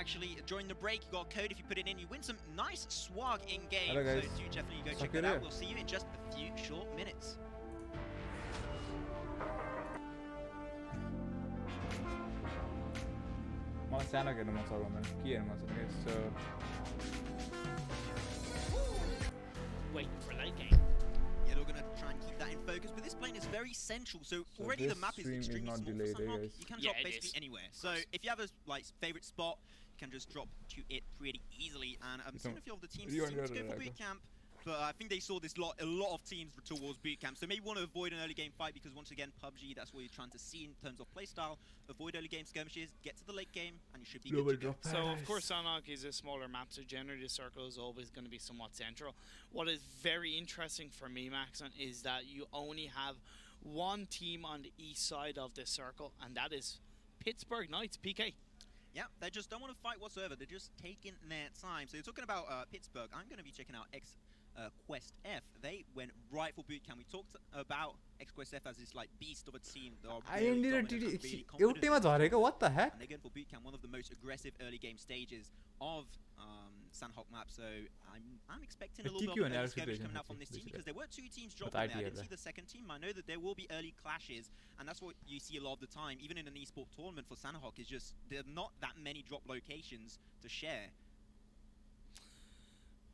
actually during the break. You got a code if you put it in. You win some nice swag in game. Hello, guys. So do definitely go check that out. We'll see you in just a few short minutes. मलाई सानो खेल्नु मन छ भन्दा के हेर्नु मन छ guys. So waiting for late game. Yeah, they're gonna try and keep that in focus, but this plane is very central. So already the map is extremely small for Sunhawk. You can drop basically anywhere. So if you have a favorite spot, you can just drop to it pretty easily. And some of the teams seem to go for boot camp. But I think they saw this a lot of teams towards boot camp, so maybe want to avoid an early game fight because once again, PUBG, that's what you're trying to see in terms of playstyle. Avoid early game skirmishes, get to the late game, and you should be good to go. So of course, Sunhawk is a smaller map, so generally the circle is always going to be somewhat central. What is very interesting for me, Maxon, is that you only have one team on the east side of the circle, and that is Pittsburgh Knights, PK. Yeah, they just don't want to fight whatsoever. They're just taking their time. So you're talking about Pittsburgh. I'm going to be checking out Quest F. They went right for boot camp. We talked about Quest F as this like beast of a team. I ended it. What the heck? And they're going for boot camp, one of the most aggressive early game stages of Sunhawk map. So I'm expecting a little bit of early skirmish coming out from this team because there were two teams dropping there. I didn't see the second team. I know that there will be early clashes, and that's what you see a lot of the time, even in an esport tournament for Sunhawk. Is just there are not that many drop locations to share.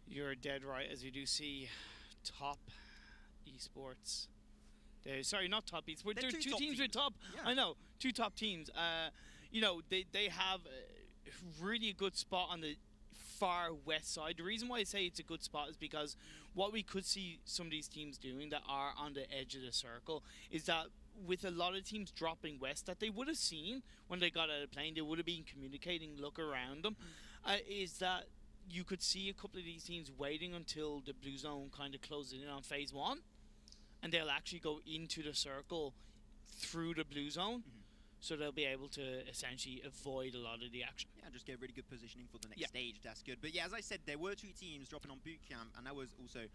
You're dead right, as you do see top esports. Sorry, not top esports. There are two teams with top. Yeah. I know, two top teams. You know, they have a really good spot on the far west side. The reason why I say it's a good spot is because what we could see some of these teams doing that are on the edge of the circle is that with a lot of teams dropping west that they would have seen when they got out of the plane, they would have been communicating, look around them, is that you could see a couple of these teams waiting until the blue zone kind of closes in on phase one, and they'll actually go into the circle through the blue zone, so they'll be able to essentially avoid a lot of the action. Yeah, just get really good positioning for the next stage. That's good. But yeah, as I said, there were two teams dropping on boot camp, and that was also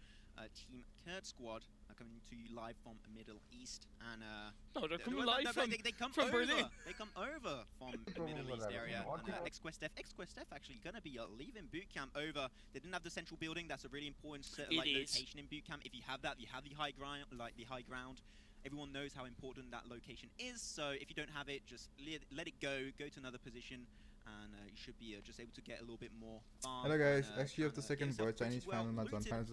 Team Kurd Squad coming to you live from Middle East. And no, they're coming live from Berlin. They come over from the Middle East area. And Quest F actually going to be leaving boot camp over. They didn't have the central building. That's a really important location in boot camp. If you have that, you have the high ground. Everyone knows how important that location is. So if you don't have it, just let it go. Go to another position. And you should be just able to get a little bit more farm. Hello guys, actually of the second boy Chinese final match on final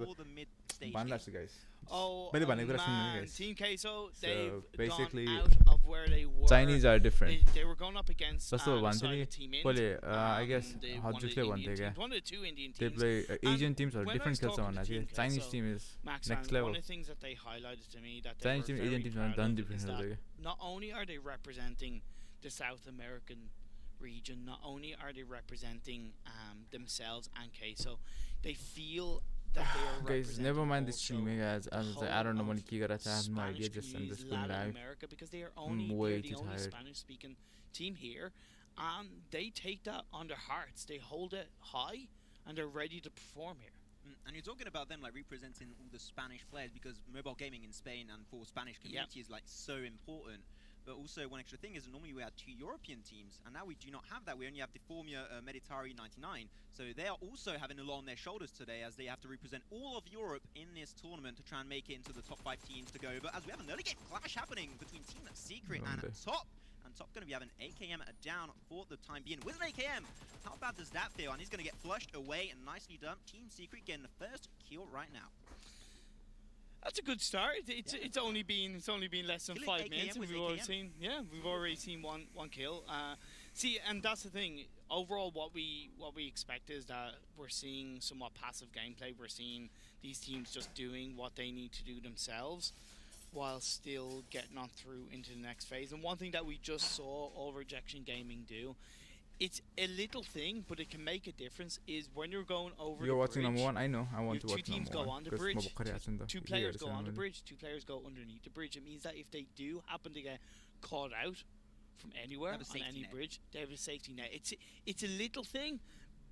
guys. Oh man, Team Queso, they've basically gone out of where they were. Chinese are different. They were going up against Team Int. I guess one of the two Indian teams. They play Asian teams are different. Chinese team is next level. One of the things that they highlighted to me that Chinese team, Asian teams are done different. Not only are they representing the South American region, not only are they representing themselves and Queso, they feel that they are guys, never mind this streaming guys. I don't know when I have no idea, just I'm just going live. America, because they are only the only Spanish-speaking team here, and they take that on their hearts. They hold it high, and they're ready to perform here. And you're talking about them like representing all the Spanish players, because mobile gaming in Spain and for Spanish community is like so important. But also one extra thing is normally we had two European teams, and now we do not have that. We only have the Formula Meditari 99. So they are also having a lot on their shoulders today, as they have to represent all of Europe in this tournament to try and make it into the top 5 teams to go over. As we have an early game clash happening between Team Secret and Top. And Top going to be having AKM down for the time being with an AKM. How bad does that feel? And he's going to get flushed away, and nicely done. Team Secret getting the first kill right now. That's a good start. It's only been less than 5 minutes, and we've already seen one kill. See, and that's the thing. Overall, what we expect is that we're seeing somewhat passive gameplay. We're seeing these teams just doing what they need to do themselves, while still getting on through into the next phase. And one thing that we just saw All Rejection Gaming do, it's a little thing, but it can make a difference, is when you're going over you're the watching bridge, number one, I know, I want to watch two teams number go one, on the bridge, two players go on the bridge, two players go underneath the bridge. It means that if they do happen to get caught out from anywhere on any bridge, they have a safety net. It's a little thing,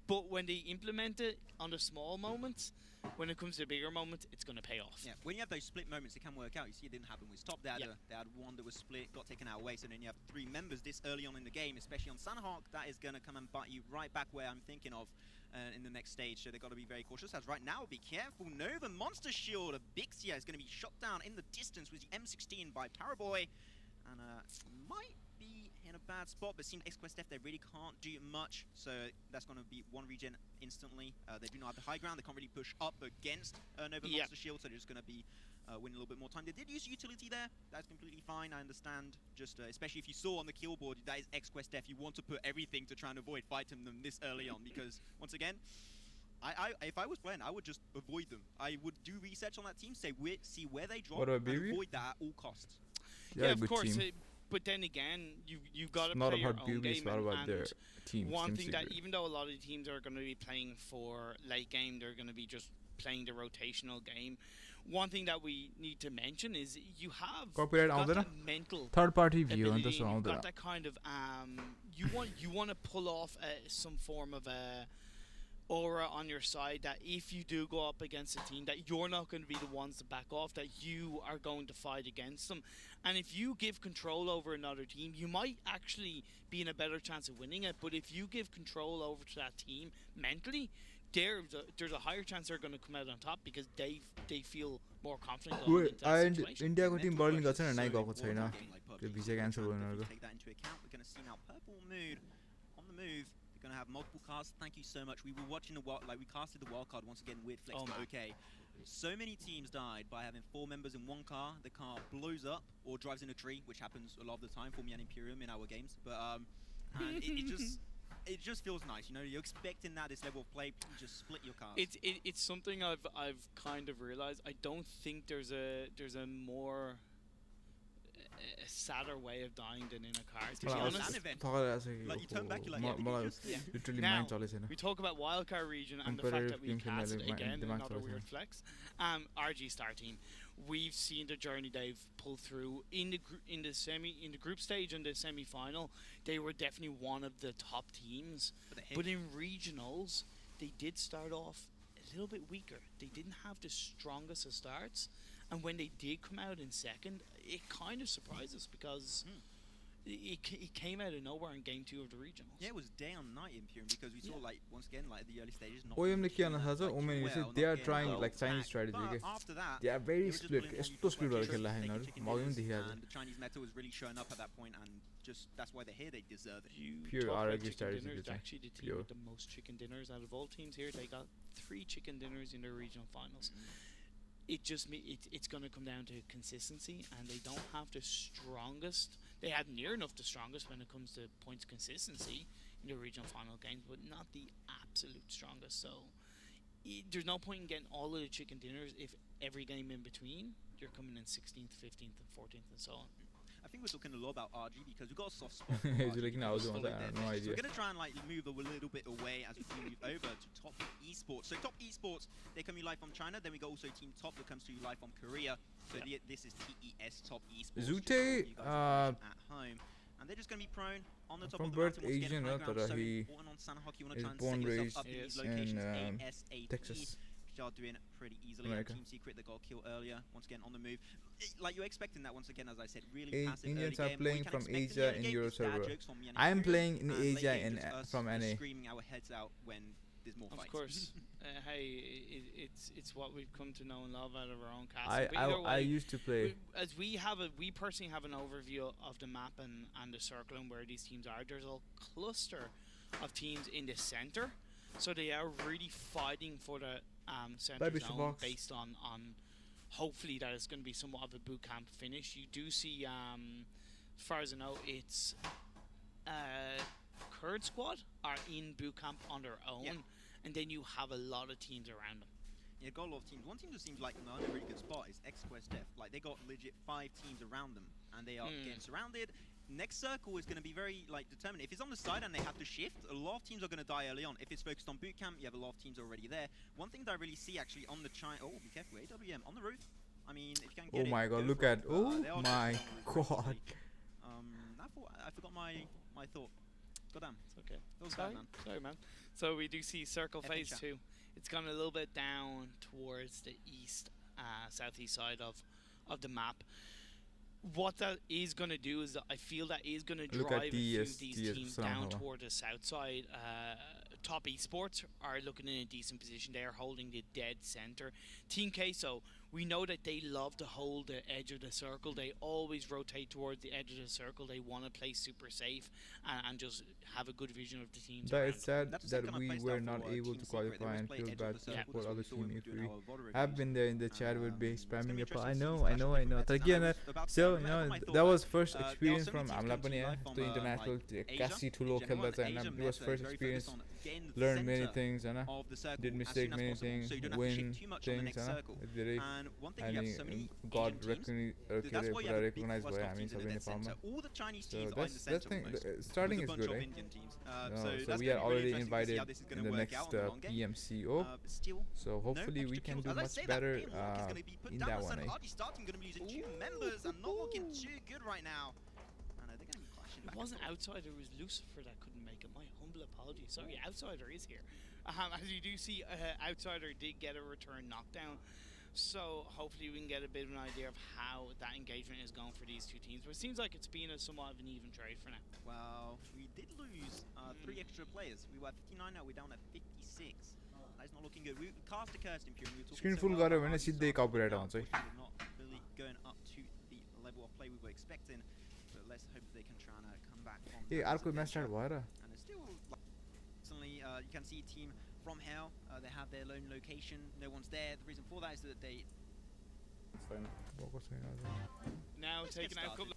but when they implement it on the small moments, when it comes to bigger moments, it's going to pay off. Yeah, when you have those split moments, it can work out. You see, it didn't happen with Top. They had one that was split, got taken out away. So then you have 3 members this early on in the game, especially on Sanhok. That is going to come and bite you right back where I'm thinking of in the next stage. So they've got to be very cautious. As right now, be careful. Nova Monster Shield. Bixia is going to be shot down in the distance with the M16 by Paraboy. And might be in a bad spot, but seems XQuest F, they really can't do much. So that's going to be 1 regen instantly. They do not have the high ground. They can't really push up against Nova Monster Shield, so they're just going to be winning a little bit more time. They did use utility there. That's completely fine. I understand. Just especially if you saw on the kill board, that is XQuest F. You want to put everything to try and avoid fighting them this early on, because once again, if I was playing, I would just avoid them. I would do research on that team, see where they drop, and avoid that at all costs. Yeah, of course. But then again, you've got to play your own game. And team, one thing that, even though a lot of the teams are going to be playing for late game, they're going to be just playing the rotational game. One thing that we need to mention is you have that mental third-party view, and you've got that kind of you want to pull off some form of a aura on your side, that if you do go up against a team, that you're not going to be the ones to back off, that you are going to fight against them. And if you give control over another team, you might actually be in a better chance of winning it. But if you give control over to that team mentally, there's a higher chance they're going to come out on top, because they feel more confident going into that situation. Indiaको team bowling गर्छ न, नाइ गएको छैन त्यो भिजा cancel गर्नुको. Take that into account. We're going to see now Purple Mood on the move. Going to have multiple casts. Thank you so much. We were watching we casted the wild card once again. Weird flex, but okay. So many teams died by having 4 members in one car. The car blows up or drives in a tree, which happens a lot of the time for me and Imperium in our games. But and it just feels nice. You know, you're expecting that this level of play. You just split your cars. It's something I've kind of realized. I don't think there's a more a sadder way of dying than in a car, to be honest. Like you turn back, you're like, literally now, we talk about wildcard region and the fact that we cast again another weird flex. RG Star team, we've seen the journey they've pulled through in the group stage and the semi-final. They were definitely one of the top teams, but in regionals they did start off a little bit weaker. They didn't have the strongest of starts. And when they did come out in second, it kind of surprised us, because it came out of nowhere in game 2 of the regionals. Yeah, it was day and night in Imperium, because we saw, like, once again, like the early stages. OEMले के गर्न थाल्छ, OEM they are trying like Chinese strategy. After that, they are very split. यस्तो split भएर खेल्ला हैन हरु. मगम देखिया. And the Chinese meta was really showing up at that point, and just that's why they're here. They deserve it. Pure RG strategy. Dinners, actually, the team with the most chicken dinners out of all teams here. They got 3 chicken dinners in their regional finals. It just it's going to come down to consistency, and they don't have the strongest. They had near enough the strongest when it comes to points consistency in the regional final games, but not the absolute strongest. So there's no point in getting all of the chicken dinners if every game in between you're coming in 16th, 15th, and 14th, and so on. I think we're talking a lot about RG because we've got a soft spot. Like, no, I have no idea. So we're going to try and like move a little bit away as we move over to Top Esports. So Top Esports, they come to you live from China. Then we got also Team Top that comes to you live from Korea. So this is TES Top Esports. Zute at home. And they're just going to be prone on the top of the mountain. From birth Asian, so he is born raised in Texas. Are doing pretty easily. Team Secret, they got a kill earlier. Once again on the move. Like you're expecting that once again, as I said, really passive Indians early are playing from Asia in Euro server. I am playing in Asia and from NA. Screaming our heads out when there's more fights. Of course. Hey, it's what we've come to know and love out of our own castle. I used to play. As we personally have an overview of the map and the circle and where these teams are. There's a cluster of teams in the center, so they are really fighting for the center zone based on hopefully that it's going to be somewhat of a boot camp finish. You do see, as far as I know, it's Kurd squad are in boot camp on their own, and then you have a lot of teams around them. Yeah, got a lot of teams. One team just seems like in a really good spot is XQuest F. Like they got legit 5 teams around them, and they are getting surrounded. Next circle is going to be very determined. If it's on the side and they have to shift, a lot of teams are going to die early on. If it's focused on boot camp, you have a lot of teams already there. One thing that I really see actually on the be careful, AWM on the roof. I mean, if you can get my god, look at my god. I forgot my thought. Goddamn. It's okay. Sorry, man. So we do see circle phase 2 It's gone a little bit down towards the east, southeast side of the map. What that is going to do is that I feel that is going to drive a few of these teams down toward the south side. Top Esports are looking in a decent position. They are holding the dead center. Team Queso, we know that they love to hold the edge of the circle. They always rotate towards the edge of the circle. They want to play super safe and just have a good vision of the teams. That it's sad that we were not able to qualify and feel bad for other team if we have been there in the chat with base spamming Nepal. I know. Again, still, that was first experience from हामीलाई पनि त्यो international Kashi ठुलो खेल्दा चाहिँ it was first experience. Learn many things, did mistake many things, win things, and God recognized by Nepal. So that's thing. Starting is good, so we are already invited in the next Pmco. So hopefully we can do much better in that one. It wasn't Outsider, it was Lucifer that couldn't make it. My humble apologies. Sorry, Outsider is here. As you do see, Outsider did get a return knockdown. So hopefully we can get a bit of an idea of how that engagement is going for these two teams. But it seems like it's been somewhat of an even trade for now. Well, we did lose 3 extra players. We were at 59, now we're down at 56. That's not looking good. We cast a curse Imperium. Screen full गऱ्यो भने सिधै copyright आउँछ है. Not really going up to the level of play we were expecting. But let's hope they can try and come back from ए अर्को match start भयो र. And it's still suddenly you can see a team from hell. They have their lone location. No one's there. The reason for that is that they now taking out couple.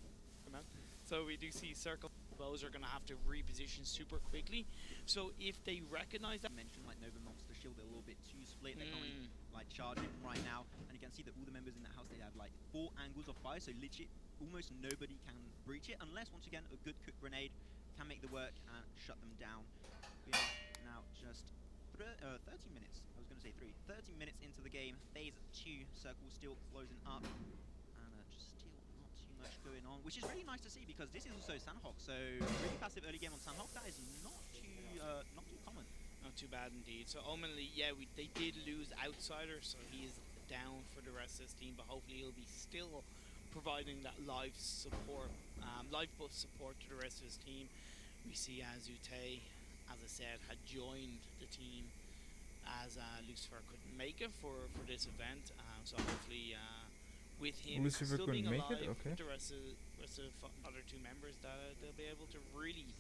So we do see Circle Bows are going to have to reposition super quickly. So if they recognize that, mention like Nova Monster Shield, they're a little bit too split. They're coming like charging right now, and you can see that all the members in that house, they have like 4 angles of fire, so legit almost nobody can breach it unless once again a good cook grenade can make the work and shut them down. We are now just 30 minutes. I was going to say 30 minutes into the game. Phase 2 circle still closing up, and just still not too much going on, which is really nice to see because this is also Sandhawk. So really passive early game on Sandhawk. That is not too common. Not too bad indeed. So ultimately, yeah, they did lose Outsider, so he is down for the rest of his team. But hopefully, he'll be still providing that live support, live buff support to the rest of his team. We see Azute, as I said, had joined the team as Lucifer couldn't make it for this event. So hopefully, with him Lucifer still being alive, okay. with the rest of other 2 members, that they'll be able to really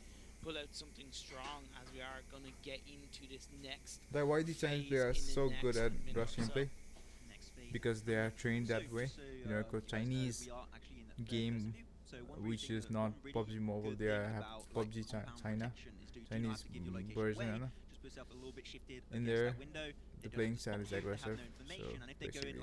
pull out something strong as we are going to get into this next. That's why the Chinese players are so good at Russian play, because they are trained that way. Chinese game, which is not PUBG Mobile, they have PUBG China, Chinese version. In there, the playing style is aggressive, so basically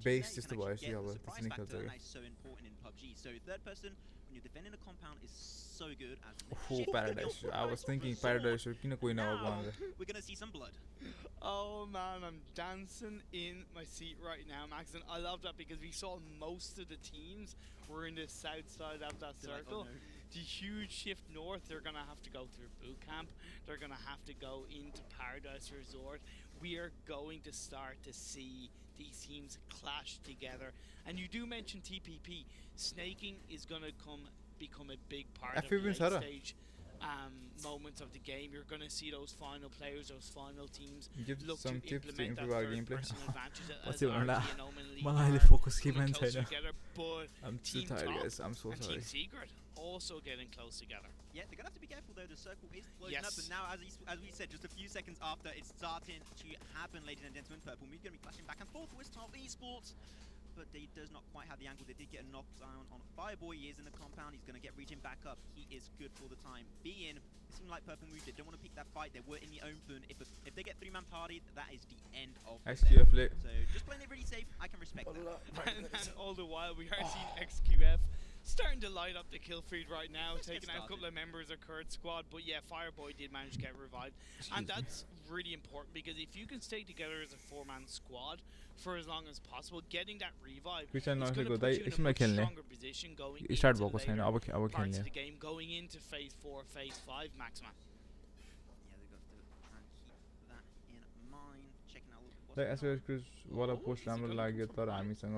base just the voice you have a technical that is so important in PUBG. So third person when you're defending a compound is so good as Paradise. I was thinking Paradise should we're gonna see some blood. Oh man, I'm dancing in my seat right now, Max, and I love that because we saw most of the teams were in the south side of that circle. Like, oh no. The huge shift north, they're going to have to go through boot camp. They're going to have to go into Paradise Resort. We are going to start to see these teams clash together. And you do mention TPP. Snaking is going to become a big part of the late stage moments of the game. You're going to see those final players, those final teams look some to tips to implement improve that our first gameplay. person advantage What's as it RG on and Omenly I'll are focus coming closer together, but I'm too Team tired, Top guys. I'm so and sorry. Team Secret also getting close together. Yeah, they're gonna have to be careful though. The circle is closing up, and now, as we said, just a few seconds after, it's starting to happen, ladies and gentlemen. Purple Mood gonna be clashing back and forth with Top Esports, but they does not quite have the angle. They did get a knockdown on Fireboy. He is in the compound. He's gonna get region back up. He is good for the time being. It seemed like Purple Mood, they don't want to pick that fight. They were in the open. If they get 3-man party, that is the end of them. So just playing it really safe. I can respect that. And all the while, we are seeing XQF starting to light up the kill feed right now, taking out a couple of members of Kurt's squad. But yeah, Fireboy did manage to get revived. And that's really important, because if you can stay together as a 4-man squad for as long as possible, getting that revive is going to put you in a much stronger position going into the later parts of the game, going into phase 4, phase 5, Maxman. Yeah, they've got to try and keep that in mind. like Eswea Cruise वाला post राम्रो लाग्यो तर हामीसँग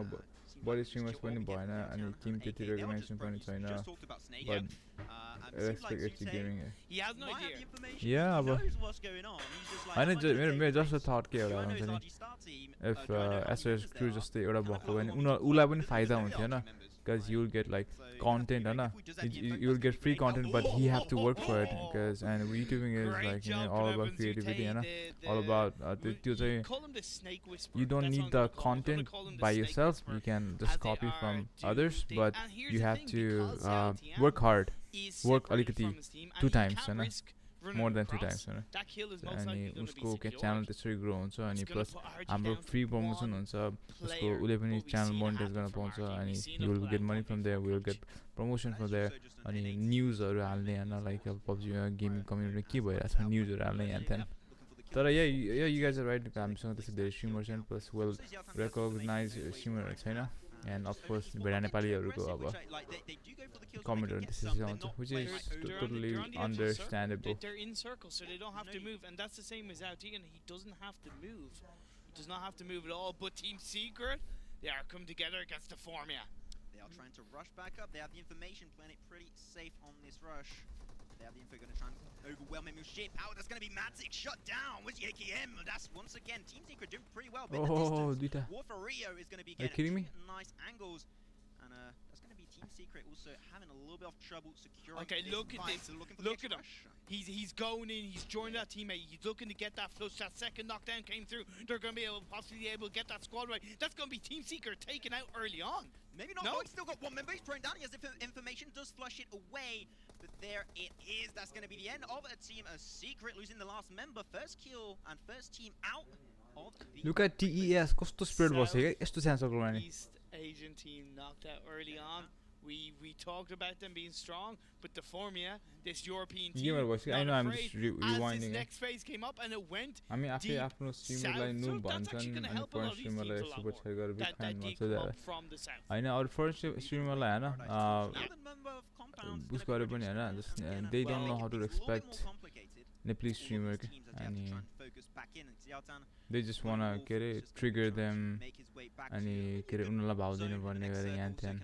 बडी streamers पनि भएन अनि Tim त्यति रेकग्नाइजेसन पनि छैन but respect HG Gaming He has no idea. yeah अब हैन मेरो जस्तो थट के एउटा हुन्छ नि if Eswea Cruise जस्तै एउटा भएको भने उलाई पनि फाइदा हुन्थ्यो हैन because you will get like content you will get free content but he have to work for it because and YouTubing is like all about creativity all about you don't need the content by yourself you can just copy from others but you have to work hard work alikati 2 times more than 2 times अनि उसको के channel त्यसरी grow हुन्छ अनि plus हाम्रो free promotion हुन्छ उसको उले पनि च्यानल मोनेटाइज गर्न पाउँछ अनि you will get money from there we will get promotion from there अनि न्यूजहरु हाल्ने हैन लाइक अब PUBG गेमिङ कम्युनिटी के भइराछ न्यूजहरु हाल्ने यहाँ त्यहाँ तर yeah you guys are right हामीसँग त्यस्तो धेरै streamers end plus well recognise स्ट्रिमरहरु छैन and of course बेडा नेपालीहरुको अब कमेन्टहरु त्यसरी आउँछ which is totally understandable they're in circles so they don't have to move and that's the same as out and he does not have to move at all but Team Secret they are come together against the Formia they are trying to rush back up they have the information playing it pretty safe on this rush they have the info going to try and overwhelm him with shit power that's going to be Matic shut down with the AKM that's once again Team Secret doing pretty well but the distance War for Rio is going to be getting nice angles and that's going to be Team Secret also having a little bit of trouble securing okay look at this look at him he's going in he's joining that teammate he's looking to get that flush that second knockdown came through they're going to be possibly able to get that squad right that's going to be Team Secret taken out early on maybe not he's still got one member he's thrown down he has information does flush it away but there it is that's going to be the end of a Team Secret losing the last member first kill and first team out of the look at TES कस्तो spread बस्यो के यस्तो सानो circle माने East Asian team knocked out early on we talked about them being strong but the Formia this European team I know I'm just rewinding this next phase came up and it went हामी आफै आफ्नो स्ट्रिमरलाई नु भन्छन् अनि first स्ट्रिमरलाई super छाइ गरेर big fan भन्छ हैन अरु first स्ट्रिमरलाई हैन boost गरे पनि हैन just they don't know how to respect Nepali streamer अनि they just want to get it trigger them अनि के रे उनीलाई भाउ दिनु पर्ने गरे यहाँ त्यहाँ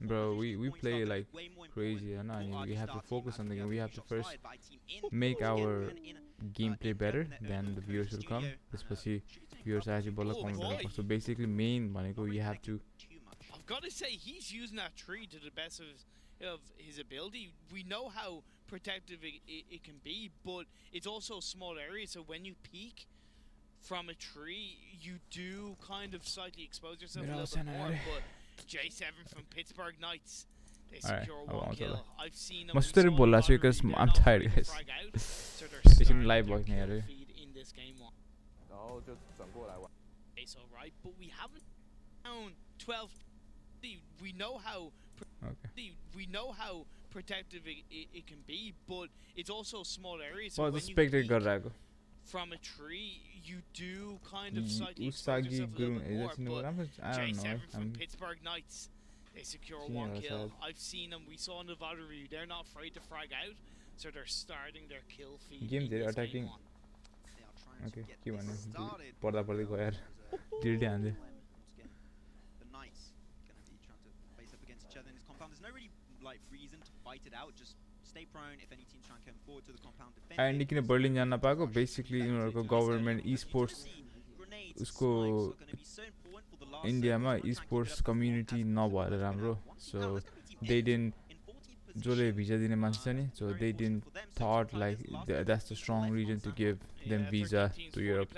bro we play like crazy and we have to focus on the game we have to first make our gameplay better then the viewers will come त्यसपछि viewers actually बल्ल कमेन्ट गर्नु पर्छ basically main भनेको you have to I've got to say he's using that tree to the best of his ability we know how protective it can be but it's also a small area so when you peek from a tree you do kind of slightly expose yourself a little bit more but J7 from Pittsburgh Knights they secure one kill I've seen them because I'm tired guys so they're it's in live watch in this game one it's all right but we haven't down 12 we know how we know how protective it can be but it's also a small area so when you peek from a tree you do kind of slightly expose yourself a little bit more but J7 from Pittsburgh Knights they secure one kill I've seen them we saw in the VOD review they're not afraid to frag out so they're starting their kill feed game they're attacking okay के भन्नु पर्दा पर्दै गयो यार डिल्डी हान्दै there's no really like reason to fight it out just stay prone if any teams try and come forward to the compound defend and किन Berlin जान नपाएको basically उनीहरुको government e-sports उसको इन्डियामा e-sports कम्युनिटी नभएर राम्रो so they didn't जसले भिजा दिने मान्छे छ नि so they didn't thought like that's the strong reason to give them visa to Europe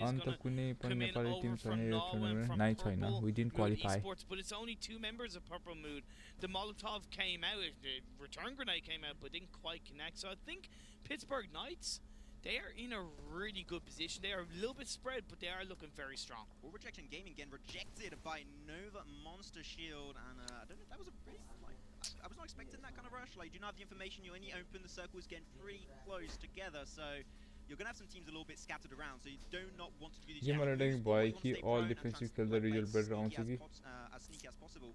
अन्त कुनै पनि नेपाली टिम छैन यो टुर्नामेन्ट नै छैन we didn't qualify but it's only 2 members of Purple Mood the Molotov came out the return grenade came out but didn't quite connect so I think Pittsburgh Knights they are in a really good position they are a little bit spread but they are looking very strong All Rejection Gaming again rejected by Nova Monster Shield and I don't know if that was a pretty I was not expecting that kind of rush like do you not have the information you only open the circles getting pretty close together so you're going to have some teams a little bit scattered around so you do not want to do these all defensive kill the result better as sneaky as possible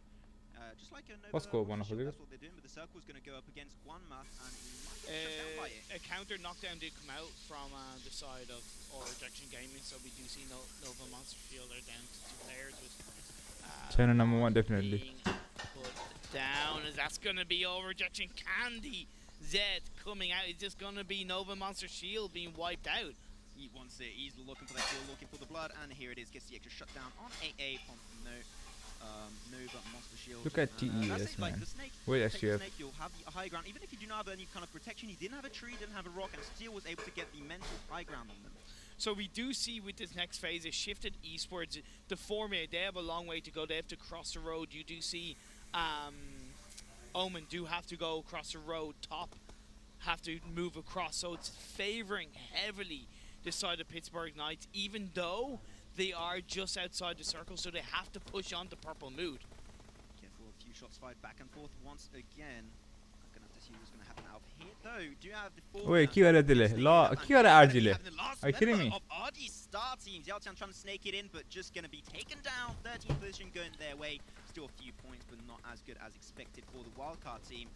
just like a Nova What's going on that's what they're doing but the circle's going to go up against one and A counter knockdown did come out from the side of All Rejection Gaming, so we do see Nova Monster Shield are down to 2 players with China number 1 definitely. Put down as that's gonna be All Rejection Candy Zed coming out. It's just gonna be Nova Monster Shield being wiped out. He wants it. He's looking for that kill, looking for the blood, and here it is. Gets the extra shutdown on AA from Nova Monster Shield. Look at TES, man. Wait, actually, Snake, you'll have the high ground. Even if you do not have any kind of protection, he didn't have a tree, didn't have a rock, and still was able to get the mental high ground on them. So we do see with this next phase, it shifted eastwards. The formula, they have a long way to go. They have to cross the road. You do see Omen do have to go across the road. Top have to move across. So it's favoring heavily this side of Pittsburgh Knights, even though they are just outside the circle, so they have to push on to Purple Mood. Careful, a few shots fired back and forth once again. I'm gonna have to see what's gonna happen out here, though. Do you have the full? Wait, কি করে দিলে? কি করে আর দিলে? Are you kidding me? Of RD star teams, Yaltian trying to snake it in, but just gonna be taken down. 13th position going their way. Still a few points, but not as good as expected for the wildcard team.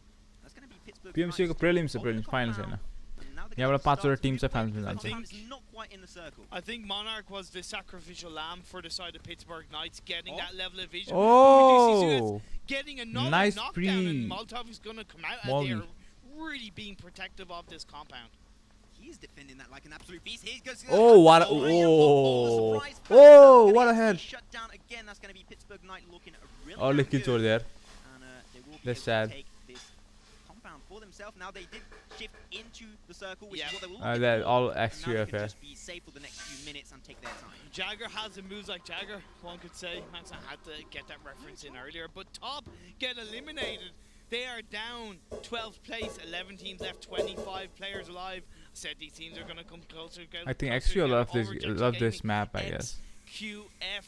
That's gonna be Pittsburgh. PMC को prelims finals है ना? यहाँ पर 5 teams are finals में जाते हैं. I think Monarch was the sacrificial lamb for the side of Pittsburgh Knights, getting that level of vision. Oh, getting another nice knockdown, and Molotov is going to come out, and they're really being protective of this compound. He's defending that like an absolute beast. He goes, oh, what a, oh, what a head. Shut down again. That's going to be Pittsburgh Knight looking really all the kills were there. And they will be that's sad. Take this compound for themselves. Now they did shift into the circle, which is what they will that all extra fair. Just be safe for the next few minutes and take their time. Jagger has the moves like Jagger, one could say. Manson had to get that reference in earlier, but Top get eliminated. They are down 12th place, 11 teams left, 25 players alive. I said these teams are going to come closer. I think actually I love this map, I guess. QF,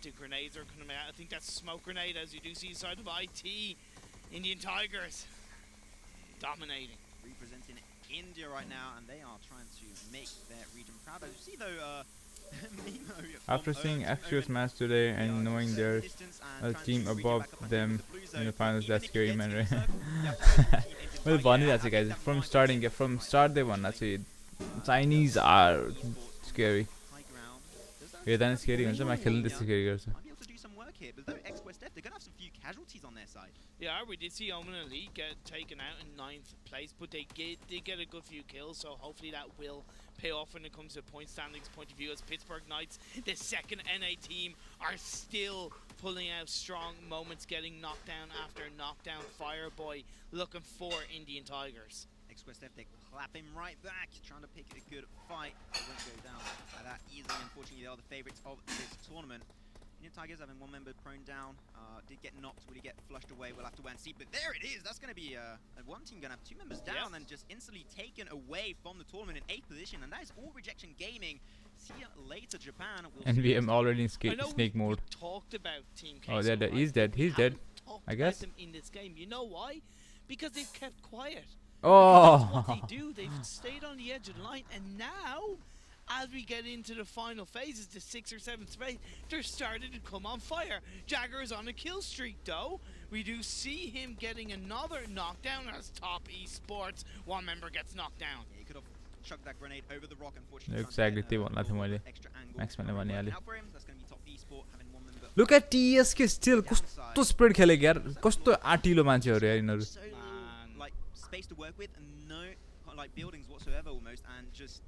the grenades are coming out. I think that's smoke grenade, as you do see side of IT. Indian Tigers dominating. Representing India right now, and they are trying to make their region proud. As you see though, after seeing Extra's match today and knowing there's a team above them in the finals, that's scary, man, right? Well, funny that's it, guys. From start they won. That's it. Chinese are scary. Yeah, then it's scary. I killed this scary girl. Here, but though X-Quest F, they're going to have some few casualties on their side. Yeah, we did see Omen Elite get taken out in 9th place, but they did get a good few kills, so hopefully that will pay off when it comes to point standings point of view, as Pittsburgh Knights, the second NA team, are still pulling out strong moments, getting knocked down after knockdown. Fireboy looking for Indian Tigers. X-Quest F, they clap him right back, trying to pick a good fight. They won't go down that easily. Unfortunately, they are the favourites of this tournament. Indian Tigers having one member prone down, did get knocked, will he get flushed away? We'll have to wait and see, but there it is. That's going to be one team going to have 2 members down and just instantly taken away from the tournament in 8th position, and that is All Rejection Gaming. See you later, Japan. NVM already in snake mode. Talked about Team K. Oh, they're dead. He's dead. He's dead. I guess. Them in this game. You know why? Because they've kept quiet. Oh. That's what they do. They've stayed on the edge of the line, and now, as we get into the final phases, the 6th or 7th phase, they're starting to come on fire. Jagger is on a kill streak, though. We do see him getting another knockdown as Top Esports. One member gets knocked down. Yeah, he could have chucked that grenade over the rock, unfortunately. Exactly, nothing more. Max man now for him, that's going to be Top Esport having one member. Look at TES के still कस्तो spread खेलेको यार, कस्तो आटिलो मान्छेहरु यार यिनीहरु. Like space to work with and no like buildings whatsoever almost, and just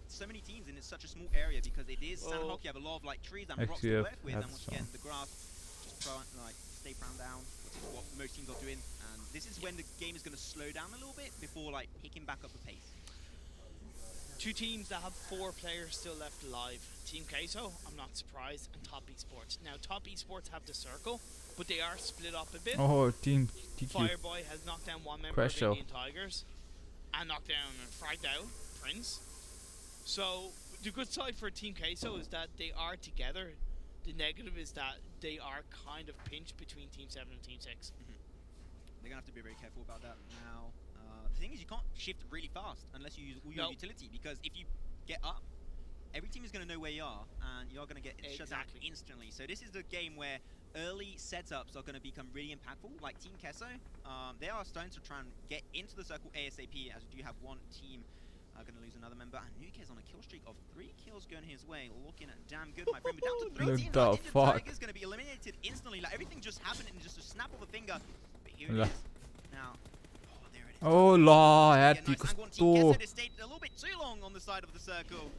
so many teams in such a small area because it is San Hock. You have a lot of like trees and rocks to work with, and once again the grass just like stay prone down, which is what most teams are doing. And this is when the game is going to slow down a little bit before like picking back up a pace. 2 teams that have 4 players still left alive. Team Queso, I'm not surprised, and Top Esports. Now Top Esports have the circle, but they are split up a bit. Oh, Team TQ. Fireboy has knocked down one member of Indian Tigers, and knocked down and fragged out Prince. So the good side for Team Queso is that they are together. The negative is that they are kind of pinched between Team 7 and Team 6. They're going to have to be very careful about that now. The thing is, you can't shift really fast unless you use all your utility, because if you get up, every team is going to know where you are, and you are going to get shut down instantly. So this is the game where early setups are going to become really impactful. Like Team Kesso, they are starting to try and get into the circle ASAP, as we do have one team going to lose another member. And Nuke's on a kill streak of 3 kills going his way, looking at damn good, my friend. But down to 3 teams, like, Tiger's going to be eliminated instantly. Like, everything just happened in just a snap of a finger. But here it is. Now, there it is. Oh, la, nice. Team Kesso, they stayed a little bit too long on the side of the circle.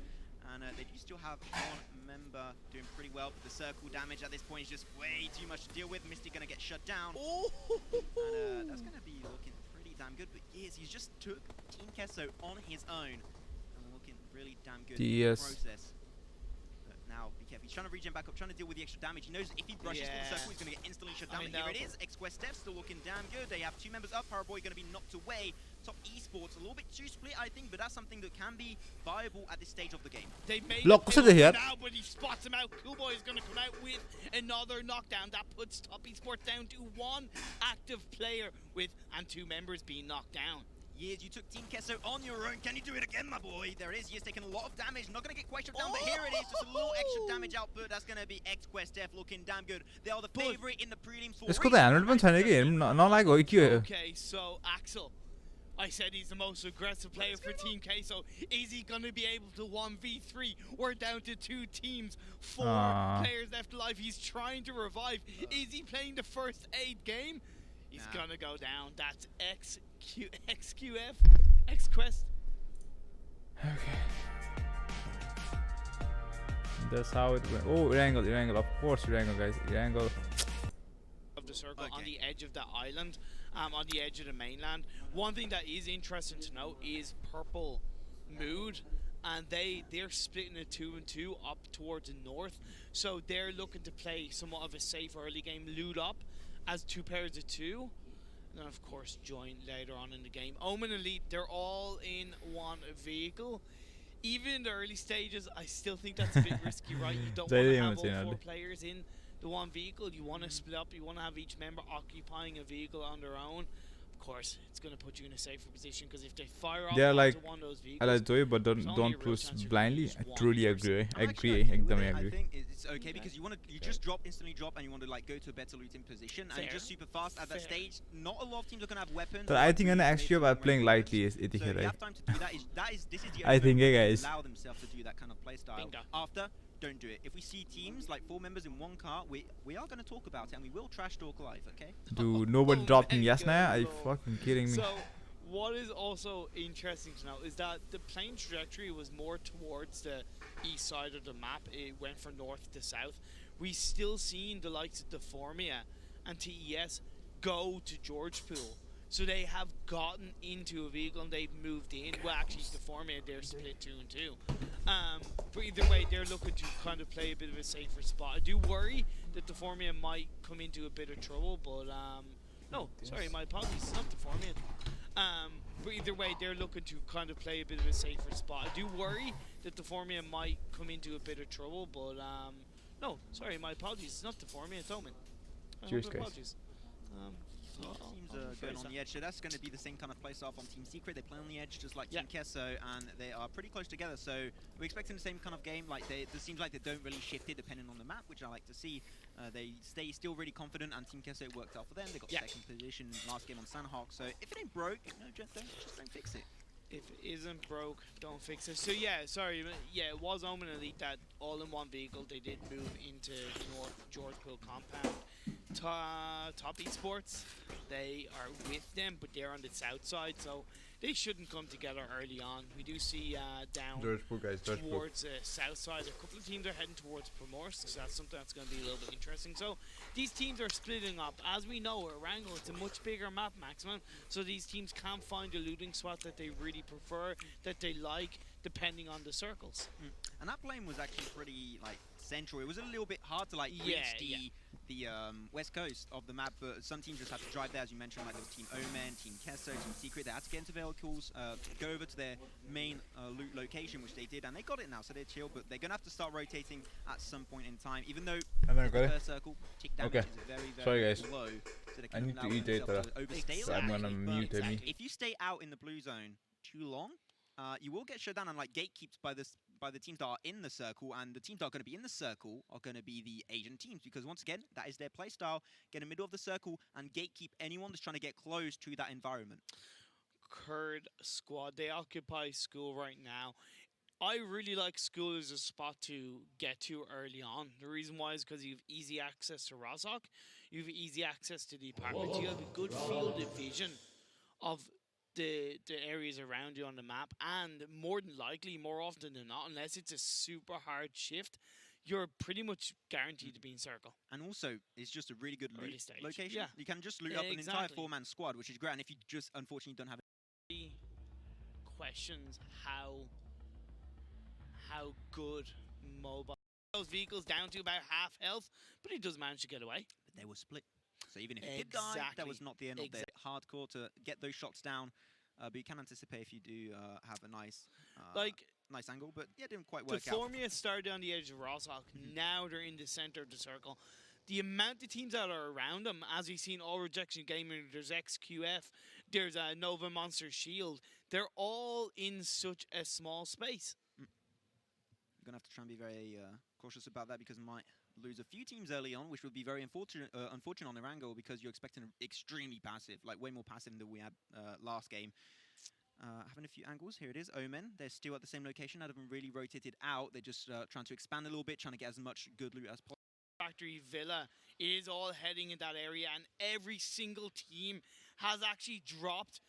And they do still have one member doing pretty well, but the circle damage at this point is just way too much to deal with. Misty going to get shut down. And that's going to be looking pretty damn good. But yes, he's just took Team Kesso on his own. And looking really damn good in the process. But now, be careful. He's trying to regen back up, trying to deal with the extra damage. He knows if he brushes through the circle, he's going to get instantly shut down. But here it is. X-Quest Steph still looking damn good. They have 2 members up. Paraboy going to be knocked away. Top esports a little bit too split, I think, but that's something that can be viable at this stage of the game. They made it now, but he spots him out. Coolboy is going to come out with another knockdown. That puts Top esports down to 1 active player and 2 members being knocked down. Yes, you took Team Kesso on your own. Can you do it again, my boy? There it is. He has taken a lot of damage. Not going to get quite shut down, but here it is. Just a little extra damage output. That's going to be X-Quest F looking damn good. They are the favorite in the prelims for Okay, so Axel. I said he's the most aggressive player for Team K, so is he going to be able to 1v3? We're down to 2 teams, 4 players left alive. He's trying to revive. Is he playing the first aid game? He's going to go down. That's XQF, X-Quest. Okay. That's how it went. Oh, Irangle, of course, Irangle, guys. Irangle. Of the circle on the edge of the island. On the edge of the mainland. One thing that is interesting to note is Purple Mood, and they're splitting a 2-2 up towards the north, so they're looking to play somewhat of a safe early game, loot up as 2 pairs of 2, and then of course join later on in the game. Omen Elite, they're all in 1 vehicle. Even in the early stages, I still think that's a bit risky, right? You don't want to have all 4 players in the 1 vehicle. You want to split up. You want to have each member occupying a vehicle on their own. Of course, it's going to put you in a safer position, because if they fire off onto one of those vehicles, I like it, but don't push blindly. I truly agree. I agree. I think it's okay, because you just instantly drop, and you want to like go to a better looting position, and you're just super fast at that stage. Not a lot of teams are going to have weapons. But I think an extra by playing lightly is it. So you have time to do that. This is the I think guys allow themselves to do that kind of play style. After, don't do it. If we see teams like 4 members in 1 car, we are going to talk about it, and we will trash talk live, okay? Dude, nobody dropped in Yasna? Are you fucking kidding me? So, what is also interesting to know is that the plane trajectory was more towards the east side of the map. It went from north to south. We still seen the likes of Deformia and TES go to Georgepool. So they have gotten into a vehicle and they've moved in. Well, actually, Deformia, they're split 2 and 2. But either way, they're looking to kind of play a bit of a safer spot. I do worry that Deformia might come into a bit of trouble, but no, sorry, my apologies, it's not Deformia. But either way, they're looking to kind of play a bit of a safer spot. I do worry that Deformia might come into a bit of trouble, but no, sorry, my apologies, it's not Deformia, it's Omen. Cheers, guys. Apologies. Teams are going on the edge, so that's going to be the same kind of place off on Team Secret. They play on the edge just like Team Kesso, and they are pretty close together, so we're expecting the same kind of game. Like it seems like they don't really shift it depending on the map, which I like to see. They stay still really confident, and Team Kesso worked out for them. They got second position last game on Sandhawk, so if it ain't broke, no, just don't fix it. If it isn't broke, don't fix it. So yeah, sorry, it was Omen Elite that all in 1 vehicle. They did move into North Georgepool compound. Top esports, they are with them, but they're on the south side, so they shouldn't come together early on. We do see down towards the south side, a couple of teams are heading towards Primorsk, so that's something that's going to be a little bit interesting. So these teams are splitting up. As we know, at Wrangle, it's a much bigger map, Maximum, so these teams can find a looting spot that they really prefer, that they like, depending on the circles. And that lane was actually pretty like central. It was a little bit hard to like reach the west coast of the map, but some teams just have to drive there, as you mentioned, like Team Omen, Team Kesso, Team Secret. They had to get into vehicles, go over to their main loot location, which they did, and they got it now, so they're chill, but they're going to have to start rotating at some point in time, even though the first circle tick damage is very low. So I need to eat data. I'm going to mute me. If you stay out in the blue zone too long, you will get shut down, and like gatekeeps by this by the teams that are in the circle, and the teams that are going to be in the circle are going to be the Asian teams, because once again, that is their playstyle. Get in the middle of the circle and gatekeep anyone that's trying to get close to that environment. Kurd squad, they occupy school right now. I really like school as a spot to get to early on. The reason why is because you have easy access to Rozhok, you have easy access to the apartments, you have a good field of vision of the areas around you on the map, and more than likely, more often than not, unless it's a super hard shift, you're pretty much guaranteed to be in circle. And also, it's just a really good loot location. Yeah. You can just loot up an entire 4-man squad, which is great. And if you just unfortunately don't have it, questions how good mobile. Those vehicles down to about half health, but he does manage to get away. But they were split. So even if he did die, that was not the end of their hardcore to get those shots down. But you can anticipate if you do have a nice nice angle. But yeah, it didn't quite work out. The Formia started on the edge of Rozhok. Now they're in the center of the circle. The amount of teams that are around them, as we've seen All Rejection Gaming, there's XQF, there's Nova Monster Shield. They're all in such a small space. Going to have to try and be very cautious about that, because we might lose a few teams early on, which would be very unfortunate on their angle, because you're expecting extremely passive, like way more passive than we had last game. Having a few angles. Here it is, Omen. They're still at the same location. They haven't really rotated out. They're just trying to expand a little bit, trying to get as much good loot as possible. Factory Villa is all heading in that area, and every single team has actually dropped.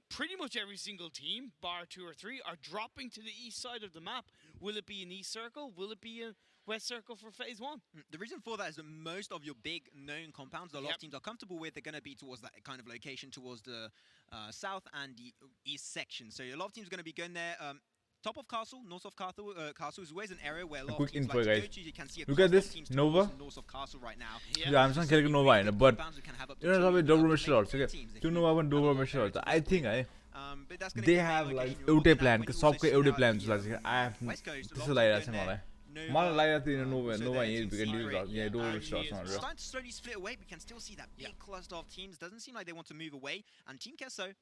Pretty much every single team, bar 2 or 3, are dropping to the east side of the map. Will it be an east circle? Will it be a west circle for phase 1? The reason for that is that most of your big known compounds that a lot of teams are comfortable with, they're going to be towards that kind of location, towards the south and the east section. So a lot of teams are going to be going there. Top of castle, north of castle is always an area where a lot of teams like to go to. You can see look at this Nova. North of castle right now. Yeah, I'm not killing Nova in, but you know how double shots. Okay, two Nova one double shots. I think they have like एउटा plan, because सबको एउटै plan जस्तो लाग्छ. I have त्यस्तो लागिरहेछ मलाई. मलाई लागिरहेको थियो Nova here because yeah, double shots. Starting to slowly split away. We can still see that big cluster of teams. Doesn't seem like they want to move away. And Team Kesso,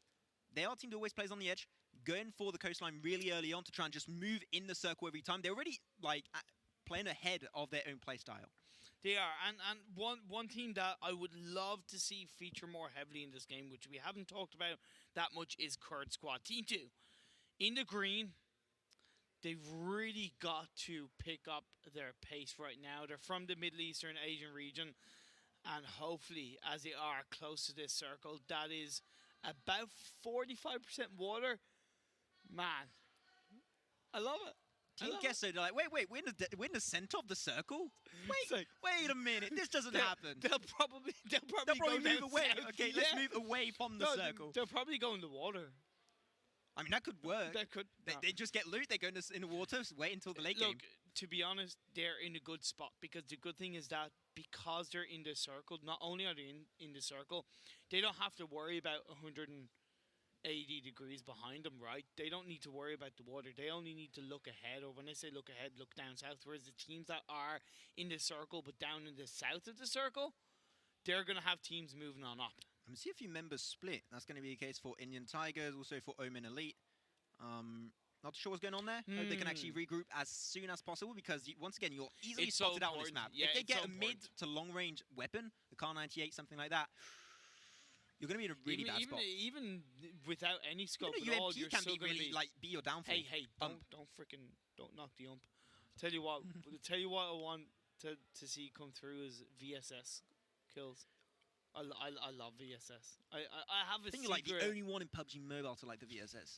they are a team that always plays on the edge, going for the coastline really early on to try and just move in the circle every time. They're already like playing ahead of their own play style. They are, and one team that I would love to see feature more heavily in this game, which we haven't talked about that much, is Kurd Squad. Team 2, in the green, they've really got to pick up their pace right now. They're from the Middle Eastern Asian region, and hopefully, as they are close to this circle, that is about 45% water. Man, I love it. Team Kesso, they're like, wait, we're in the center of the circle? Wait a minute, this doesn't happen. They'll probably move away. Okay, let's move away from the circle. They'll probably go in the water. I mean, that could work. That could. They just get loot, they go in the water, wait until the late game. Look, to be honest, they're in a good spot, because the good thing is that because they're in the circle, not only are they in the circle, they don't have to worry about 180 degrees behind them, right? They don't need to worry about the water. They only need to look ahead, or when I say look ahead, look down south. Whereas the teams that are in the circle but down in the south of the circle, they're going to have teams moving on up. I'm going to see a few members split. That's going to be the case for Indian Tigers, also for Omen Elite. Not sure what's going on there. Hope they can actually regroup as soon as possible, because once again, you're easily spotted out on this map. Yeah, if they get a mid to long range weapon, the Kar 98, something like that, you're going to be in a really bad spot. Even without any scope at all, you're can still really be your downfall. Hey, don't knock the ump. Tell you what, I want to see come through is VSS kills. I love VSS. I have a I think you're like the only one in PUBG Mobile to like the VSS.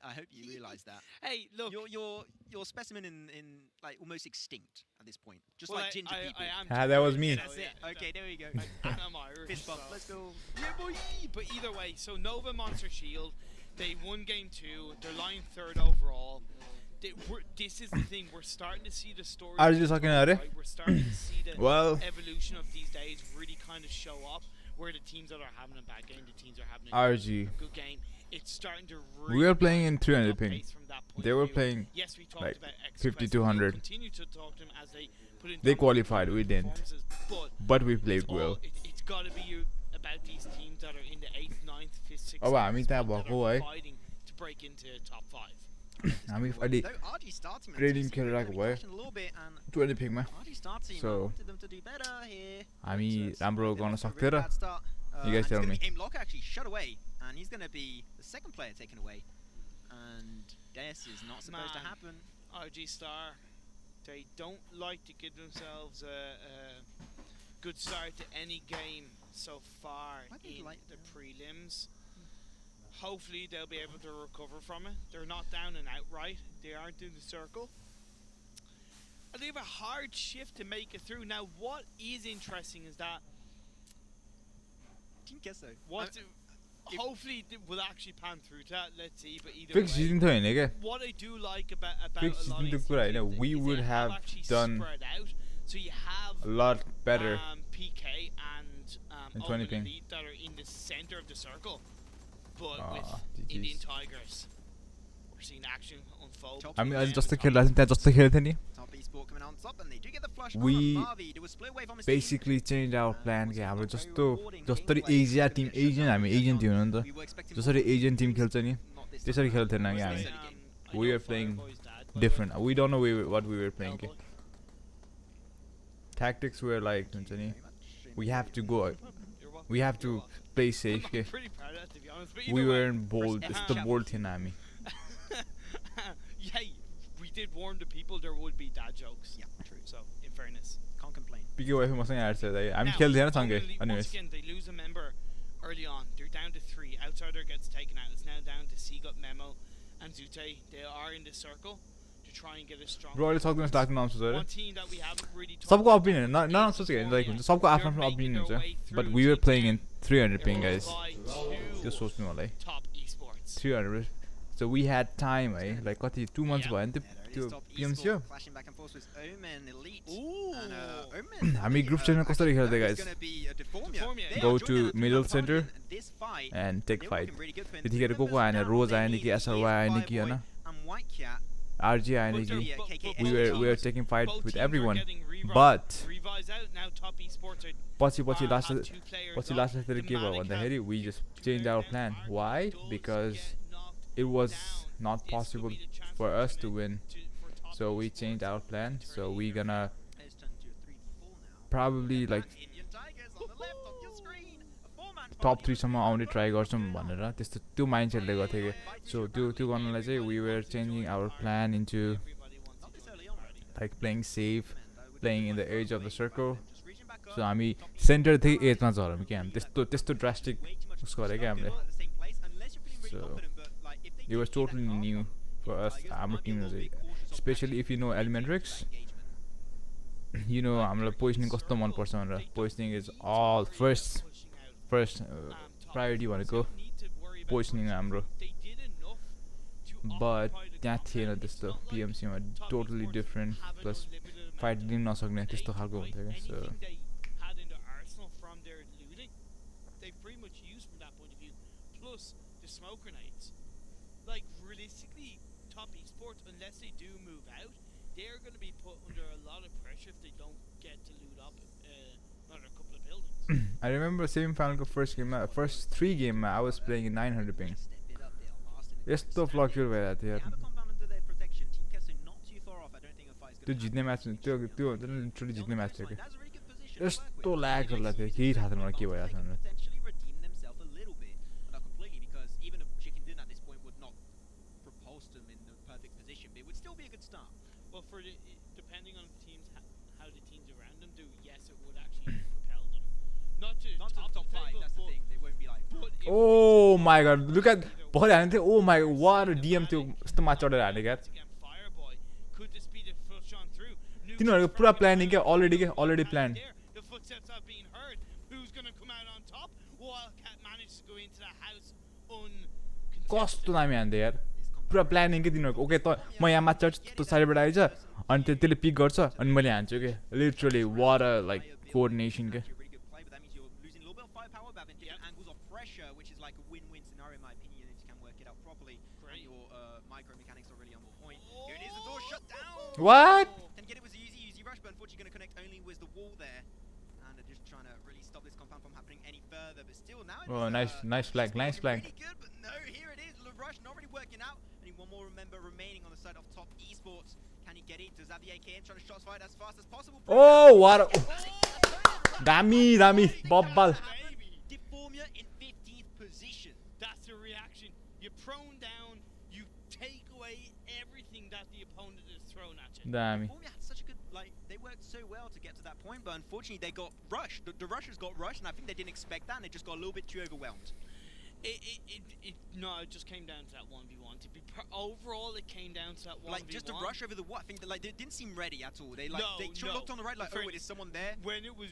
I hope you realise that. Hey, look, you're specimen in like almost extinct at this point, just like ginger people. That was me. That's it. Okay, there we go. I'm Irish. Fist bump. Let's go. Yeah, boy. But either way, so Nova Monster Shield, they won game 2. They're lying 3rd overall. This is the thing. We're starting to see the story. Are you talking about it? Right? We're starting to see the evolution of these days really kind of show up. Where the teams that are having a bad game, the teams are having a good game. It's starting to really. We were playing in 300 ping. They were playing like 5200. Continue to talk to them as they put in. They qualified. We didn't. But we played well. It's got to be about these teams that are in the 8th, 9th, 5th, 6th. Oh, I mean that fighting to break into top 5. हामी अलि training खेलिरहेको भयो 20 पिङमा सो हामी राम्रो गर्न सक्थ्यो र you guys tell me. Actually shut away, and he's going to be the second player taken away. And this is not supposed to happen. RG Star, they don't like to give themselves a good start to any game so far in the prelims. Hopefully they'll be able to recover from it. They're not down and out right. They aren't in the circle. And they have a hard shift to make it through. Now what is interesting is that hopefully it will actually pan through to that. Let's see, but either way, what I do like about a lot of these we would have done so you have a lot better PK and Open Elite that are in the center of the circle, but with Indian Tigers, we're seeing action unfold. I mean, just to kill the we basically changed our plan. Just the Asia team Asian. I mean Asian team. Just the Asian team kills any. This are killing. We are playing different. We don't know what we were playing. Tactics were like, we have to go. We have to play safe. We were bold. It's the bold thing, I mean. Yeah, we did warn the people there would be dad jokes. Yeah, true. So, in fairness, can't complain. I'm killed here. Once again, they lose a member early on. They're down to 3. Outsider gets taken out. It's now down to Seagut, Memo, and Zute. They are in the circle to try and get a strong. Bro, let's talk about starting names. One team that we haven't really talked about. Opinion. Not opinion. But we were playing in 300 ping, guys. This was no like top esports. 300. So we had time, like what 2 months ago, and to Pmco. Clashing back and forth with Omen Elite. I mean, group stage कस्तो खेल्दै guys. Go to middle center and take fight. त्यतिखेर को आएन रोज आएन कि Eswea आएन कि हैन RG आएन कि we were taking fight with everyone, but पछि last तिर के भयो भन्दाखेरि we just changed our plan. Why? Because it was not possible for us to win, so we changed our plan. So we gonna probably like top 3 सम्म आउने try गर्छौं भनेर त्यस्तो त्यो माइन्डसेटले गथे के. So त्यो गर्नलाई चाहिँ we were changing our plan into like playing safe, playing in the edge of the circle. So हामी सेन्टर थियो एजमा झरौँ के हामी त्यस्तो ड्रास्टिक उसको गरे के हामीले. So it was totally new for us. Our team was especially if you know Elementrix. You know, हाम्रो positioning कस्तो मन पर्छ भनेर. Positioning is all first priority भनेको positioning हाम्रो. But त्यहाँ थिएन त्यस्तो PMC मा totally different, plus fight दिन नसक्ने त्यस्तो खालको हुन्थ्यो के. So smoke grenades. Like realistically, top esports, unless they do move out, they're going to be put under a lot of pressure if they don't get to loot up another couple of buildings. I remember semi-final first game, first 3 game I was playing in 900 ping. यस्तो fluctuate भइरहेको थियो यार. त्यो जित्ने match त्यो literally जित्ने match थियो के. यस्तो ल्याग गर्ला थियो केही थाहा छैन मलाई के भइरहेको छ भनेर. Well, for depending on the teams, how the teams around them do, yes, it would actually propel them. Not to top 5, that's the thing. They won't be like. Oh my god, look at Boy, oh my god, what a DM to match order. Fireboy could this be the first shot through? तिनीहरुको पुरा planning के already planned. The footsteps have been heard. Who's going to come out on top? Wildcat managed to go into the house uncontested. कस्तो दामी हान्दै यार. पुरा planning के तिनीहरुको. Okay त म यहाँ मात्र त्यो साइडबाट आइछ अनि त्यसले पिक गर्छ अनि मैले हान्छु के. Literally what a like coordination के. Which is like a win-win scenario in my opinion if you can work it out properly. And your micro mechanics are really on point. Here it is, the door shut down. What? And get it was easy rush, but unfortunately going to connect only with the wall there. And they're just trying to really stop this compound from happening any further. But still now nice flag. Really good, but no, here it is. The rush not really working out. And only one more member remaining on the side of top esports. Can he get it? Does have the AKM trying to shots fired as fast as possible? Oh, what? Dummy, bobbal. Deformia in 15th position. That's the reaction. You're prone down. You take away everything that the opponent is thrown at you. Dummy. Deformia had such a good, like, they worked so well to get to that point, but unfortunately they got rushed. The rushers got rushed, and I think they didn't expect that, and they just got a little bit too overwhelmed. No, it just came down to that 1v1. Overall, it came down to that 1v1. Like, just to rush over the what? I think that, like, they didn't seem ready at all. They, like, they looked on the right, like, oh, there's someone there. When it was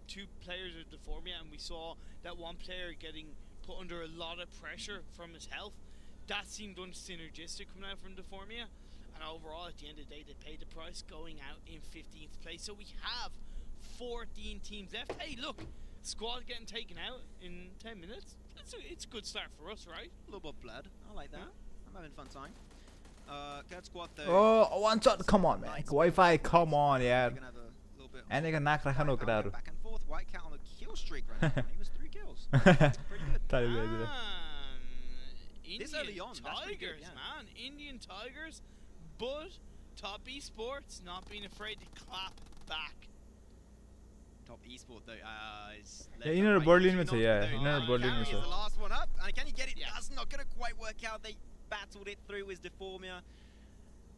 two players of Deformia, and we saw that one player getting put under a lot of pressure from his health, that seemed unsynergistic coming out from Deformia. And overall, at the end of the day, they paid the price going out in 15th place. So we have 14 teams left. Hey, look, squad getting taken out in 10 minutes. It's a good start for us, right? A little bit of blood. I like that. Yeah. I'm having a fun time. Good squad though. Oh, one shot. Come on, man. Wi-Fi, come on, yeah. And they can knock like a crowd. Back and forth. White Cat on a kill streak right now. He was 3 kills. Pretty good. This early on, Tigers, man. Indian Tigers, but top esports not being afraid to clap back. Top esport though, yeah, you know the Berlin with yeah, you know the Berlin with the last one up, and can he get it? Yeah. That's not gonna quite work out. They battled it through with Deformia,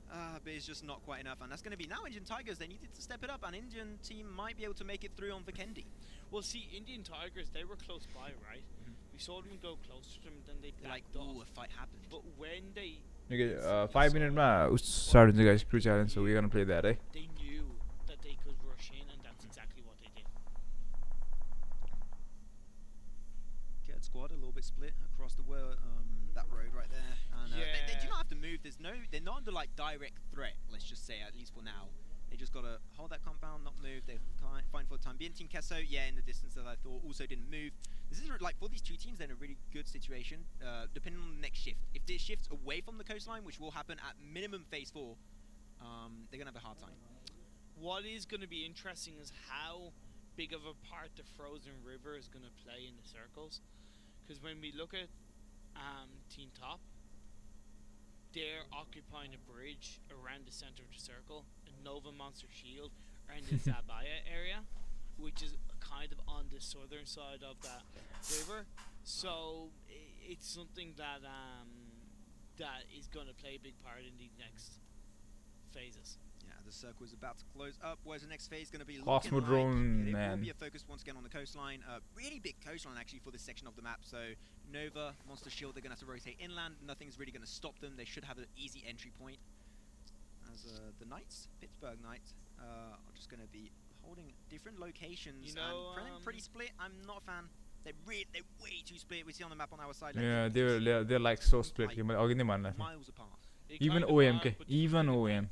but it's just not quite enough, and that's gonna be now Indian Tigers. They needed to step it up, and Indian team might be able to make it through on Vikendi. Well, see, Indian Tigers, they were close by, right? We saw them go closer to them, then they backed off. Ooh, a fight happened. But when they... Okay, 5 minutes ma started the guys crew challenge, so we're gonna play that, eh? They knew that they could rush in, and that's exactly what they did. Good squad, a little bit split across the world, that road right there. And they do not have to move. They're not under like direct threat. Let's just say, at least for now. They just gotta hold that compound, not move. They're fine for the time being. Team Kesso, yeah, in the distance that I thought, also didn't move. This is like for these two teams, they're in a really good situation. Depending on the next shift, if this shifts away from the coastline, which will happen at minimum phase 4, they're gonna have a hard time. What is gonna be interesting is how big of a part the frozen river is gonna play in the circles. Because when we look at Team Top, they're occupying a bridge around the center of the circle. Nova Monster Shield are in the Zabaya area, which is kind of on the southern side of that river. So it's something that that is going to play a big part in the next phases. Yeah, the circle is about to close up. Where's the next phase going to be? Cosmodrome, like? Man. It will be a focus once again on the coastline. Really big coastline actually for this section of the map. So Nova, Monster Shield, they're going to have to rotate inland. Nothing's really going to stop them. They should have an easy entry point. As the Knights, Pittsburgh Knights, are just going to be holding different locations, you know, and pretty split. I'm not a fan. They're way too split. We see on the map on our side. Yeah, they're like so split. Miles apart. Even OM, even OM.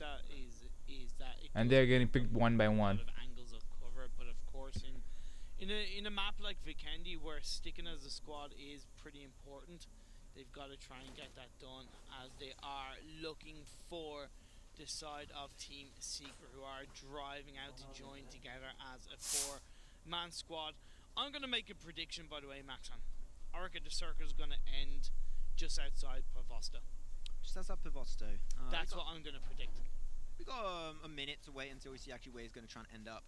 And they're getting picked one by one. Angles of cover, but of course, in a map like Vikendi, where sticking as a squad is pretty important, they've got to try and get that done, as they are looking for the side of Team Secret, who are driving out to join together as a 4-man squad. I'm going to make a prediction, by the way, Maxon. I reckon the circle is going to end just outside Pavosto. Just outside Pavosto. That's what I'm going to predict. We got a minute to wait until we see actually where it's going to try and end up.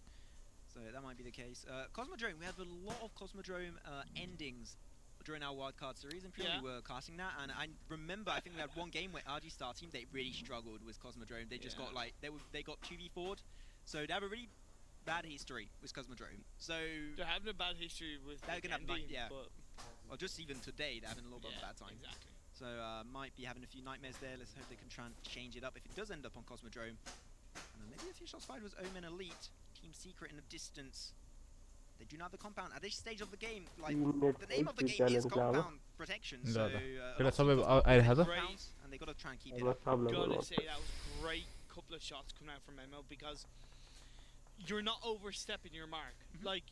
So that might be the case. Cosmodrome, we have a lot of Cosmodrome endings during our wildcard series, and we were casting that, and I remember I think we had one game where RG Star Team, they really struggled with Cosmodrome. They just got like they got 2v4'd, so they have a really bad history with Cosmodrome. So they're having a bad history with Vikendi, or just even today they're having a little bit of a bad time. Exactly. So might be having a few nightmares there. Let's hope they can try and change it up if it does end up on Cosmodrome. And maybe a few shots fired was Omen Elite, Team Secret in the distance. They do not have the compound at this stage of the game. Like the name of the game is compound protection, so and they got to try and keep it up. Gotta say that was a great couple of shots coming out from Memo, because you're not overstepping your mark. Like,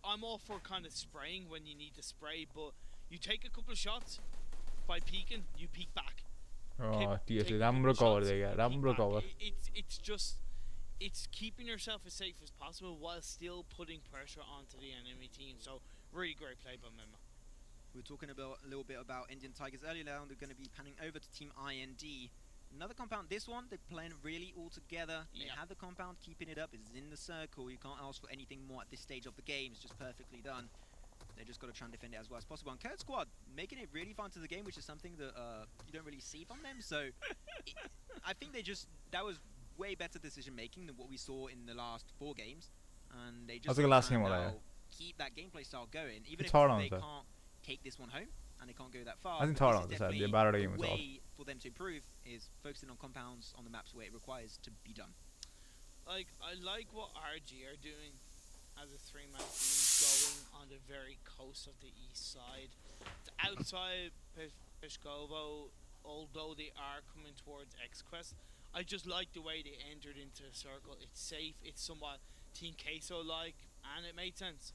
I'm all for kind of spraying when you need to spray, but you take a couple of shots. By peeking, you peek back. Oh, it's keeping yourself as safe as possible while still putting pressure onto the enemy team. So really great play by Memo. We were talking about a little bit about Indian Tigers earlier. Now they're going to be panning over to Team IND. Another compound. This one, they're playing really all together. They have the compound, keeping it up. It's in the circle. You can't ask for anything more at this stage of the game. It's just perfectly done. They just got to try and defend it as well as possible. And Kurt Squad making it really fun to the game, which is something that you don't really see from them. So I think that was way better decision making than what we saw in the last 4 games. And they just keep that gameplay style going, even if they can't take this one home and they can't go that far. I think the way for them to improve is focusing on compounds on the maps where it requires to be done. I like what RG are doing as a 3-man team going on the very coast of the east side. The outside Pmco, although they are coming towards X-Quest, I just like the way they entered into the circle. It's safe, it's somewhat Team Queso-like, and it made sense.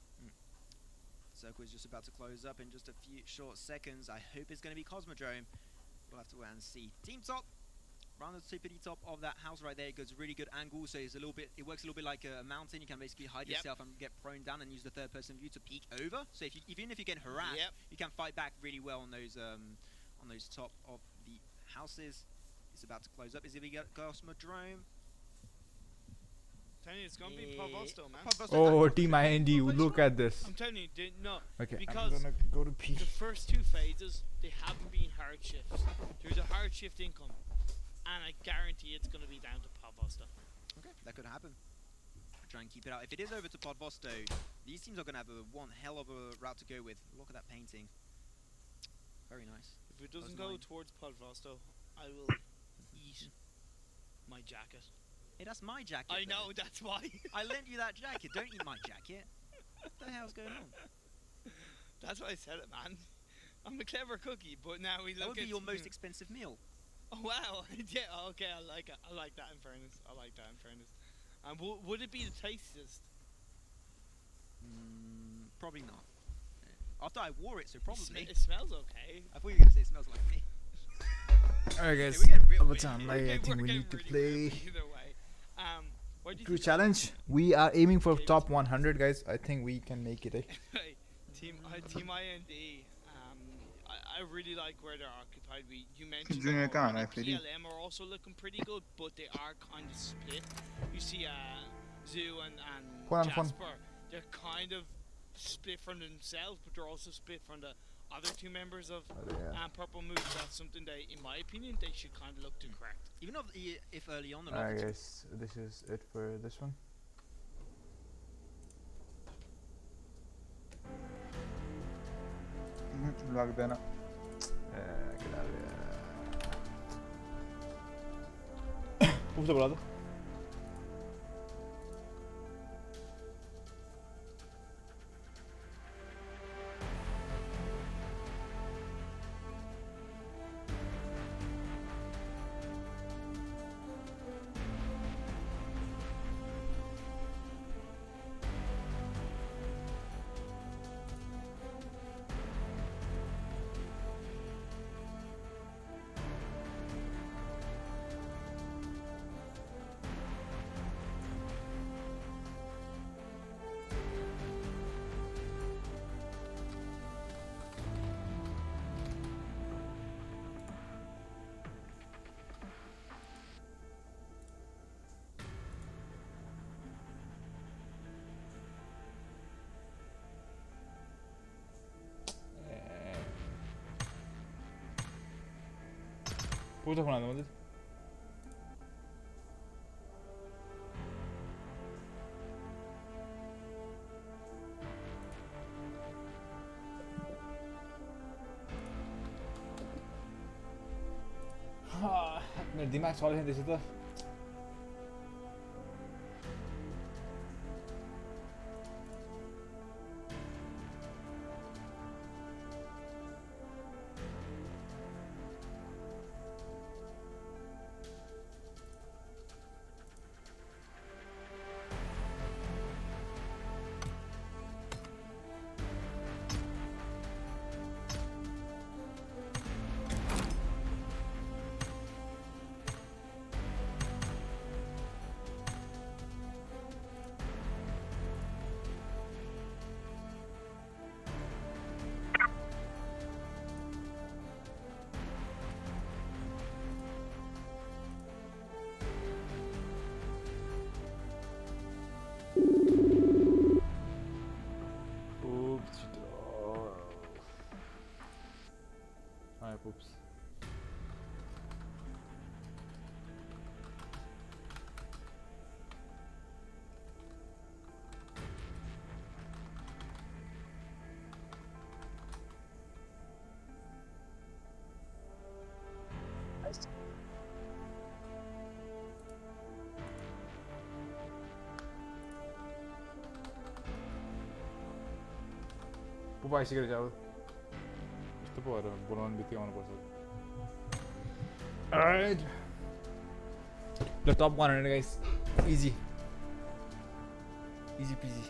Circle is just about to close up in just a few short seconds. I hope it's going to be Cosmodrome. We'll have to wait and see. Team top, around the tippity top of that house right there. It goes a really good angle, so it's it works a little bit like a mountain. You can basically hide yourself and get prone down and use the third-person view to peek over. So even if you get harassed, you can fight back really well on those top of the houses. It's about to close up. Is it we got Cosmodrome? I'm telling you, it's gonna be Pavosto, man. Oh, Team IND, look at this. I'm telling you, no. Okay, because I'm gonna go to P. The first 2 phases, they haven't been hard shifts. There's a hard shift income, and I guarantee it's gonna be down to Pavosto. Okay, that could happen. Try and keep it out. If it is over to Podvosto, these teams are gonna have one hell of a route to go with. Look at that painting. Very nice. If it doesn't go towards Podvosto, I will eat my jacket. Hey, that's my jacket. I know, that's why. I lent you that jacket. Don't eat my jacket. What the hell's going on? That's why I said it, man. I'm a clever cookie, but now we look at... That would be your most expensive meal. Oh, wow. Yeah, okay, I like it. I like that in fairness. And would it be the tastiest? Probably not. After I wore it, so probably. It smells okay. I thought you were going to say it smells like me. Alright guys, I think we need to play Crew Challenge. We are aiming for top 100 guys. I think we can make it. Team IND, I really like where they're occupied. You mentioned PLM are also looking pretty good, but they are kind of split. You see Zoo and Jasper, they're kind of split from themselves, but they're also split from the other 2 members of Purple Moose. That's something they, in my opinion, they should kind of look to correct. Even if early on. Alright guys, this is it for this one. Log देना. Uf, de volado. Puta con la noche. मेरे दिमाग solve है जैसे तो पो आइसकेको छ अब यस्तो पो भएर बोलाउनु बित्तिकै आउनुपर्छ अलराइट ल टप 100 guys easy peasy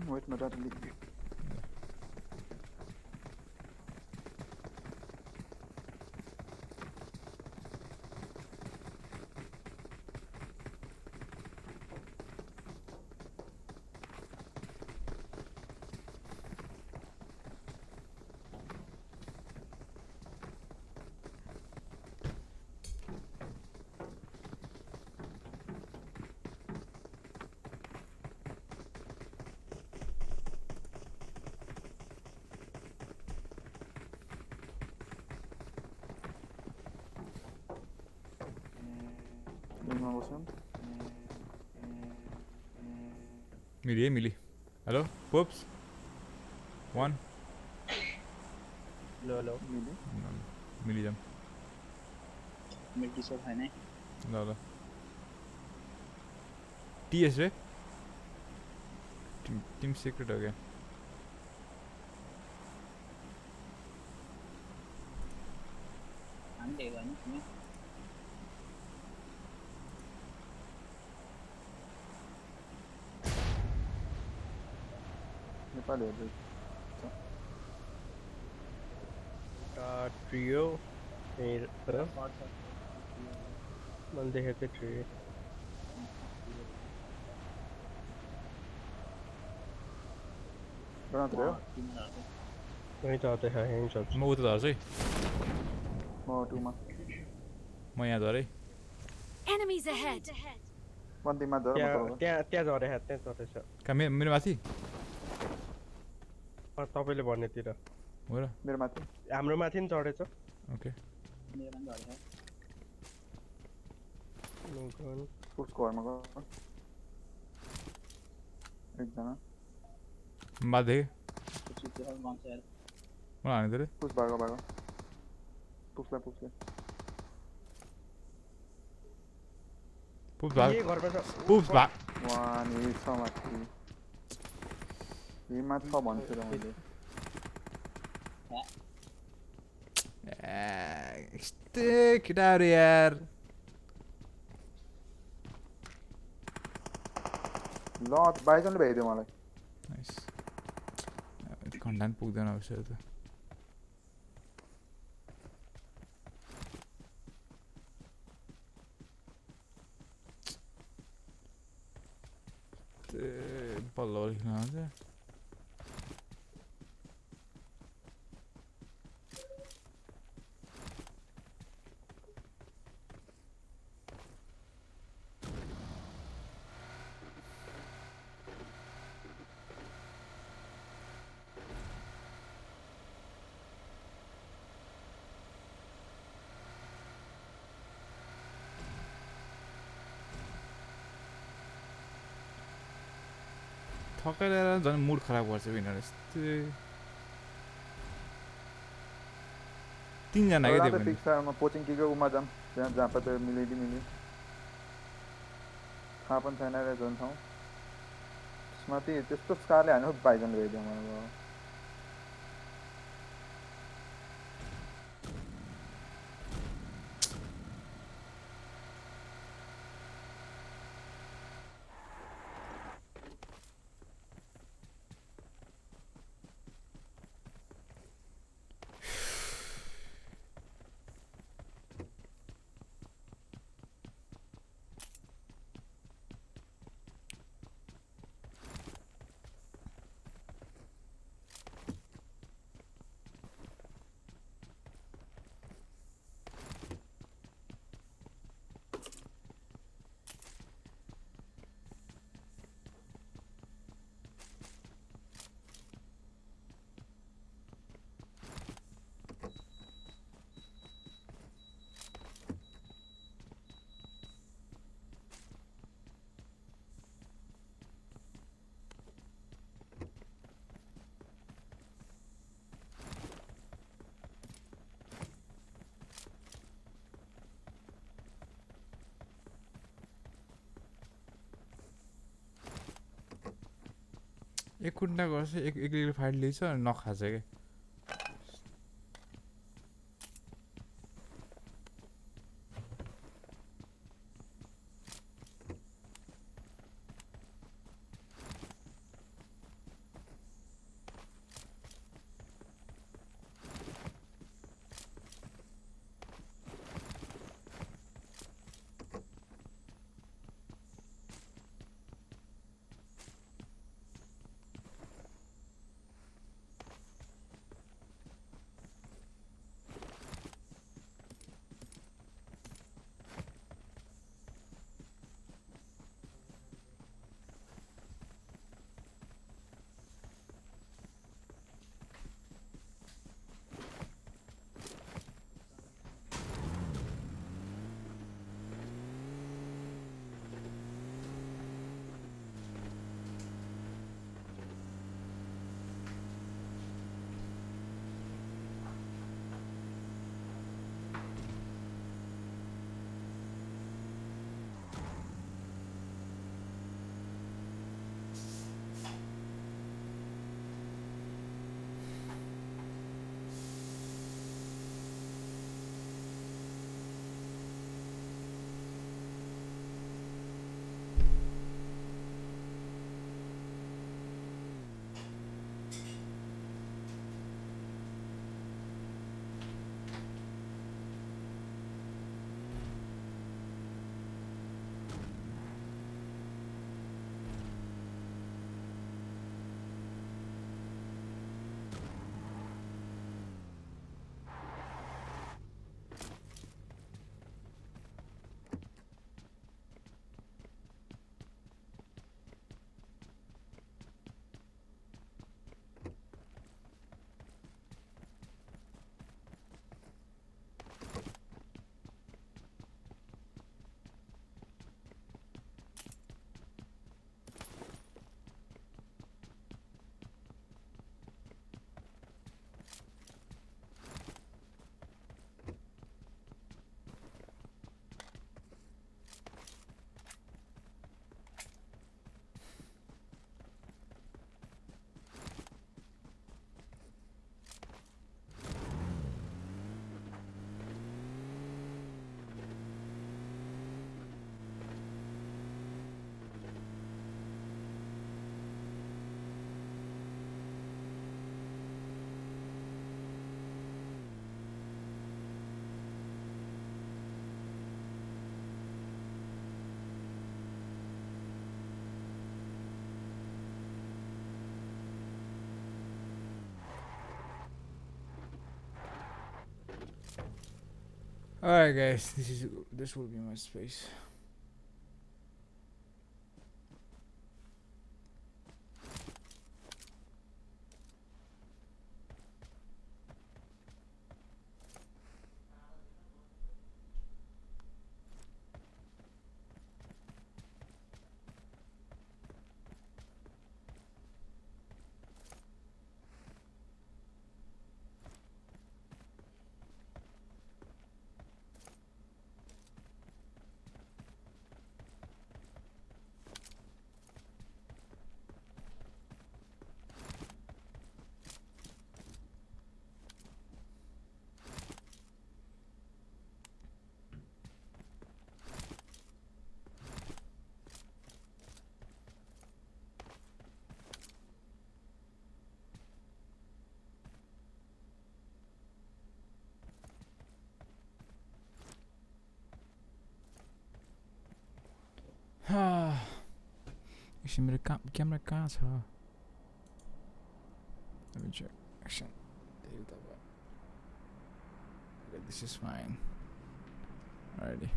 Wait, my data leak. Millie. Hello, Poops. 1. Hello. Millie jam. Milky so fine. No. TS रे टीम सीक्रेट हो गया नेपाल है ट्रियो मैंने देखा था ट्रियो बना तो नहीं चाहते हैं यहीं सब मैं उधर आ जाए मैं यहाँ जा रही Enemies ahead. One thing, my daughter. क्या जा रहे हैं सर क्या मेरे माथि तपाईँले भन्नेतिर हो र मेरो माथि हाम्रो माथि नि चढेछ ओके मेरो पनि झरेछ नोगन पुसको घरमा गयो एकजना बाधे पछि त्यो गन्छ यार मलाई हाने त रे पुस भागो पुसले पुप्स भाग वान यही छ माथि यही माथि छ भन्छु र मैले Stick it out यार ल बाइजनले भ्याइदियो मलाई नाइस कन्टेन्ट पुग्दैन अवश्य त बल्ल लेख्न आउँछ थकाएर झन् मुड खराब गर्छ यिनीहरू यस्तो तीनजना के त्यो पिक्चरमा कोचिङ के उमा जाम त्यहाँ जहाँ त मिल्यो थाहा पनि छैन रे झन् ठाउँ त्यसमा त्यस्तो स्कारले हान्यो बाइजनले भ्याइदियो मलाई एक कुन्डा गर्छ एक फाइट लिन्छ अनि नखान्छ के Alright guys, this will be my space. Actually, मेरो camera कहाँ छ? Let me check. Action. Okay, this is fine. Alrighty.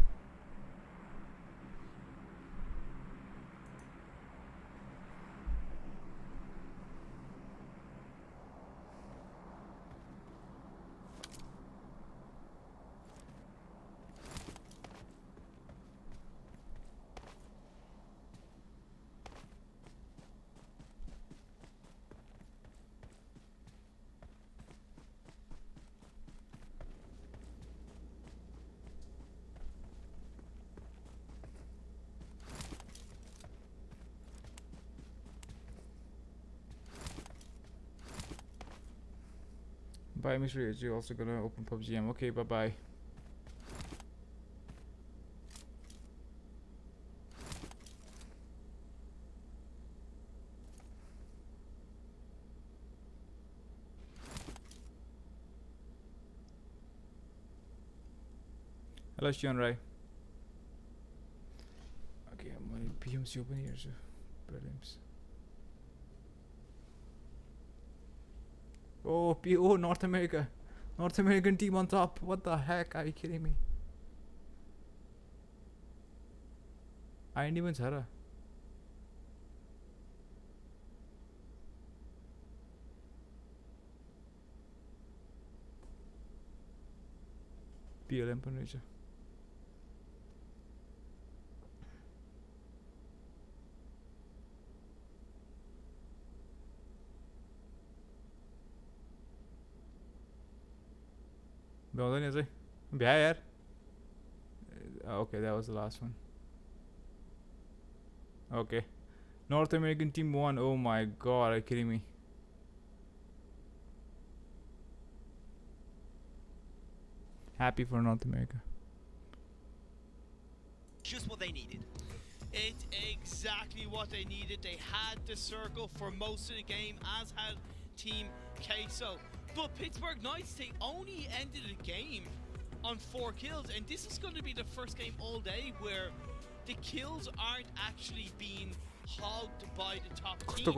Bye, MrHyozu. Also gonna open PUBG M. Okay, bye bye. Hello, Sean Rai. Okay, I'm gonna Pmco open here, so prelims. Oh, North America. North American team on top. What the heck? Are you kidding me? I didn't even Sarah. PLM पनि रहेछ. भ्याउँदैन अझै भ्या यार. Okay, that was the last one. Okay, North American team won. Oh my god, are you kidding me? Happy for North America. Just what they needed. It's exactly what they needed. They had the circle for most of the game, as had Team Queso. But Pittsburgh Knights, they only ended the game on 4 kills, and this is going to be the first game all day where the kills aren't actually being hogged by the top team.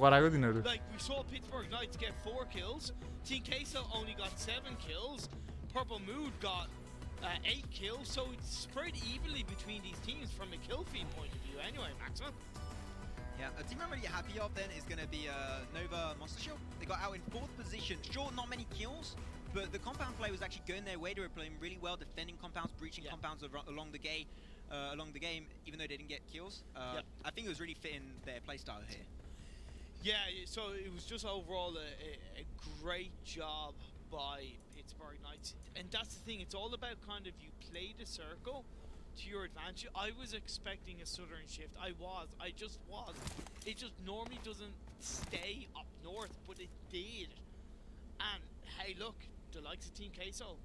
Like, we saw Pittsburgh Knights get 4 kills, Team Queso only got 7 kills, Purple Mood got 8 kills, so it's spread evenly between these teams from a kill feed point of view anyway, Maxwell. Yeah, a team I'm really happy of then is going to be Nova Monster Shield. They got out in 4th position. Sure, not many kills, but the compound play was actually going their way. They were playing really well, defending compounds, breaching compounds along the game, even though they didn't get kills. I think it was really fitting their playstyle here. Yeah, so it was just overall a great job by Pittsburgh Knights. And that's the thing, it's all about kind of you play the circle to your advantage. I was expecting a southern shift. I just was. It just normally doesn't stay up north, but it did. And hey, look, the likes of Team Queso,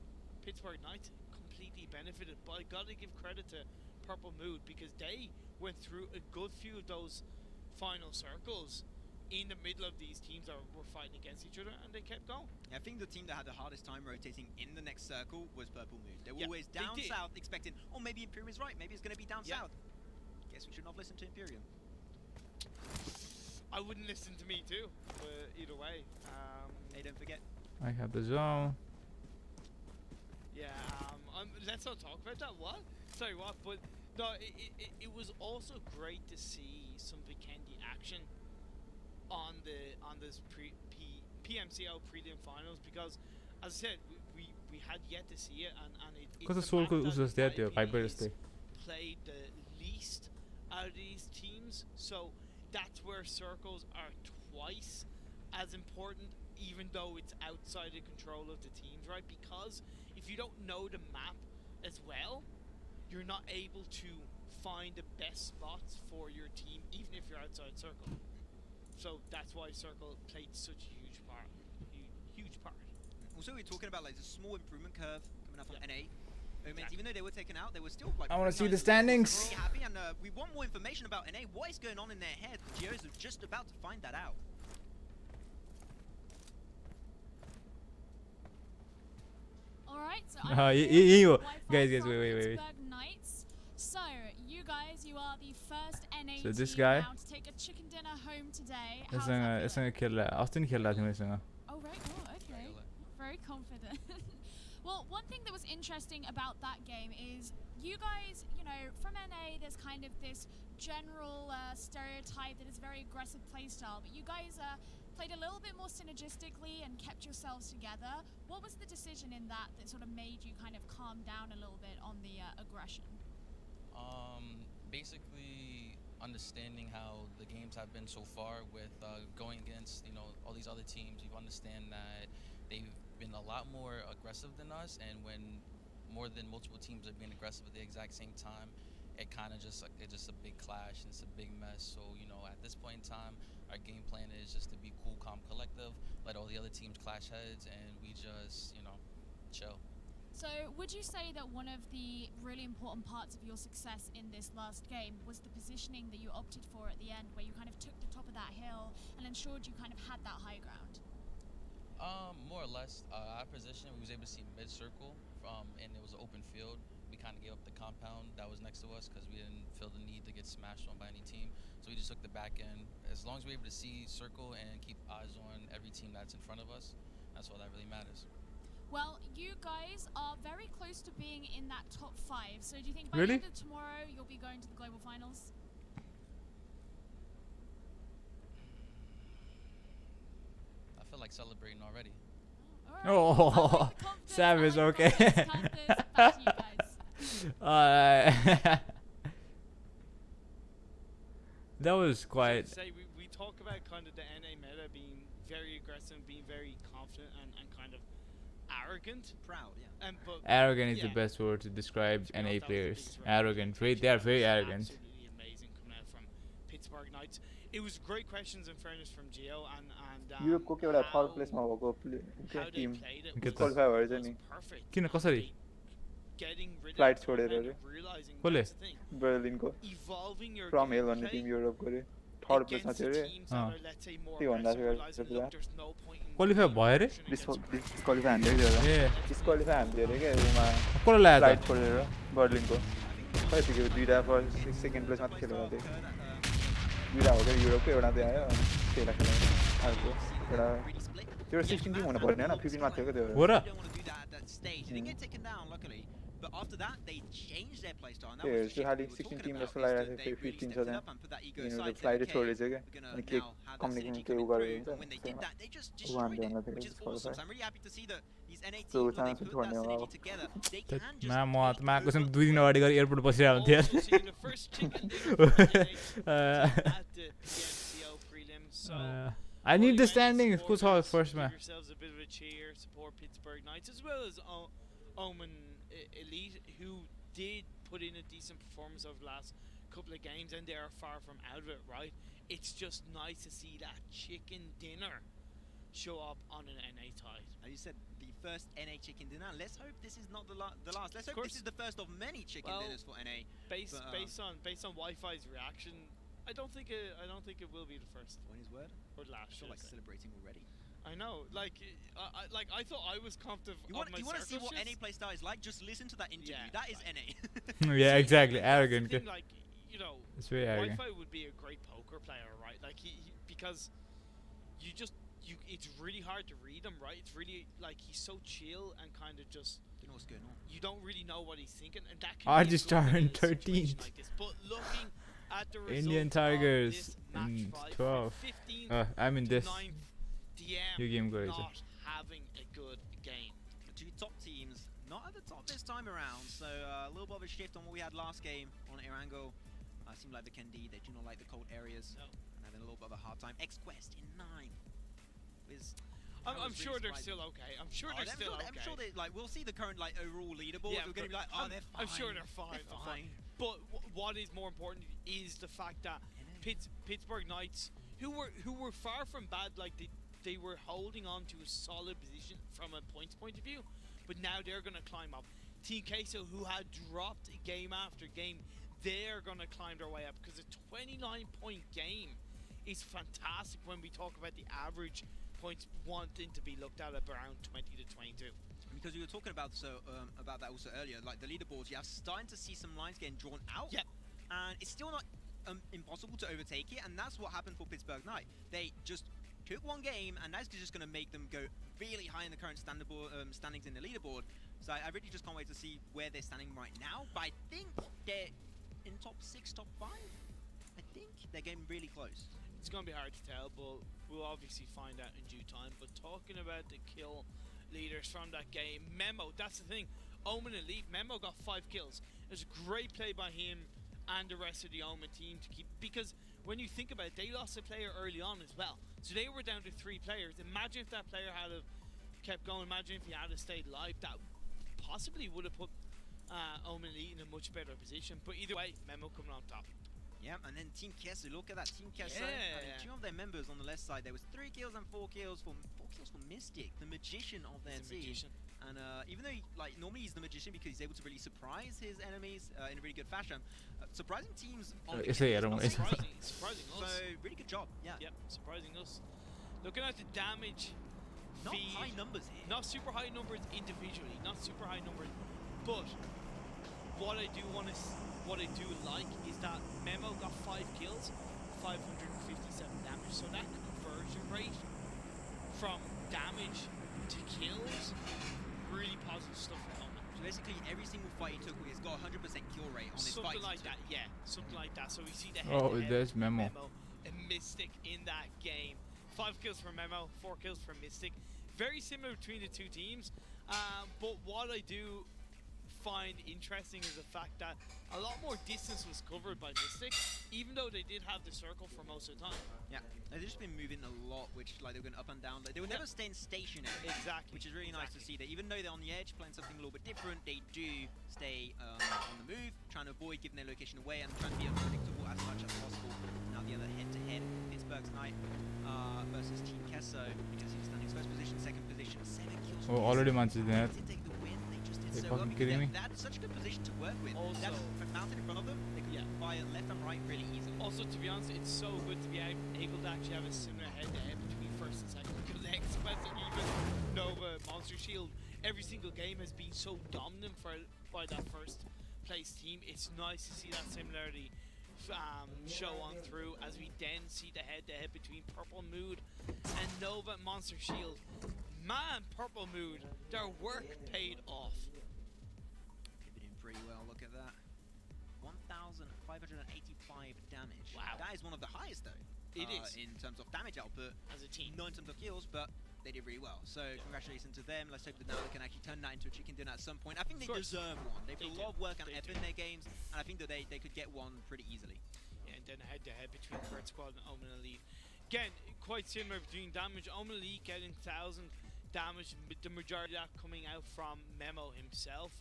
Pittsburgh Knights completely benefited. But I gotta give credit to Purple Mood because they went through a good few of those final circles in the middle of these teams that were fighting against each other, and they kept going. I think the team that had the hardest time rotating in the next circle was Purple Moon. They were always down south expecting, oh, maybe Imperium's right, maybe it's going to be down south. Guess we should not listen to Imperium. I wouldn't listen to me too, but either way. Hey, don't forget. I have the zone. Yeah, let's not talk about that. What? Sorry, what? But no, it was also great to see some Vikendi action on this PMCO prelim finals, because as I said, we had yet to see it, and it's the map that played the least out of these teams, so that's where circles are twice as important, even though it's outside the control of the teams, right? Because if you don't know the map as well, you're not able to find the best spots for your team, even if you're outside circle. So that's why circle played such a huge part. Huge part. Also, we're talking about like the small improvement curve coming up on NA. Even though they were taken out, they were still like. I want to see the standings. Really happy, and we want more information about NA. What is going on in their head? Geo's are just about to find that out. All right. So guys, wait. So, you guys, you are the first NA So this team guy now to take a chicken dinner home today. Oh, right. Oh, okay. Very confident. Well, one thing that was interesting about that game is you guys, you know, from NA, there's kind of this general stereotype that is very aggressive playstyle, but you guys played a little bit more synergistically and kept yourselves together. What was the decision in that sort of made you kind of calm down a little bit on the aggression? Basically understanding how the games have been so far with going against, you know, all these other teams. You understand that they've been a lot more aggressive than us, and when more than multiple teams are being aggressive at the exact same time, it kind of just it's just a big clash and it's a big mess. So you know, at this point in time, our game plan is just to be cool, calm, collective, let all the other teams clash heads, and we just chill. So would you say that one of the really important parts of your success in this last game was the positioning that you opted for at the end, where you kind of took the top of that hill and ensured you kind of had that high ground? More or less. Our position, we was able to see mid-circle and it was an open field. We kind of gave up the compound that was next to us because we didn't feel the need to get smashed on by any team. So we just took the back end. As long as we're able to see circle and keep eyes on every team that's in front of us, that's all that really matters. Well, you guys are very close to being in that top 5. So do you think by Really? the end of tomorrow you'll be going to the global finals? I feel like celebrating already. Oh, savage. Okay. That was quite. Say we talk about kind of the NA meta being very aggressive, being very confident and kind of arrogant, proud. Yeah. But Arrogant is the best word to describe NA players. Arrogant. They are very arrogant. Absolutely amazing coming out from Pittsburgh Knights. It was great questions in fairness from Gio and Europe को केवल third place में भएको Tim qualify भएछ नि किन कसरी flight छोडेर रे कसले बर्लिन को फ्रम हेल भन्ने टिम युरोप को रे थर्ड प्लेसमा थियो रे त्यही भन्दा थियो क्वालिफाई भयो रे डिस्क्वालिफाई हान्दै थियो ए डिस्क्वालिफाई हान्दै रे के उमा कसले लाग्यो फ्लाइट छोडेर बर्लिन को खै त्यो दुईटा फर्स्ट सेकेन्ड प्लेसमा खेलेको थियो दुईटा हो के युरोप को एउटा चाहिँ आयो त्यही खेलेको अर्को एउटा त्यो 16 टिम हुनु पर्ने हैन 15 मा थियो के त्यो हो र But after that, they changed their playstyle. And that yeah, was so had 16 team जस्तो लागिरहेको थियो 15 छ त्यहाँ यिनीहरूले फ्लाइट छोडेछ के अनि के कम्युनिकेसन के उ गरेको हुन्छ which is awesome. So I'm really happy to see that these NA teams, So when they put that synergy together, they can just म आएको छम 2 दिन अगाडि गएर एयरपोर्ट बसिरहेको हुन्थ्यो I need the standings. Who's our first man? Yourselves a bit of a cheer, support Pittsburgh Knights as well as Omen Elite, who did put in a decent performance over the last couple of games, and they are far from out of it, right? It's just nice to see that chicken dinner show up on an NA tide. As you said, the first NA chicken dinner. Let's hope this is not the last. Let's hope this is the first of many chicken dinners for NA. Based on Wi-Fi's reaction, I don't think it will be the first. When his word? Or the last. I feel like celebrating already. I know, like I thought I was confident. You want to see what NA playstyle is like? Just listen to that interview. Yeah, that is NA. Yeah, exactly. Arrogant. Thing, like, you know, it's very arrogant. Wi-Fi would be a great poker player, right? Like he because it's really hard to read him, right? It's really like he's so chill and kind of just. You know what's going on. You don't really know what he's thinking, and that can RG Star in 13th. Like this. But looking at the Indian Tigers in 12th. I mean this. DM game goes not having a good game. The two top teams not at the top this time around, so a little bit of a shift on what we had last game on Irango. Seemed like the Kendi, they do not like the cold areas, and having a little bit of a hard time. X-Quest in 9. I'm sure they're still okay. I'm sure they're still okay. I'm sure they we'll see the current overall leaderboard. Yeah, we're gonna be like, oh, they're fine. I'm sure they're fine. But what is more important is the fact that Pittsburgh Knights, who were far from bad, like they were holding on to a solid position from a points point of view, but now they're going to climb up. Team Queso, who had dropped game after game, they're going to climb their way up because a 29-point game is fantastic when we talk about the average points wanting to be looked at around 20 to 22. Because we were talking about that also earlier, like the leaderboards, you're starting to see some lines getting drawn out, and it's still not impossible to overtake it, and that's what happened for Pittsburgh Knight. They just took one game, and that's just going to make them go really high in the current standings in the leaderboard. So I really just can't wait to see where they're standing right now. But I think they're in top 6, top 5. I think they're getting really close. It's going to be hard to tell, but we'll obviously find out in due time. But talking about the kill leaders from that game, Memo, that's the thing. Omen Elite, Memo got 5 kills. It was a great play by him and the rest of the Omen team to keep, because when you think about it, they lost a player early on as well. So they were down to 3 players. Imagine if that player had kept going. Imagine if he had stayed alive. That possibly would have put Omen Elite in a much better position. But either way, Memo coming on top. Yeah, and then Team Kesso, look at that Team Kesso. I mean, two of their members on the left side, there was 3 kills and 4 kills for Mystic, the magician of their team. And even though normally he's the magician because he's able to really surprise his enemies in a really good fashion, surprising teams on the surprising us. So really good job. Yeah. Yep, surprising us. Looking at the damage. Not high numbers here. Not super high numbers individually. Not super high numbers, but what I do like is that Memo got 5 kills, 557 damage. So that conversion rate from damage to kills, really positive stuff for Omen. So basically every single fight he took, he's got 100% kill rate on his fights. Something like that, yeah. Something like that. So we see the there's Memo and Mystic in that game. 5 kills for Memo, 4 kills for Mystic. Very similar between the two teams. But what I do find interesting is the fact that a lot more distance was covered by Mystic, even though they did have the circle for most of the time. Yeah, they've just been moving a lot, which they were going up and down. They were never staying stationary. Exactly. Which is really nice to see that even though they're on the edge, playing something a little bit different, they do stay on the move, trying to avoid giving their location away and trying to be unpredictable as much as possible. Now the other head-to-head, Pittsburgh's Knight versus Team Kesso, because he's standing first position, second position, 7 kills. already manches that. They take the win. They just did They so well fucking because kidding me? that is such a good position to work with. Also, that mounted in front of them, they could fire left and right really easily. Also, to be honest, it's so good to be able to actually have a similar head-to-head between first and second, because Express and even Nova, Monster Shield, every single game has been so dominant by that first place team. It's nice to see that similarity show on through as we then see the head-to-head between Purple Mood and Nova and Monster Shield. Man, Purple Mood, their work paid off. They're doing pretty well, look at that. 1,585 damage. Wow. That is one of the highest though. It is. In terms of damage output. As a team. Not in terms of kills, but they did really well. So congratulations to them. Let's hope that now they can actually turn that into a chicken dinner at some point. I think they deserve one. They've put a lot of work and effort in their games, and I think that they could get one pretty easily. Yeah, and then head-to-head between Kurt Squad and Omen Elite. Again, quite similar between damage. Omen Elite getting 1,000 damage, the majority of that coming out from Memo himself.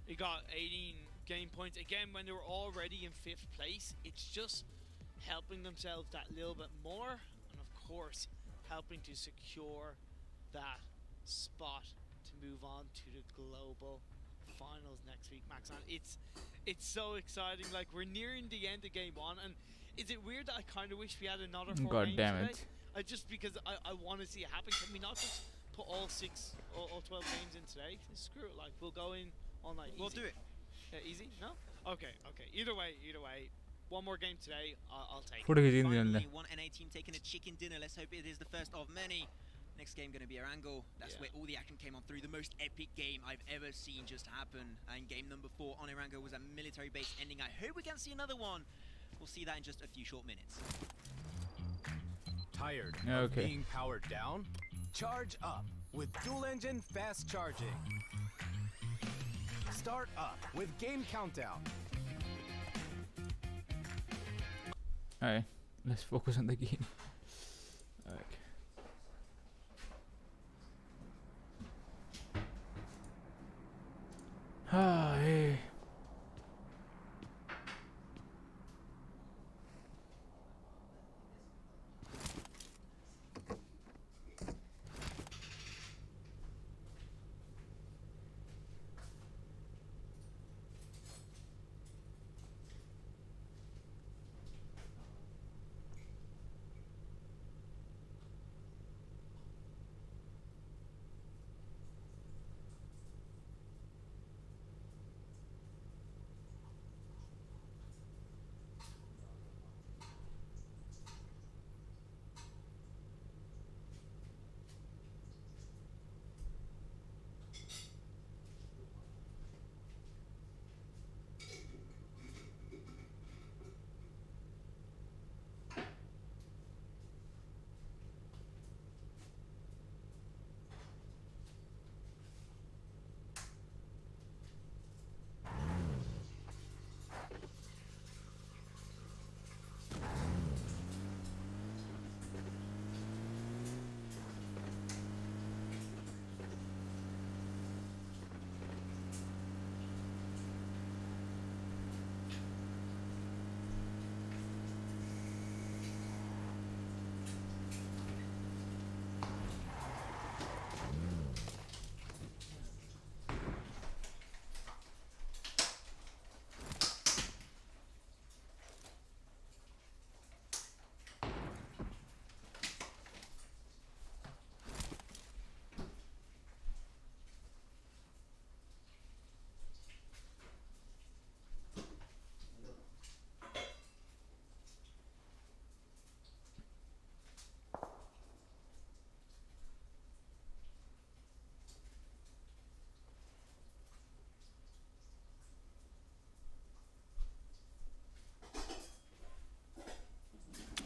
He got 18 game points. Again, when they were already in 5th place, it's just helping themselves that little bit more, and of course, helping to secure that spot to move on to the global finals next week, Maxon. It's so exciting. Like, we're nearing the end of game 1, and is it weird that I kind of wish we had another 4 God games damn today? it. Just because I want to see it happen. Can we not just put all 12 games in today? Screw it, like, we'll go in all night. We'll do it. Easy? No? Okay. Either way. One more game today, I'll take it. Finally, one NA team taking a chicken dinner. Let's hope it is the first of many. Next game going to be Erangel. That's where all the action came on through. The most epic game I've ever seen just happen. And game number 4 on Erangel was a military base ending. I hope we can see another one. We'll see that in just a few short minutes. Tired of being powered down? Charge up with dual engine fast charging. Start up with game countdown. Alright, let's focus on the game. Okay. Hey.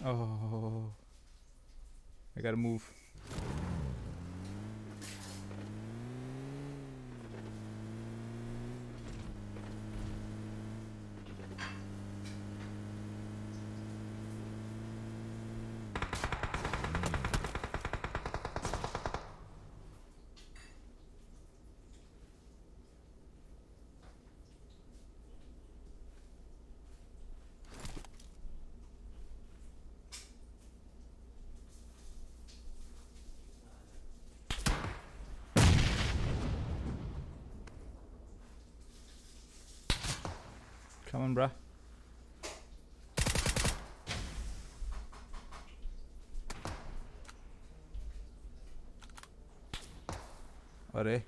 Oh, I gotta move. Come on, bruh. Alright.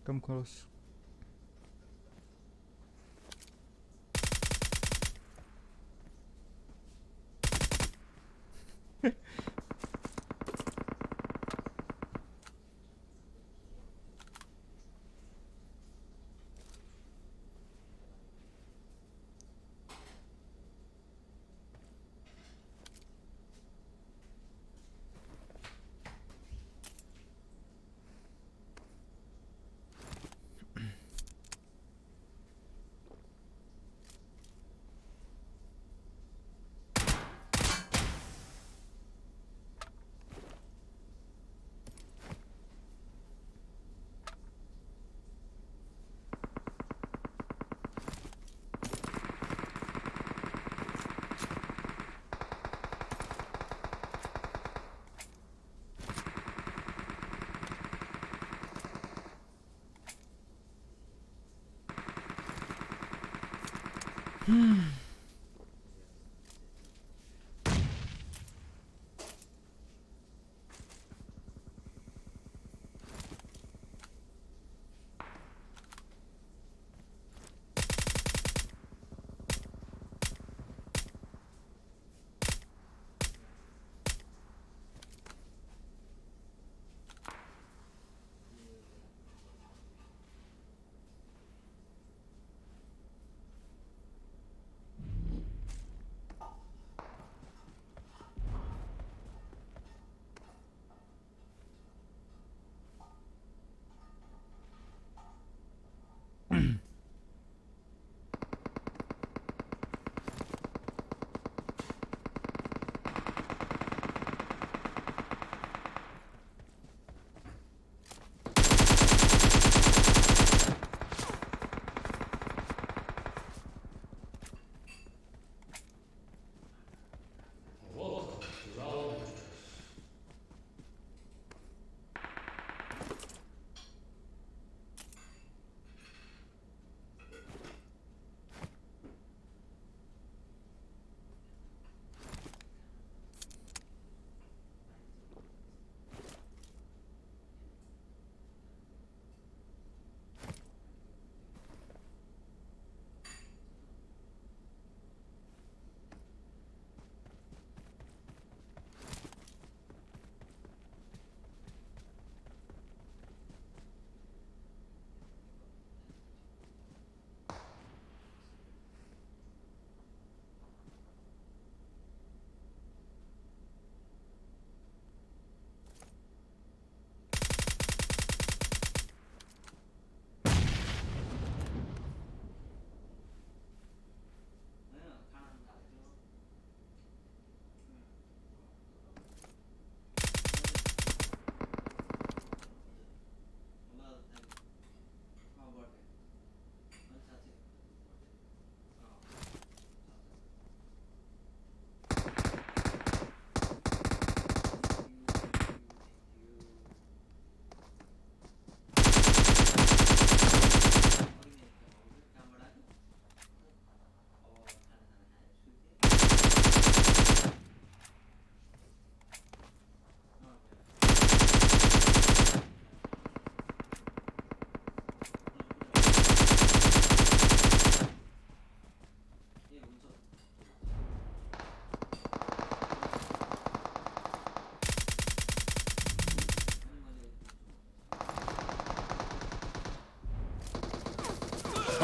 Come close.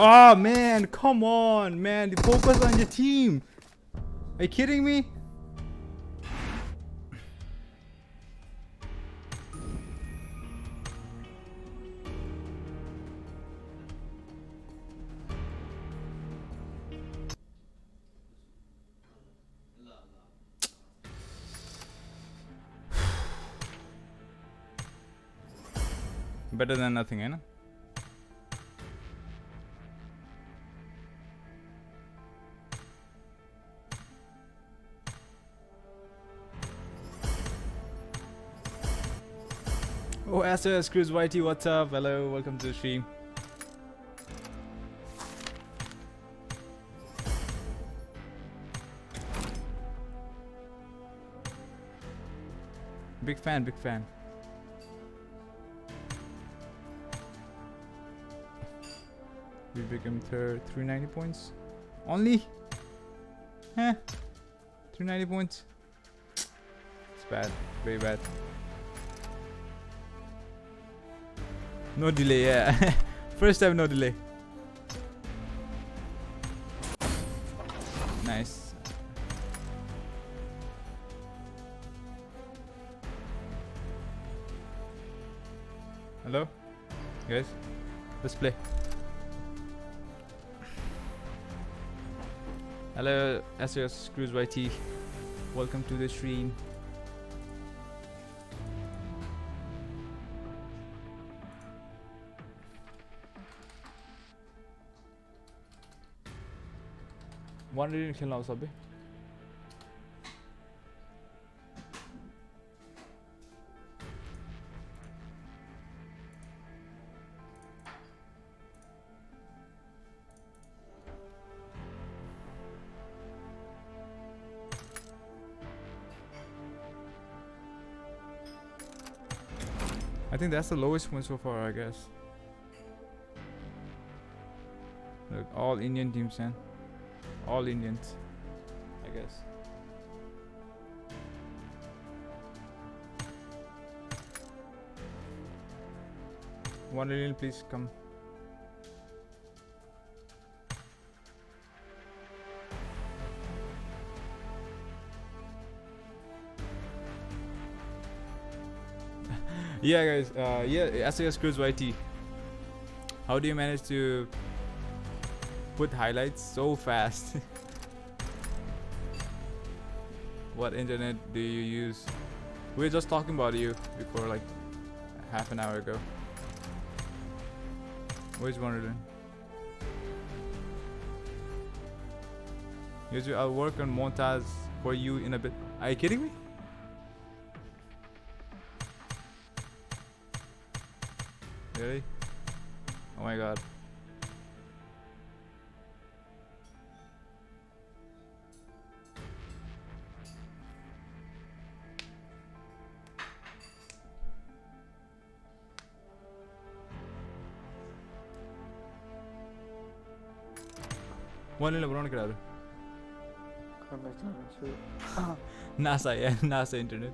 Oh man, come on, man. Focus on your team. Are you kidding me? Better than nothing, eh? Oh, SS Cruise YT, what's up? Hello, welcome to the stream. Big fan, big fan. We became third, 390 points. Only? Huh? 390 points. It's bad, very bad. No delay, yeah. First time, no delay. Nice. Hello? Guys? Let's play. Hello, SOS Cruise YT. Welcome to the stream. One reading खेलना हो सबै I think that's the lowest one so far, I guess. Look, all Indian teams, man. All Indians, I guess. One Indian, please come. Yeah, guys. Yeah, SAS Cruise YT. How do you manage to put highlights so fast? What internet do you use? We were just talking about you before, like half an hour ago. Where's Wonderland? Usually I'll work on montage for you in a bit. Are you kidding me? Really? Oh my god. One LeBron kira NASA, yeah, NASA internet.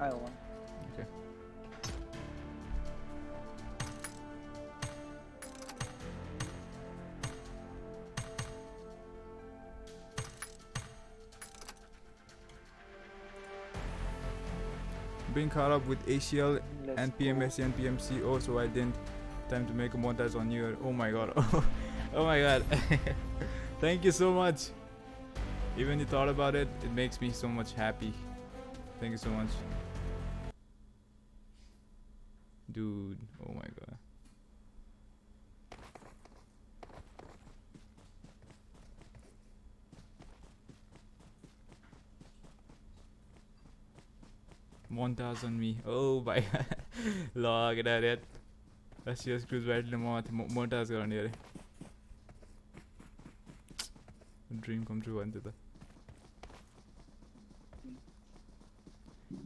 I won. Okay. Being caught up with ACL and PMSC and PMCO, so I didn't time to make a montage on you. Oh my god. Oh my god. Thank you so much. Even you thought about it, it makes me so much happy. Thank you so much. Dude, oh my god. Montage on me. Oh my god. Log it. Let's just cruise right to the montage on here. Dream come true unto the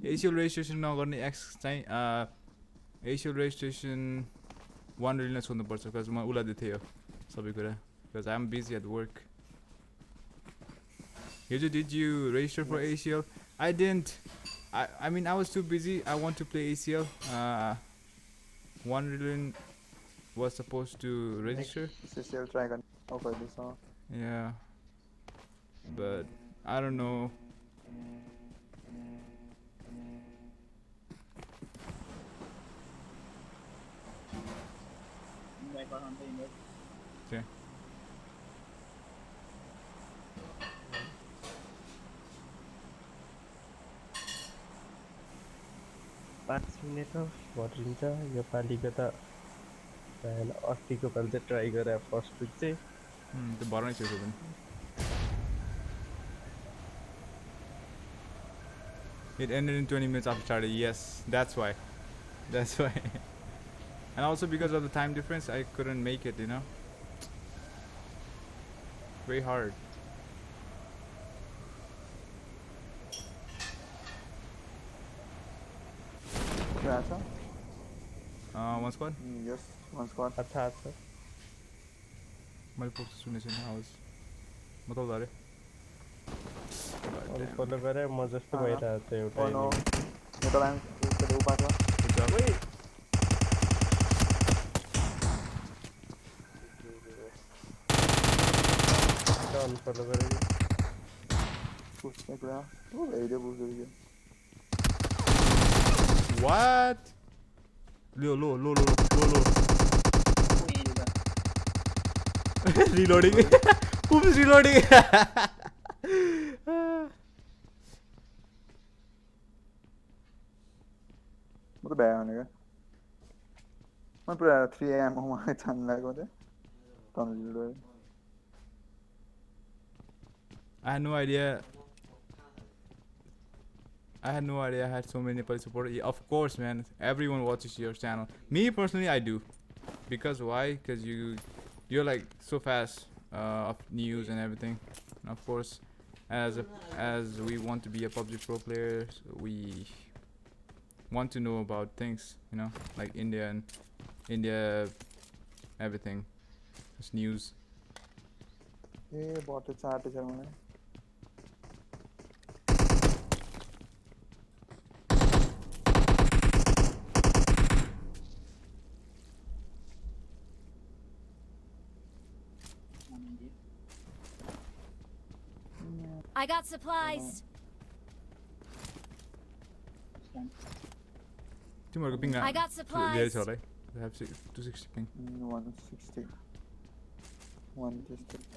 ACL registration नगर्ने X चाहिँ ACL registration one really not सोध्नु पर्छ because म उलाई दिथे यो सबै कुरा because I'm busy at work. Did you register for ACL? I didn't. I mean, I was too busy. I want to play ACL. 1 million was supposed to register. ACL try गर्न पर्दैछ. Yeah. But I don't know. Okay. पाँच minute भरिन्छ यो पालिको त अस्तिको पालि चाहिँ try गरे first Wick चाहिँ त्यो भर्नै छ पनि. It ended in 20 minutes after started. Yes, that's why. That's why. And also because of the time difference, I couldn't make it, you know. Very hard. One squad? Yes, one squad. अच्छा अच्छा मैले post सुनेको छैन आवाज. म त उधारे. अनि फलो गरे म जस्तो भइरहेको छ एउटा नो एउटा लाइन त्यो उभा छ. अनफलो गरे पुस्ट कुरा ओ एडे बुझ गयो. What? Low. Reloading. Who's reloading? म त भ्या भनेको म पुरा 3 AM मा छान्न लागेको थियो तन्जिल. I had no idea. I had so many Nepali supporters. Yeah, of course, man. Everyone watches your channel. Me personally, I do. Because why? Because you're like so fast of news and everything. And of course, as we want to be a PUBG Pro player, we want to know about things, you know, like India, everything. It's news. A but chart छ मलाई. I got supplies. Timur ping. I got supplies. I have 260 ping. 160. 160.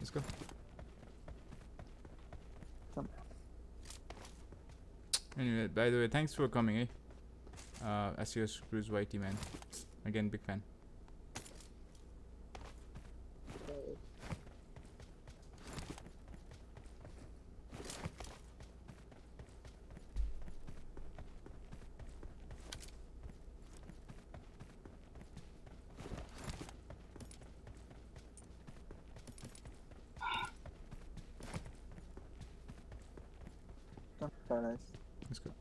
Let's go. Anyway, by the way, thanks for coming, eh? Eswea Screws YT, man. Again, big fan. Nice. Let's go.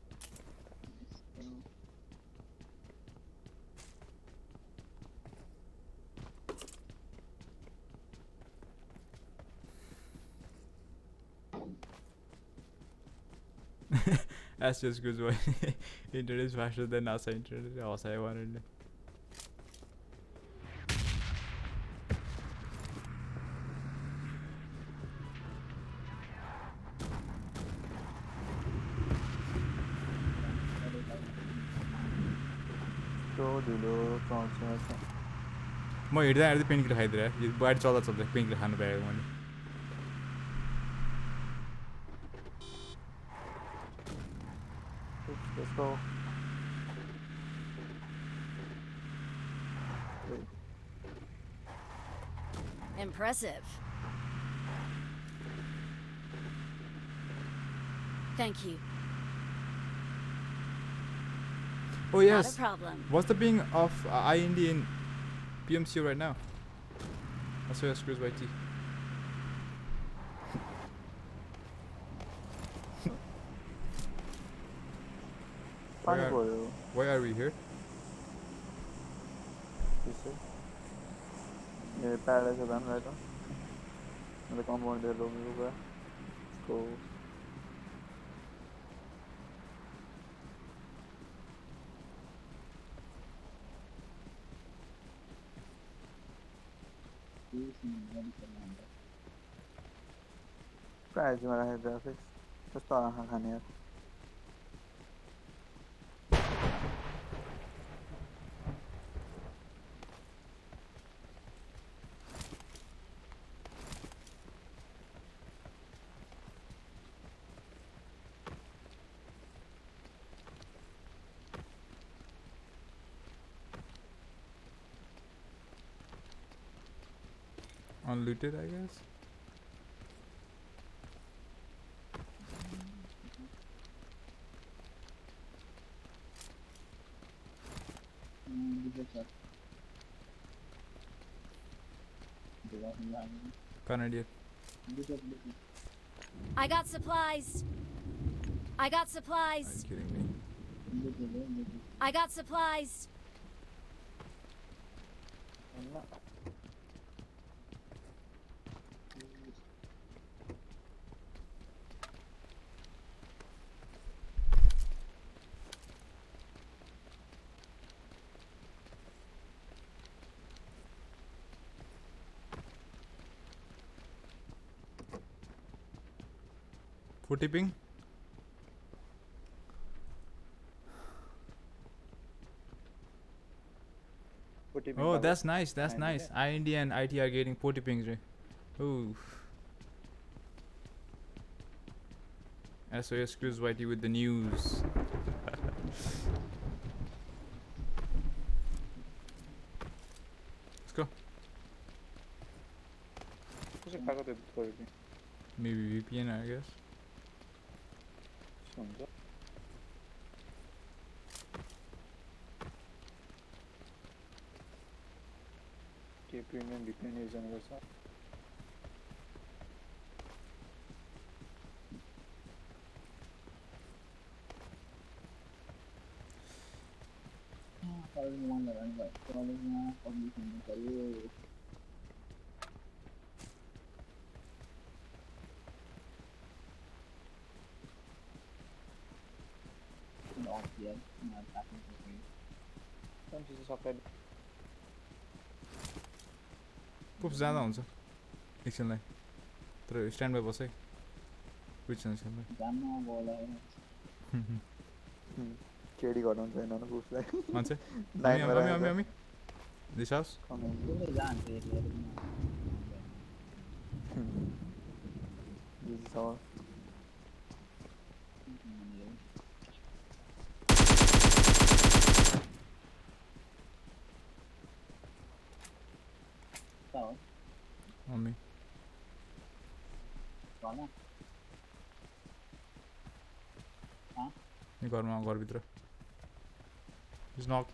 That's just good. Internet is faster than NASA internet. Also, I wanted. म हिँड्दा हिँड्दै pen kit खाइदिएर यो बाहिर चल्दा pen kit खानु पाएको मैले. Let's go. Impressive. Thank you. Oh yes. Not a problem. What's the ping of IND in Pmco right now? Eswea Screws YT. Why are we here? Paradise is done right now. The compound there, let's go. Price में रहा है graphics. Just तो आहाँ खाने यार. Unlooted, I guess. Canadian. I got supplies. I got supplies. Are you kidding me? I got supplies. Ping. Oh, that's nice. That's nice. IND and IT are getting 40 pings. Ooh. SOS Cruise YT with the news. Let's go. Maybe VPN, I guess. Premium VPN is another side. Pup ज्यादा हुन्छ एकछिनलाई तर stand by बस है बुझ्छ KD गर्नुहुन्छ हैन न पुपलाई मान्छे हामी this house on me. You got my घर भित्र. He's knocked.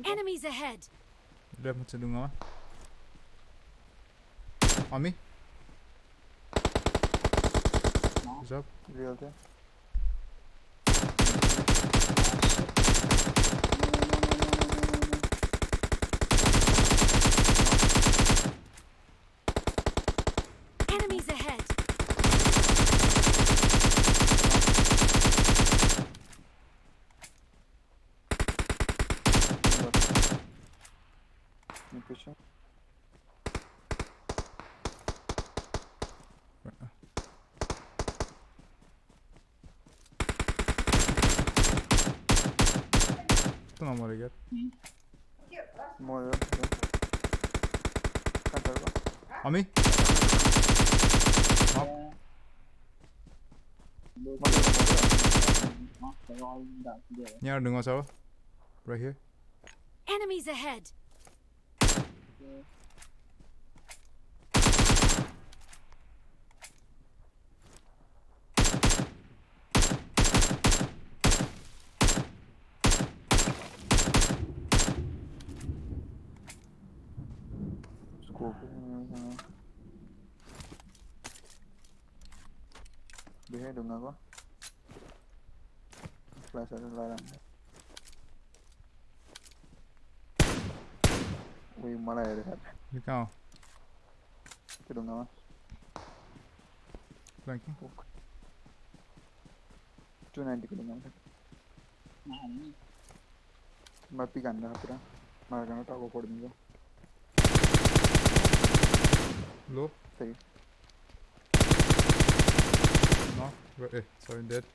Enemies ahead. Left में चलूँगा. On me. What's up? Real thing. Enemies ahead. Pushing. तो ना मरेगा. More. On me. यहाँ ढुङ्गा छ. Right here. Enemies ahead. Behind ढूंढूंगा फ्लैश ला रहा है वही मरा है यार ये कहाँ हो ढूंढूंगा फ्लैंकिंग 290 को ढूंढूंगा मैं पिक आने रहा पूरा मार करना टाको फोड़ दूंगा लो सही no sorry dead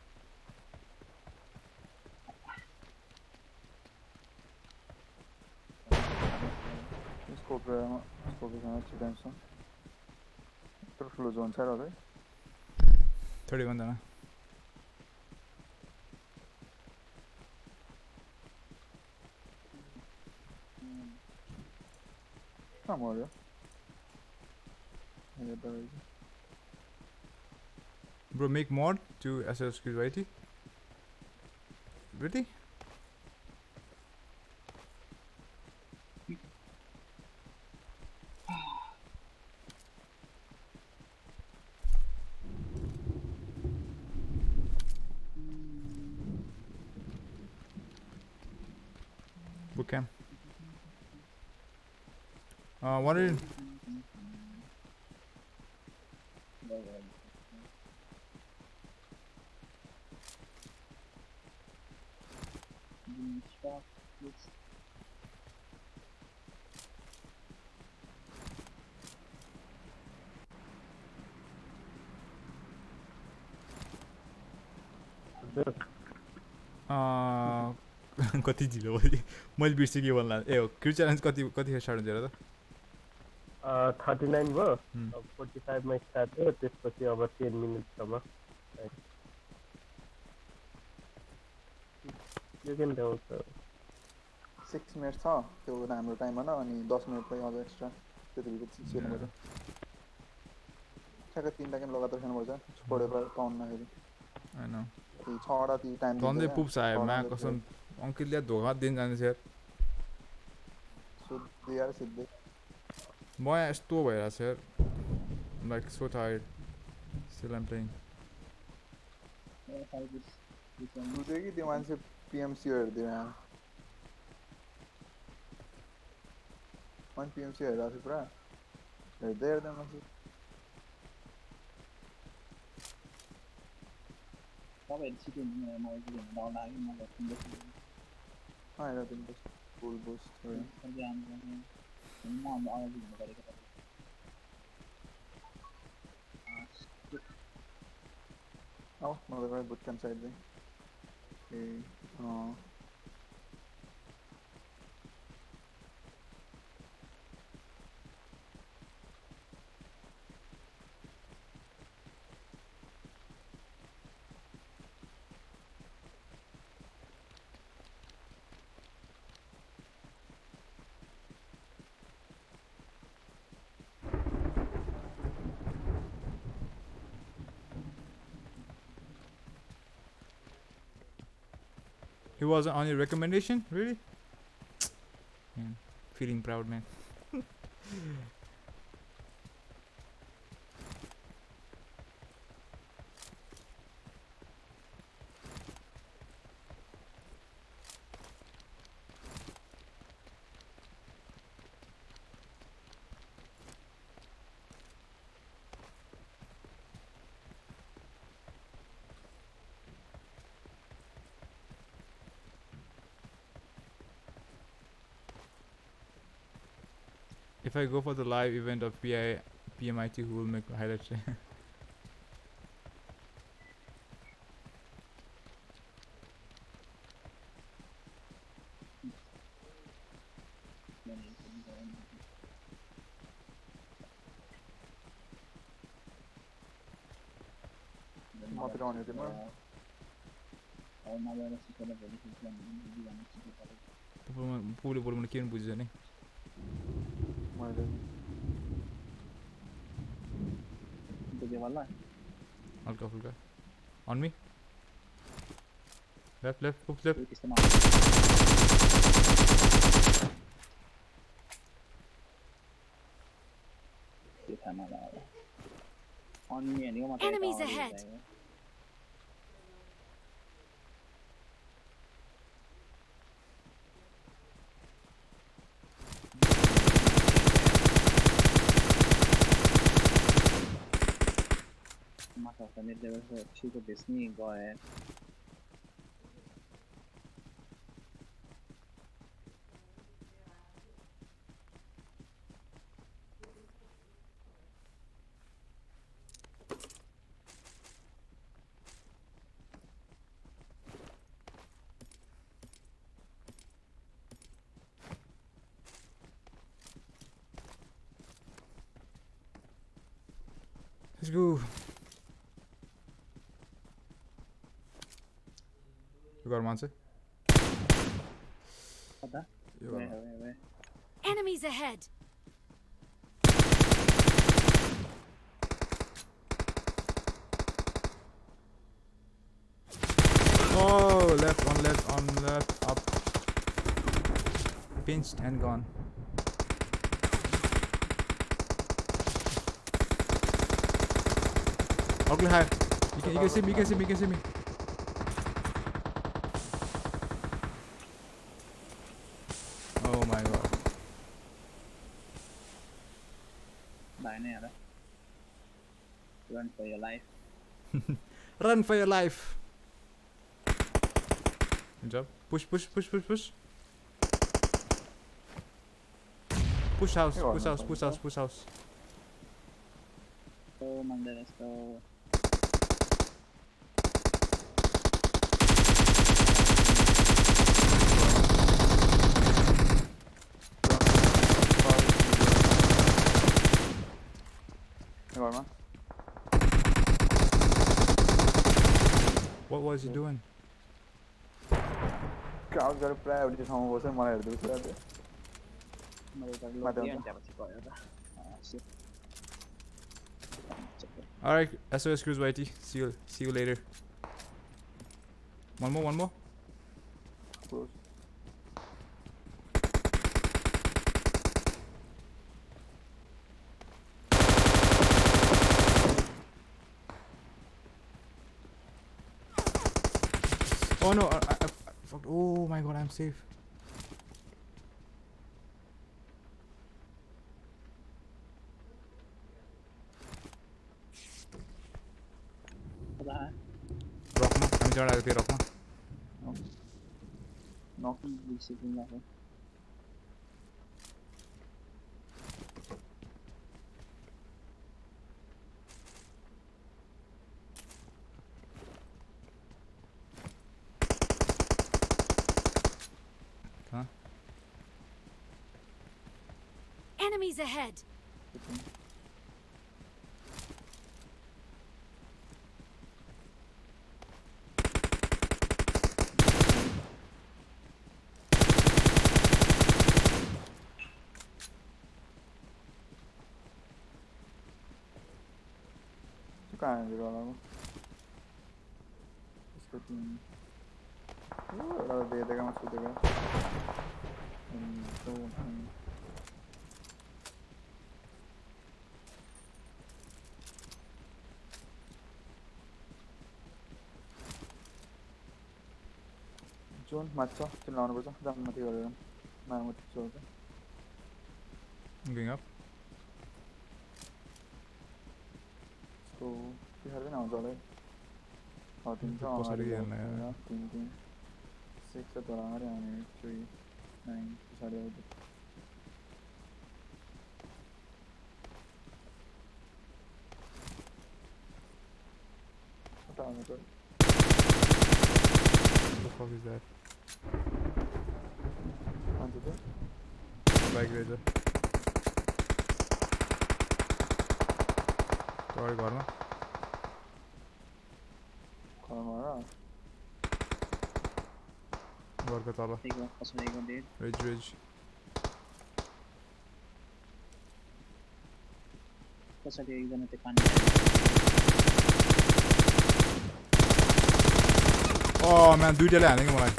स्कोप करना अच्छी टाइम से तो फ्लो जोन साइड हो गए 31 जना कहाँ हो गया bro make mod to assess security ready bootcamp what are you कति ढिलो भयो मैले बिर्सेँ के भन्ला ए हो क्यु च्यालेन्ज कति स्टार्ट हुन्छ र त 39 भयो 45 मा स्टार्ट भयो त्यसपछि अब 10 मिनेटसम्म You can do so. 6 minutes छ त्यो हाम्रो टाइम हैन अनि 10 मिनेट पनि अझ एक्स्ट्रा त्यति भित्र सेर्नु पर्छ ठ्याक्क 3 टा गेम लगातार खेल्नु पर्छ पढेर पाउन नखेरि हैन 6 वटा ती टाइम दिन्छ तन्दै पुग्छ आयो मा कसम अंकितले धोका दिन जान्छ यार सुत्दै यार सिद्धै म यस्तो भइराछ यार like so tired still I'm playing बुझ्यो कि त्यो मान्छे PMC हेर्दै यहाँ मन PMC हेरिरहेको छु पुरा हेर्दै हेर्दै मान्छे तपाईँहरू छिटो हुनु मलाई चाहिँ हेर्न लाग्यो मलाई सुन्दैछु हेर तिम्रो फुल बुस्ट सबै म अगाडि हुनु गरेको Oh, mother boot camp side there. Okay. He wasn't on your recommendation? Really? Man, feeling proud, man. If I go for the live event of PMIT, who will make highlights? पुले बोल्नु के बुझ्यो नि Alka fulka. On me. Left, oops, left. Enemies ahead. Let's go. You got him, answer. Enemies ahead. Oh, left, on left, up. Pinched and gone. Okay, high. You can see me, you can see me. Oh my god. Run for your life. Run for your life. Good job. Push. Push house. Oh, Monday, let's go. What was he doing? Crowd got a prayer, which is how was a mile. Alright, SOS Cruise YT. See you later. One more. Close. Oh no, I fucked. Oh my god, I'm safe. Rockma, I'm going to Rockma. Knock receiving level. Huh? Enemies ahead. कहाँ है zero वाला को? इसको तीन वाला दे देगा मुझको देगा तो जोन मत चो चिल्लाने पड़ता जान मत ही करेगा मैं मत चोता Going up. तो फिर हर दिन आउट वाला है और तीन सौ हमारे यहाँ तीन सिक्स तो हमारे यहाँ 3 9 साढ़े 8 हटा मैं तो What the fuck is that? कौन सा था? Bike racer. Sorry, Garma. कौन मारा? Work at all. Take off, pass me on dead. Ridge. कसरी एकजना त्यो पानी Oh man, दुईटाले हानेको मलाई.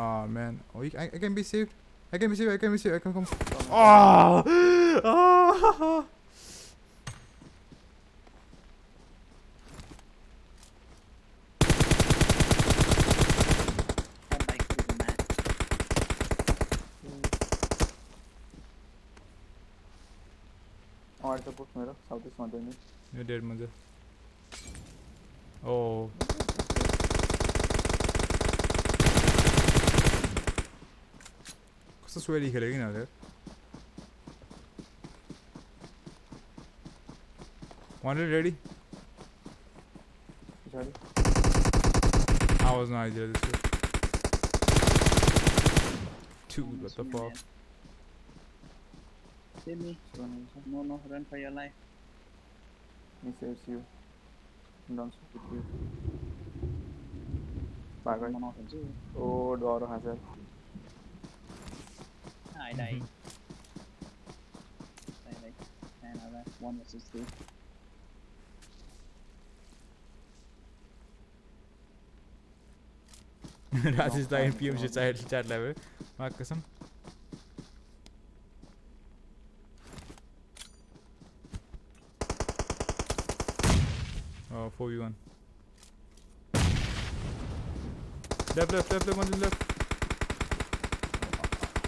Oh man, oh I can be saved. I can be saved. I can be saved. I can come. Oh, oh. और support मेरो south east मा जाने यो डेड मा जा ओ कस्तो स्वेरी खेलेको किन होला 100 ready ready I was no idea this was 2 what the fuck Save me. No, run for your life. He saves you. Don't shoot you. Pagal. Oh, door hazard. I died. Another 1 versus 2. Raj is the PMC chat level. Mark कसम. Oh, 4v1. Left, Manjil, left.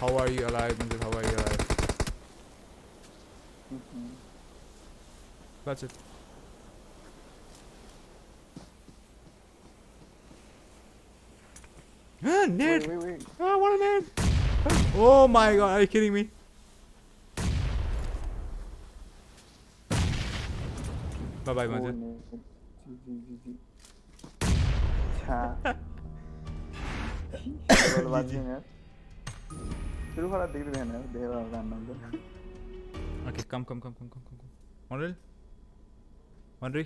How are you alive, Manjil? How are you alive? That's it. Ah, nade! Wait. Ah, what a nade! Oh my god, are you kidding me? Bye-bye, Manjil. Okay, come. Monreal? Monry?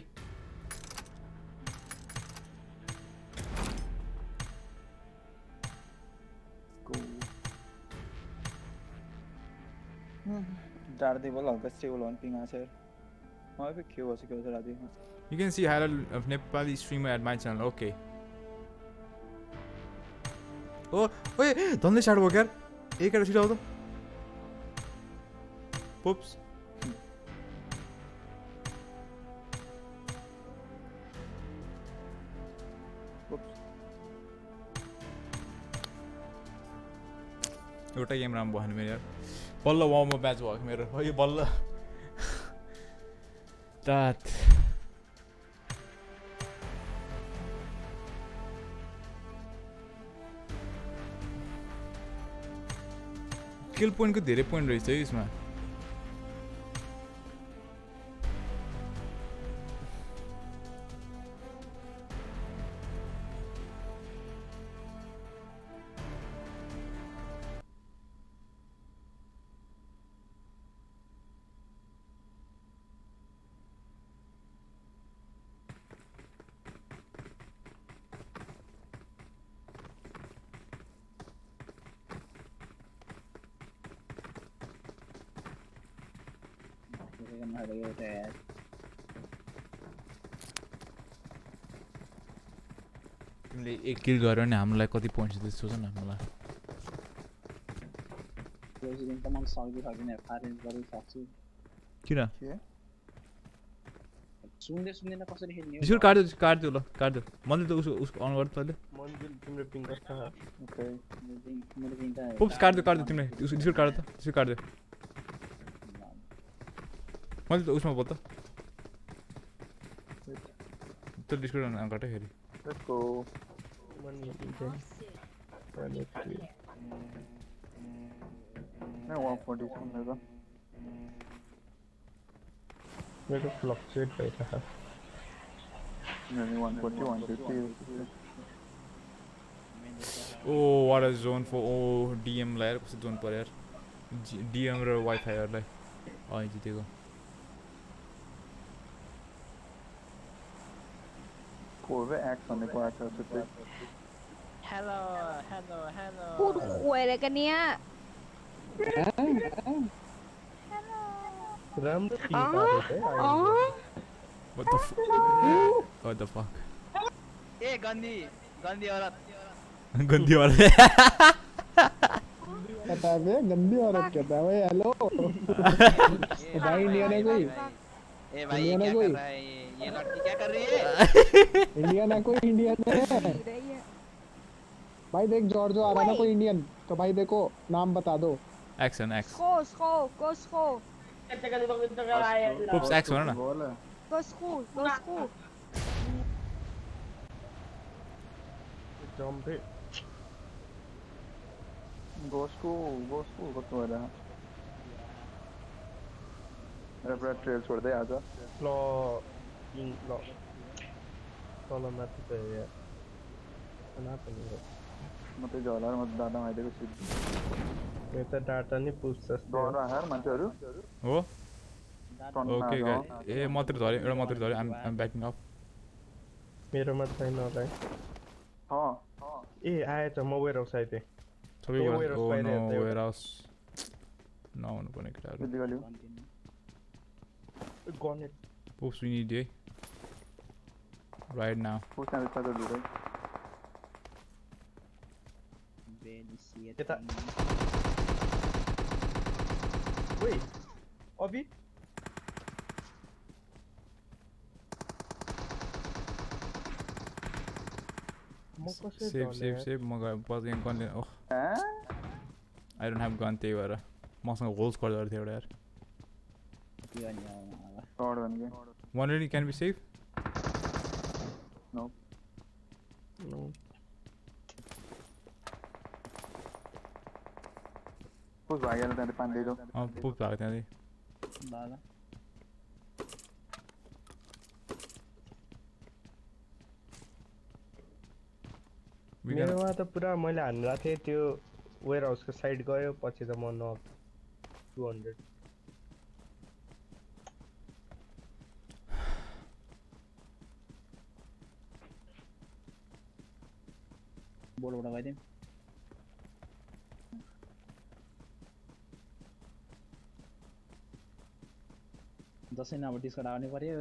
Go. Dardi bola, best bola on ping answer. You can see highlight of Nepali streamer at my channel. Okay. Oh, wait, don't let go, यार. एक कर सीधा हो तो. Oops. एउटा game राम्रो भएन मेरो यार. बल्ल वार्म अप म्याच भयो मेरो. यो बल्ल. That. Kill point को धेरै point रहेछ है यसमा. तिमीले एक किल गर्यो भने हामीलाई कति पोइन्ट्स दिन्छ सोच न मलाई. प्रेसिडेन्ट त मलाई सक्दै सक्दैन फारेन्स गरे सक्छु. किन? सुन्दैन कसरी खेल्ने हो? डिस्कर्ड काट्दियो ल काट्दियो. मन्दिर त उसको अन गर्छ तैले. मन्दिर तिम्रो पिङ कस्तो छ? ओके. मेरो पिङ त पोप्स काट्दियो तिमीले. उसको डिस्कर्ड काट्यो त. डिस्कर्ड काट्दियो. मन्दिर त उसमा बोल त. त डिस्कर्ड अन काट्यो फेरि. Let's go. I want 40 something. Make a fluctuate right now. Maybe 140, 150. Oh, what a zone for DM layer. कस्तो जोन पर्यो यार. DM र वाइफाई हरुलाई. अँ जितेको. Corve act on the quarter to play. Hello.พูดคุยอะไรกันเนี่ย Hello. राम्रो किल पारेको है अहिले What the fuck? What the fuck? ए गन्दी गन्दी औरत गन्दी औरत कहता है गंदी औरत कहता है भाई हेलो भाई इंडियन है कोई ए भाई ये क्या कर रहा है ये लड़की क्या कर रही है इंडियन है कोई इंडियन है भाई देख जॉर्जो आ रहा है ना कोई इंडियन तो भाई देखो नाम बता दो Action X. Go. Poops X हो ना? Go school. जम्प है Go school कस्तो भएर मेरा पूरा ट्रेल छोड्दै आज ल तल माथि त यार कना पनि हो म त झोला म दादा आइदिएको सिद्धि यो त डाटा नि पुछ जस्तो डर आएर मान्छेहरु हो ओके गाइस ए मात्र धरे एउटा मात्र धरे I'm backing up मेरोमा छैन होला है ए आएछ म वेयर हाउस आइथे सबै वेयर हाउस नहुनु पर्ने केटाहरु बुद्धि गल्यो गने Poops we need it right now पुछ्न पर्छ दुरै यता ओइ अबि Save म बजेन गनले ओह I don't have gun त्यही भएर मसँग होल स्क्वाड गरेको थियो एउटा यार One really can be saved? No. पुछ भागेर त्यहाँ पानी ल्याइदो पुछ भएको त्यहाँ मेरोमा त पुरा मैले हान्ला थिएँ त्यो वेयर हाउसको साइड गयो पछि त म न 200 बोर्डबाट गइदिउँ दसैँ अब डिस्कट आउने पर्यो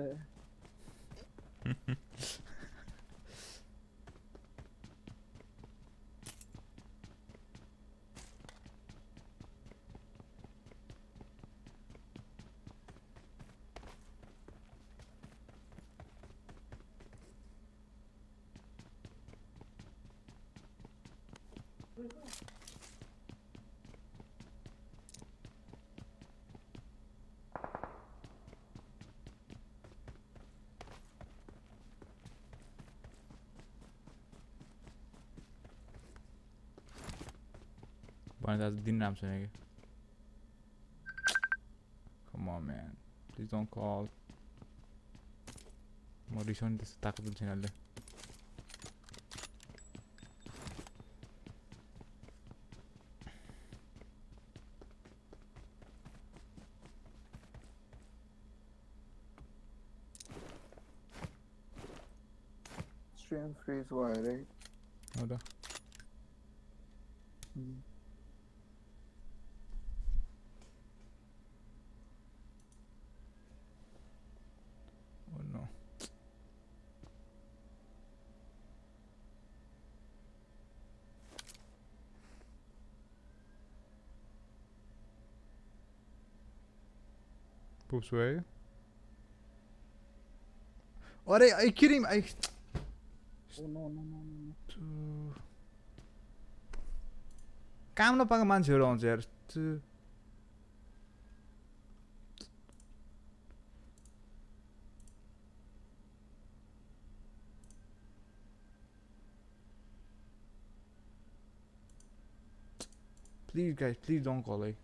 That's दिन नाम सुनेको Come on man please don't call म रिसाउने त्यस्तो ताकत पनि छैन अहिले स्ट्रिम फ्रीज भयो रे हो त Poops, where are you? Are you kidding me? Oh no. काम नपाएको मान्छेहरु आउँछ यार Please guys, please don't call like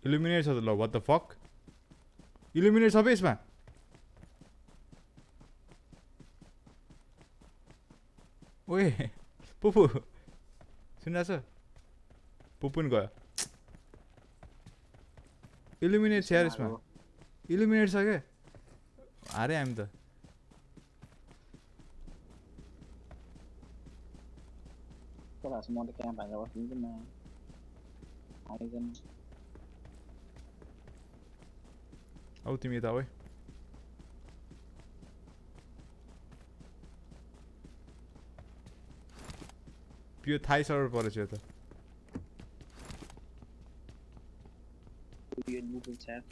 Illuminate छ ल what the fuck Illuminate छ यसमा ओए पुपु सुन्दैछ पुपु नि गयो Illuminate छ यार यसमा Illuminate छ के हारे हामी त Kalau semua ada yang banyak waktu itu mah, hari kan. औ तिमी यता ओए यो थाई सर्भर परेछ यो त Dia Google Chat.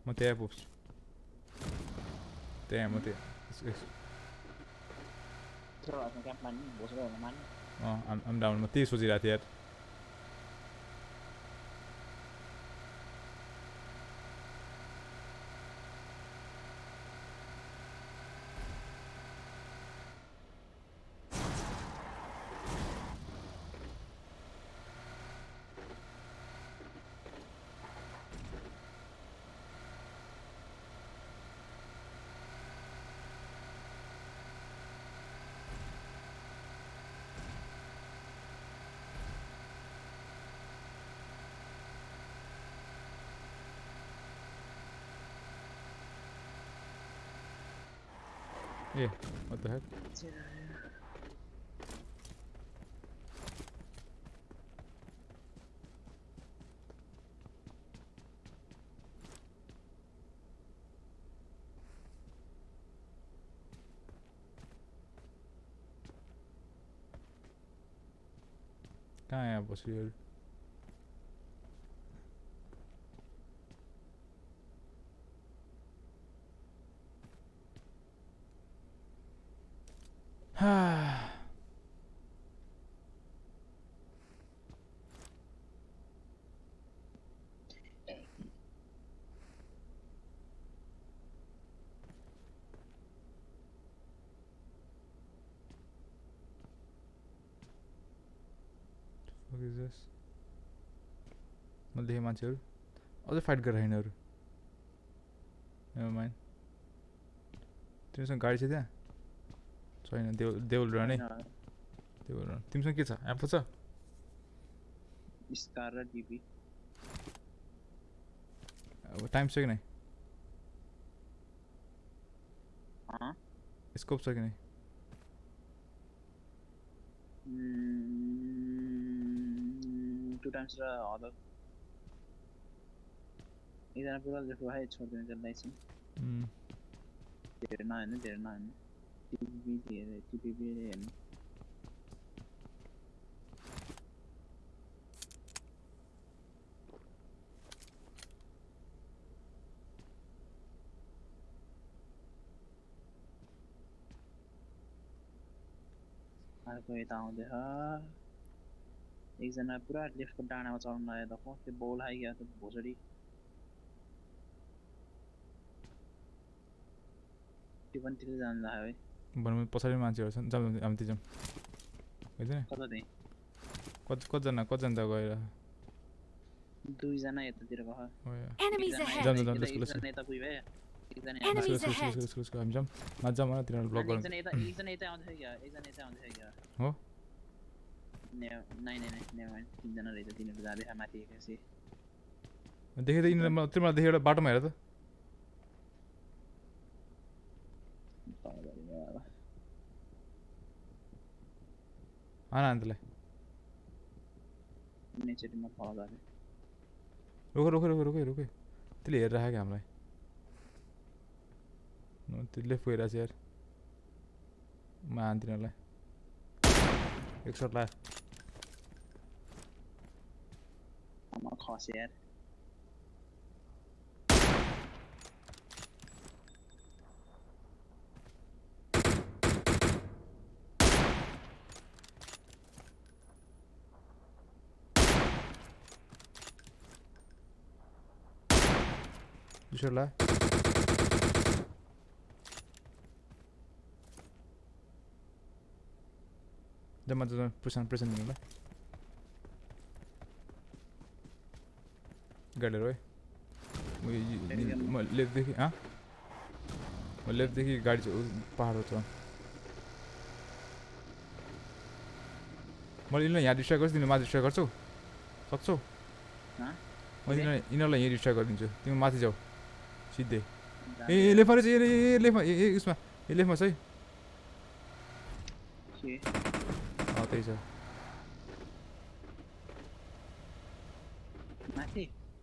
म त्यहाँ पुग्छु त्यहाँ म त्यहाँ Terus macam kapan? Bos lo mana? I'm down म त्यही सोचिरहेको थिएँ यार Yeah, what the heck? कहाँ है बस यार What is this? मैले देखेँ मान्छेहरू अझै फाइट गरेर हिँड्नेहरू नेभर माइन्ड तिमीसँग गाडी छ त्यहाँ छैन देउल रन तिमीसँग के छ एम्पो छ स्कार र डीपी अब टाइम छ कि नै स्कोप छ कि नै 2 times the other. Either people just why it's holding the license. They're 9. TPB. अर्को यता आउँदै छ एकजना पुरा लेफ्टको डाँडामा चढ्न लाग्यो त त्यो बल आइगयो त भोसडी त्यो पनि तिर्दै जानु लाग्यो है भन्नु पछाडि मान्छेहरु छन् जाम हामी त्यही जाम हैन कता त्यही कतिजना त गएर दुई जना यतातिर गयो Enemies ahead. जाम एकजना यता पुग्यो है Enemies ahead. हामी जाम नजाम न तिनीहरु ब्लक गर्नु एकजना यता आउँदै थियो क्या हो नहीं तीनजना रहेछ तिनीहरु जाँदै माथि एकैसी देखे त यिनीहरु तिमीहरु देखे एउटा बाटोमा हेर त आना अन्तलाई नेचरमा फलो गरे रोक त्यसले हेरिराखेको हामीलाई त्यो लेफ्ट गइरहेको छ यार मान तिनीहरूलाई एक सर्ट ला म खसे यार सर्ट ला जम्मा प्रेसन दिनुलाई गाडी लिएर म लेफ्टदेखि गाडी पहाड छ मैले यिनीहरूलाई यहाँ डिस्ट्राक्ट गर्छु तिमीले माथि डिस्ट्राक्ट गर्छौ सक्छौ मैले यिनीहरूलाई यहाँ डिस्ट्राक्ट गरिदिन्छु तिमी माथि जाऊ सिधै ए लेफ्टमा रहेछ ए लेफ्टमा ए उसमा ए लेफ्टमा छ है त्यही छ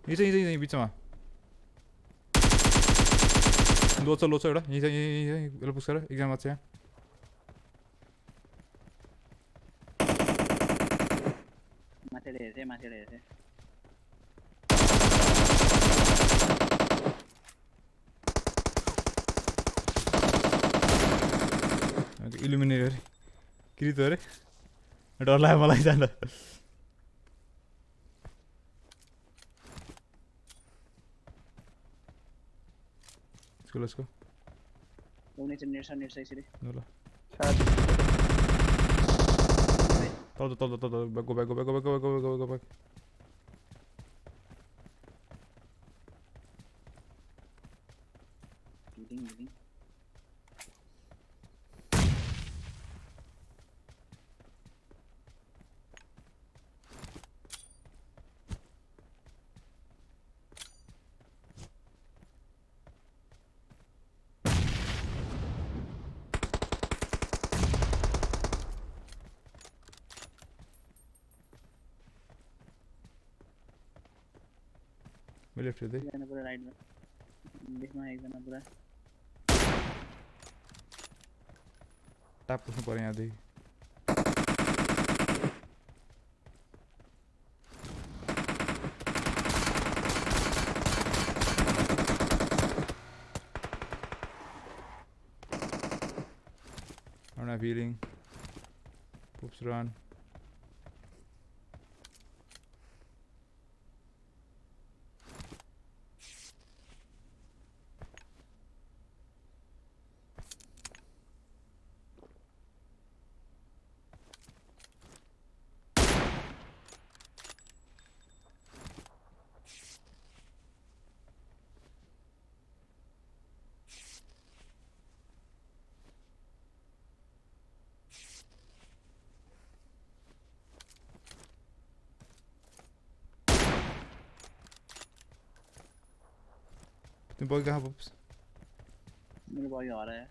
यही बिचमा लोच एउटा यही पुस गरेर एक्जाममा छ यहाँ इल्युमिनेट अरे कृत अरे डर लाग्यो मलाई जाँदा Let's go. नेट यसरी ल तल go back. Leading. लेफ्ट दे जाना पूरा राइट में देखमा एकजना पूरा टाप पुस्नु पर्यो यहाँ देखि I'm not feeling. Oops, run. तुम बॉय कहाँ पप्स मेरे बॉय आ रहा है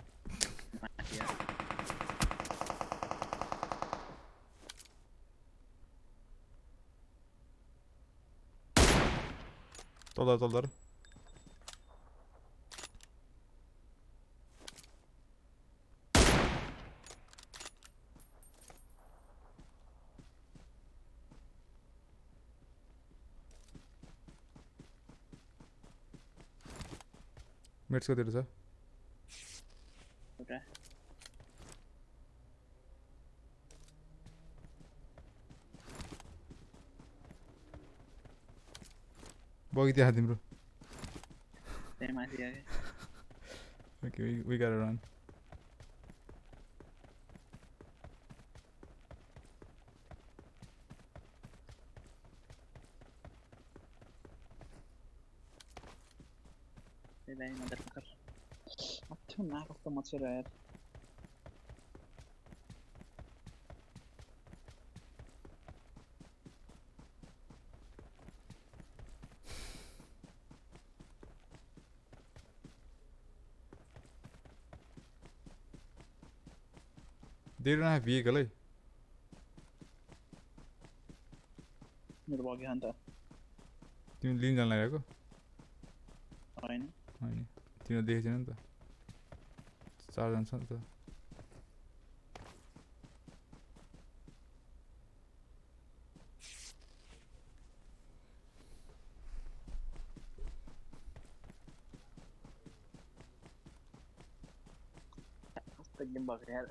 तल मेट्स कतिवटा छ एउटा बगी त्यहाँ तिम्रो त्यही माथि आए Okay, we gotta run. Đây motherfucker. Macho na kasta macho yaar. They don't have vehicle, eh? मेरो बग्यो नि त तिमी लिन जान लागेको हैन हैन तिम्रो देखेको छैन नि त 4 जना छ नि त कस्तो गेम भएको यार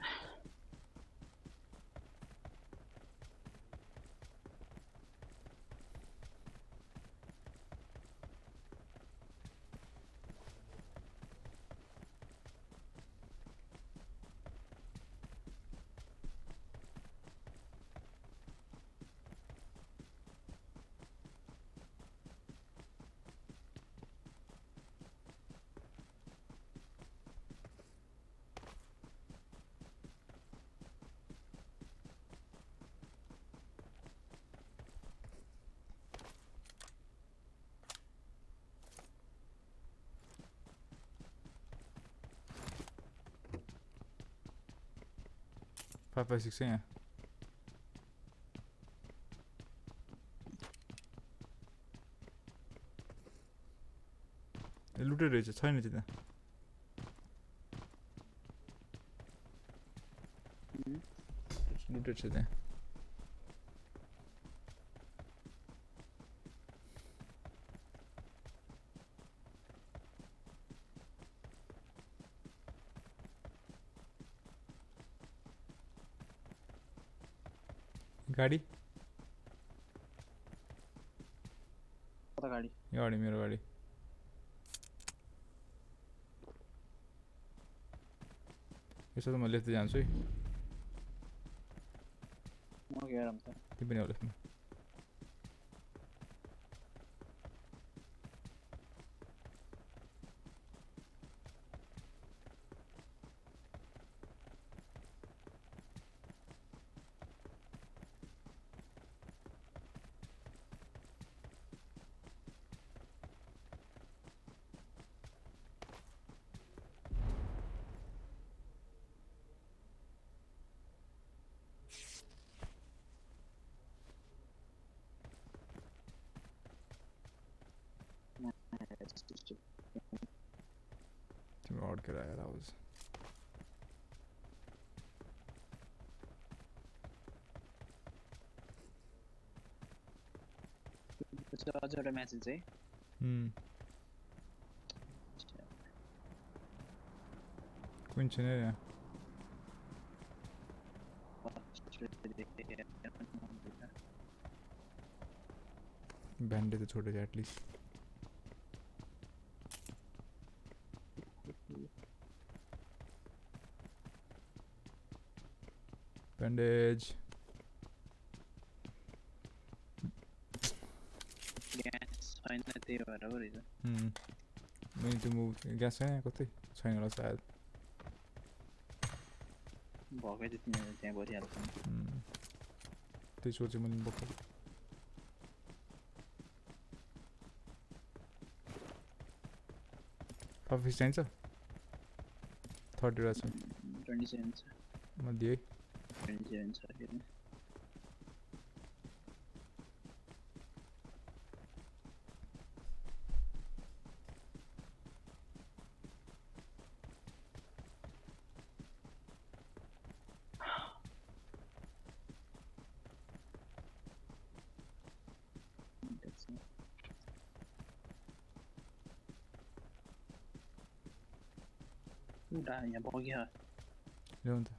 Five by 6 यहाँ लुटेर रहेछ छैन त्यता लुटेर छ त्यहाँ गाडी कता गाडी यो गाडी मेरो गाडी यसो त म लेफ्ट जान्छु है म गएर त तिमी पनि लेफ्टमा तिम्रो अड्केर आएर आवाज अझ एउटा म्यासेज है कुन छैन यहाँ ब्यान्डेज त छोडेछ एटलिस्ट Bandage. Gas छैन त्यही भएर हो रहेछ We need to move. Gas छैन कतै छैन होला सायद भकै चाहिँ तिनीहरू त्यहाँ गरिहाल्छ त्यही सोचे मैले भर्खर Five चाहिन्छ 30 रहेछ 27 छ म दिए 27 छ फेरि udah यहाँ बग्यो ल्याउन त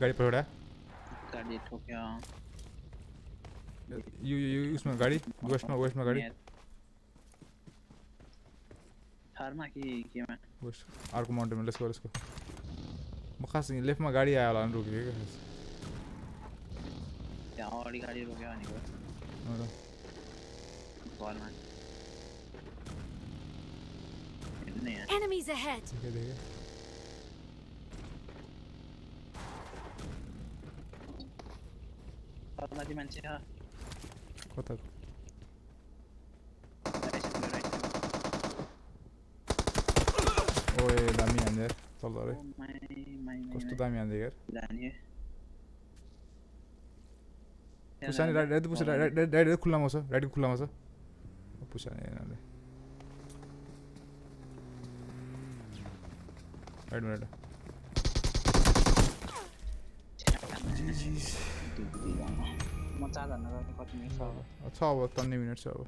गाडी पौडा गाडी ठोक्यो यो उसमा गाडी वेस्टमा गाडी थारमा कि केमा वेस्ट अर्को माउन्टेनमा लेट्स गो म खास लेफ्टमा गाडी आयो होला अनि रोकेको के त्यहाँ अगाडि गाडी रोक्यो भनेको घरमा Enemies ahead. माथि मान्छे छ कता ओए दामी हान्दै तल रे कस्तो दामी हान्दै यार पुसानी राइट खुल्लामा छ राइट खुल्लामा छ पुसानी हैन राइट म 4 जना कति मिनेट छ अब 3 मिनेट छ अब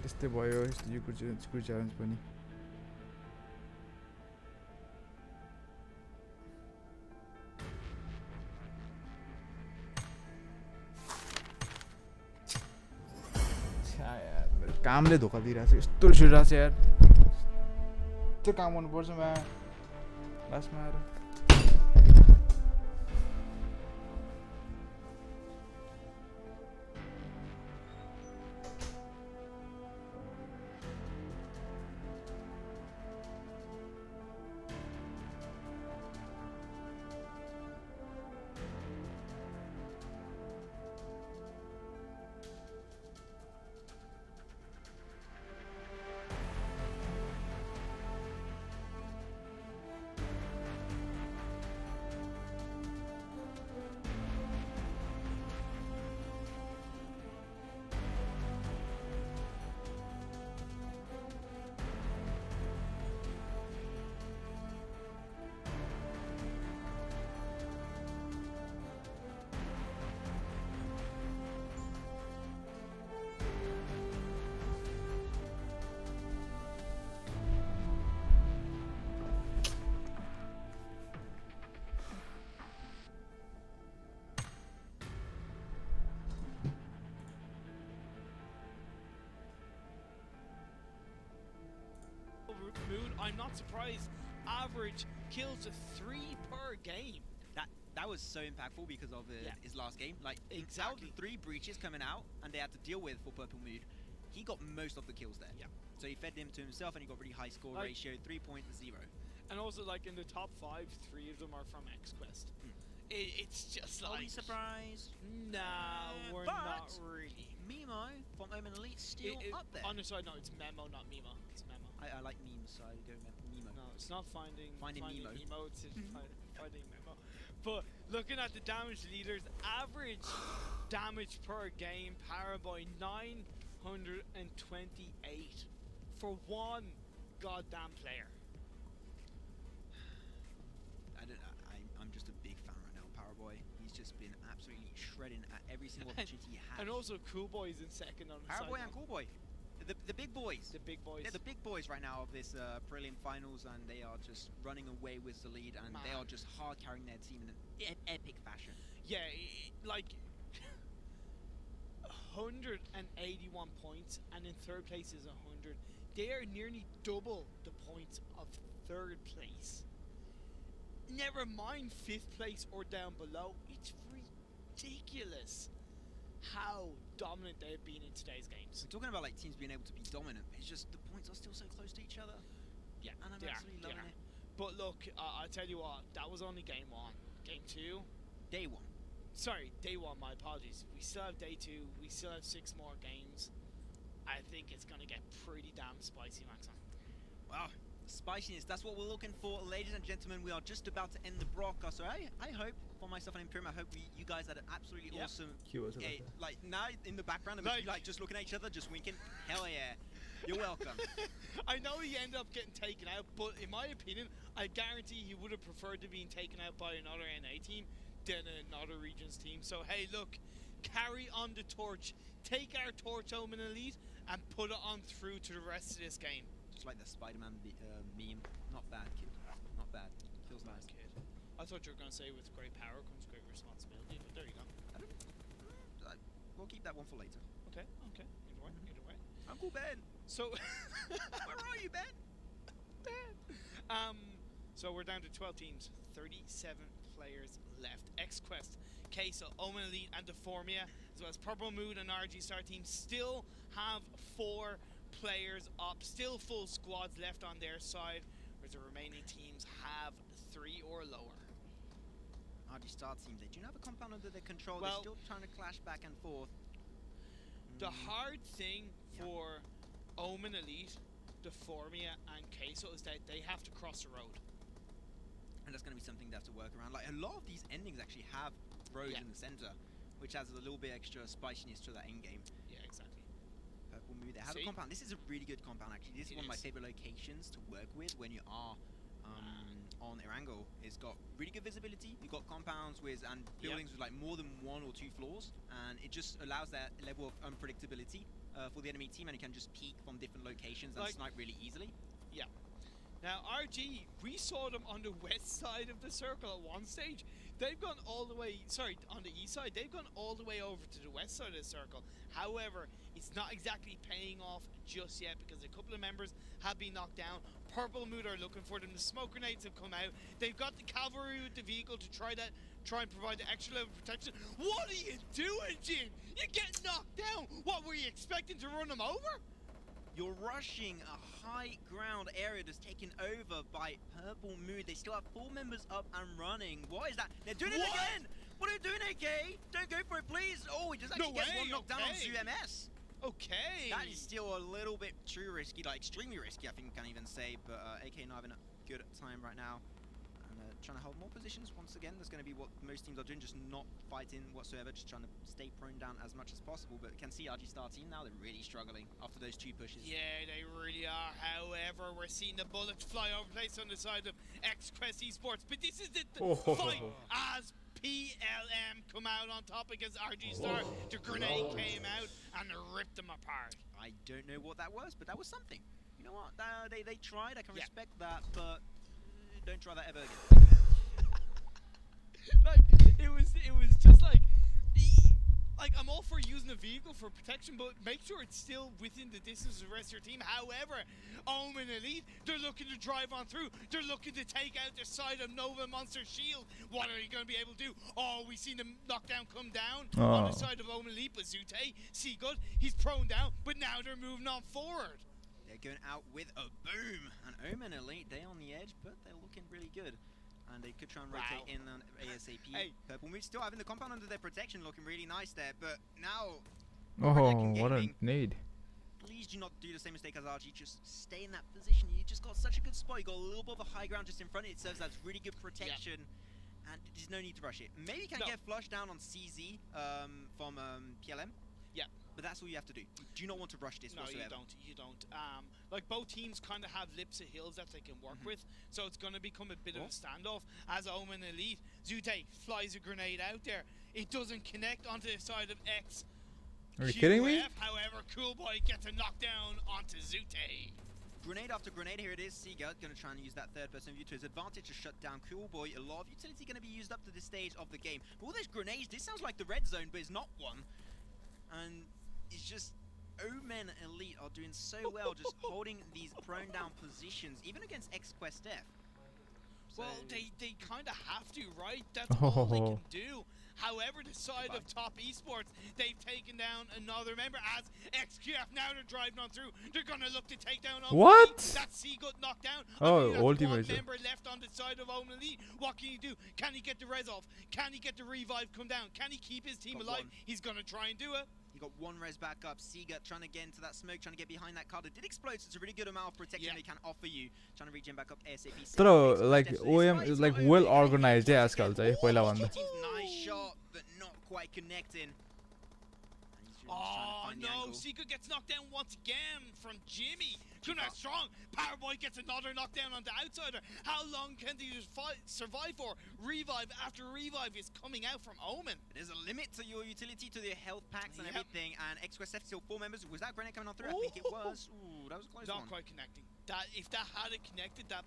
त्यस्तै भयो यो स्क्रू च्यालेन्ज पनि कामले धोका दिइरहेको छ यस्तो छिरिरहेको छ यार त्यो काम गर्नुपर्छ मा लास्टमा आएर mood. I'm not surprised. Average kills of 3 per game. That was so impactful because of his last game. Like out of the 3 breaches coming out, and they had to deal with for Purple Mood, he got most of the kills there. Yeah. So he fed them to himself, and he got really high score ratio, 3.0. And also, like in the top 5, 3 of them are from XQuest. It's just like. Are we surprised? Nah, we're not really. Memo from Omen Elite still up there. On the side, no, it's Memo, not Memo. It's Memo. I like memes, so I go Memo. No, it's not finding Memo. It's finding Memo. But looking at the damage leaders, average damage per game, Paraboy 928 for one goddamn player. I'm just a big fan right now, Paraboy. He's just been absolutely shredding at every single opportunity he has. And also Coolboy is in second on the side. Paraboy and Coolboy. The big boys. The big boys. They're the big boys right now of this prelim finals, and they are just running away with the lead, and they are just hard carrying their team in an epic fashion. Yeah, like 181 points, and in third place is 100. They are nearly double the points of third place. Never mind 5th place or down below. It's ridiculous how dominant they've been in today's games. We're talking about like teams being able to be dominant. It's just the points are still so close to each other. Yeah, and I'm absolutely loving it. But look, I'll tell you what, that was only game 1. Game 2? Day 1. Sorry, day 1, my apologies. We still have day 2, we still have 6 more games. I think it's going to get pretty damn spicy, Maxon. Wow, spiciness, that's what we're looking for. Ladies and gentlemen, we are just about to end the broadcast, so I hope, for myself and Imperium, I hope you guys had an absolutely awesome... like, now in the background, like just looking at each other, just winking. Hell yeah. You're welcome. I know he ended up getting taken out, but in my opinion, I guarantee he would have preferred to be taken out by another NA team than another Regions team. So hey, look, carry on the torch. Take our torch, Omen Elite, and put it on through to the rest of this game. Just like the Spider-Man meme. Not bad, kid. Not bad. Feels nice. Kid. I thought you were going to say with great power comes great responsibility, but there you go. We'll keep that one for later. Okay. Either way. Uncle Ben. So, where are you, Ben? So we're down to 12 teams, 37 players left. XQuest, Queso, Omen Elite, and Deformia, as well as Purple Moon and RG Star team, still have 4 players up, still full squads left on their side, whereas the remaining teams have 3 or lower. RG Star team, they do not have a compound under their control. Well, they're still trying to clash back and forth. The hard thing for Omen Elite, Deformia, and Queso is that they have to cross the road. And that's going to be something they have to work around. Like, a lot of these endings actually have roads in the center, which adds a little bit extra spiciness to that end game. Yeah, exactly. Purple Moon, they have a compound. This is a really good compound, actually. This is one of my favorite locations to work with when you are on Erangel. It's got really good visibility. You've got compounds with and buildings with like more than 1 or 2 floors, and it just allows that level of unpredictability for the enemy team, and you can just peek from different locations and snipe really easily. Yeah. Now, RG, we saw them on the west side of the circle at one stage. They've gone all the way, on the east side, they've gone all the way over to the west side of the circle. However, it's not exactly paying off just yet because a couple of members have been knocked down. Purple Mood are looking for them. The smoke grenades have come out. They've got the cavalry with the vehicle to try and provide the extra level of protection. What are you doing, Jin? You're getting knocked down. What, were you expecting to run them over? You're rushing a high ground area that's taken over by Purple Moon. They still have 4 members up and running. What is that? They're doing it again! What are you doing, AK? Don't go for it, please! Oh, he just actually gets one knocked down on ZMS. Okay. That is still a little bit too risky, like extremely risky, I think you can even say. But AK not having a good time right now. And trying to hold more positions once again. That's going to be what most teams are doing, just not fighting whatsoever, just trying to stay prone down as much as possible. But you can see RG Star team now, they're really struggling after those 2 pushes. Yeah, they really are. However, we're seeing the bullets fly over place on the side of XQuest Esports. But this is the fight as PLM come out on top against RG Star. The grenade came out and ripped them apart. I don't know what that was, but that was something. You know what? They tried. I can respect that, but don't try that ever again. Like, it was just like I'm all for using a vehicle for protection, but make sure it's still within the distance of the rest of your team. However, Omen Elite, they're looking to drive on through. They're looking to take out the side of Nova Monster Shield. What are you going to be able to do? Oh, we've seen the knockdown come down on the side of Omen Elite, but Zute, Seagood, he's prone down, but now they're moving on forward. They're going out with a boom. And Omen Elite, they're on the edge, but they're looking really good. And they could try and rotate in on ASAP. Hey. Purple Moon still having the compound under their protection, looking really nice there. But now, what a nade. Please do not do the same mistake as RG. Just stay in that position. You just got such a good spot. You got a little bit of a high ground just in front. It serves as really good protection. And there's no need to rush it. Maybe you can get flushed down on CZ from PLM. Yeah. But that's all you have to do. You do not want to rush this whatsoever. No, you don't. Like, both teams kind of have lips of hills that they can work with, so it's going to become a bit of a standoff. As Omen Elite, Zute flies a grenade out there. It doesn't connect onto the side of X. Are you kidding me? However, Cool Boy gets a knockdown onto Zute. Grenade after grenade, here it is. Seagut going to try and use that third-person view to his advantage to shut down Cool Boy. A lot of utility going to be used up to this stage of the game. But all those grenades, this sounds like the red zone, but it's not one. And it's just Omen Elite are doing so well, just holding these prone down positions, even against XQuest F. So well, they kind of have to, right? That's all they can do. However, the side of Top Esports, they've taken down another member as XQF. Now they're driving on through. They're going to look to take down Omen Elite. That Seagut knocked down. One member left on the side of Omen Elite. What can he do? Can he get the res off? Can he get the revive come down? Can he keep his team alive? He's going to try and do it. He got 1 res back up. Seagut trying to get into that smoke, trying to get behind that card. It did explode, so it's a really good amount of protection they can offer you. Trying to reach him back up ASAP. Like OM is like well organized आजकल चाहिँ पहिला भन्दा. Nice shot, but not quite connecting. Oh no, Seagut gets knocked down once again from Jimmy. Not strong. Powerboy gets another knockdown on the outsider. How long can they survive for? Revive after revive is coming out from Omen. There's a limit to your utility, to their health packs and everything. And XQuest F still 4 members. Was that grenade coming on through? I think it was. Ooh, that was a close one. Not quite connecting. That if that had it connected, that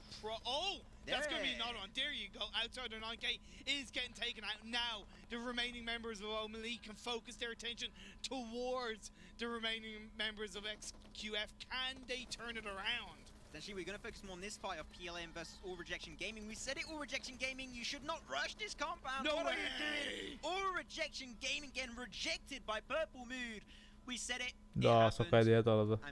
that's gonna be another one. There you go. Outside the 9K is getting taken out now. The remaining members of Elite can focus their attention towards the remaining members of XQF. Can they turn it around? Essentially, we're going to focus more on this fight of PLM versus All Rejection Gaming. We said it, All Rejection Gaming, you should not rush this compound. No what way! Are you doing? All Rejection Gaming getting rejected by Purple Mood. We said it. I'm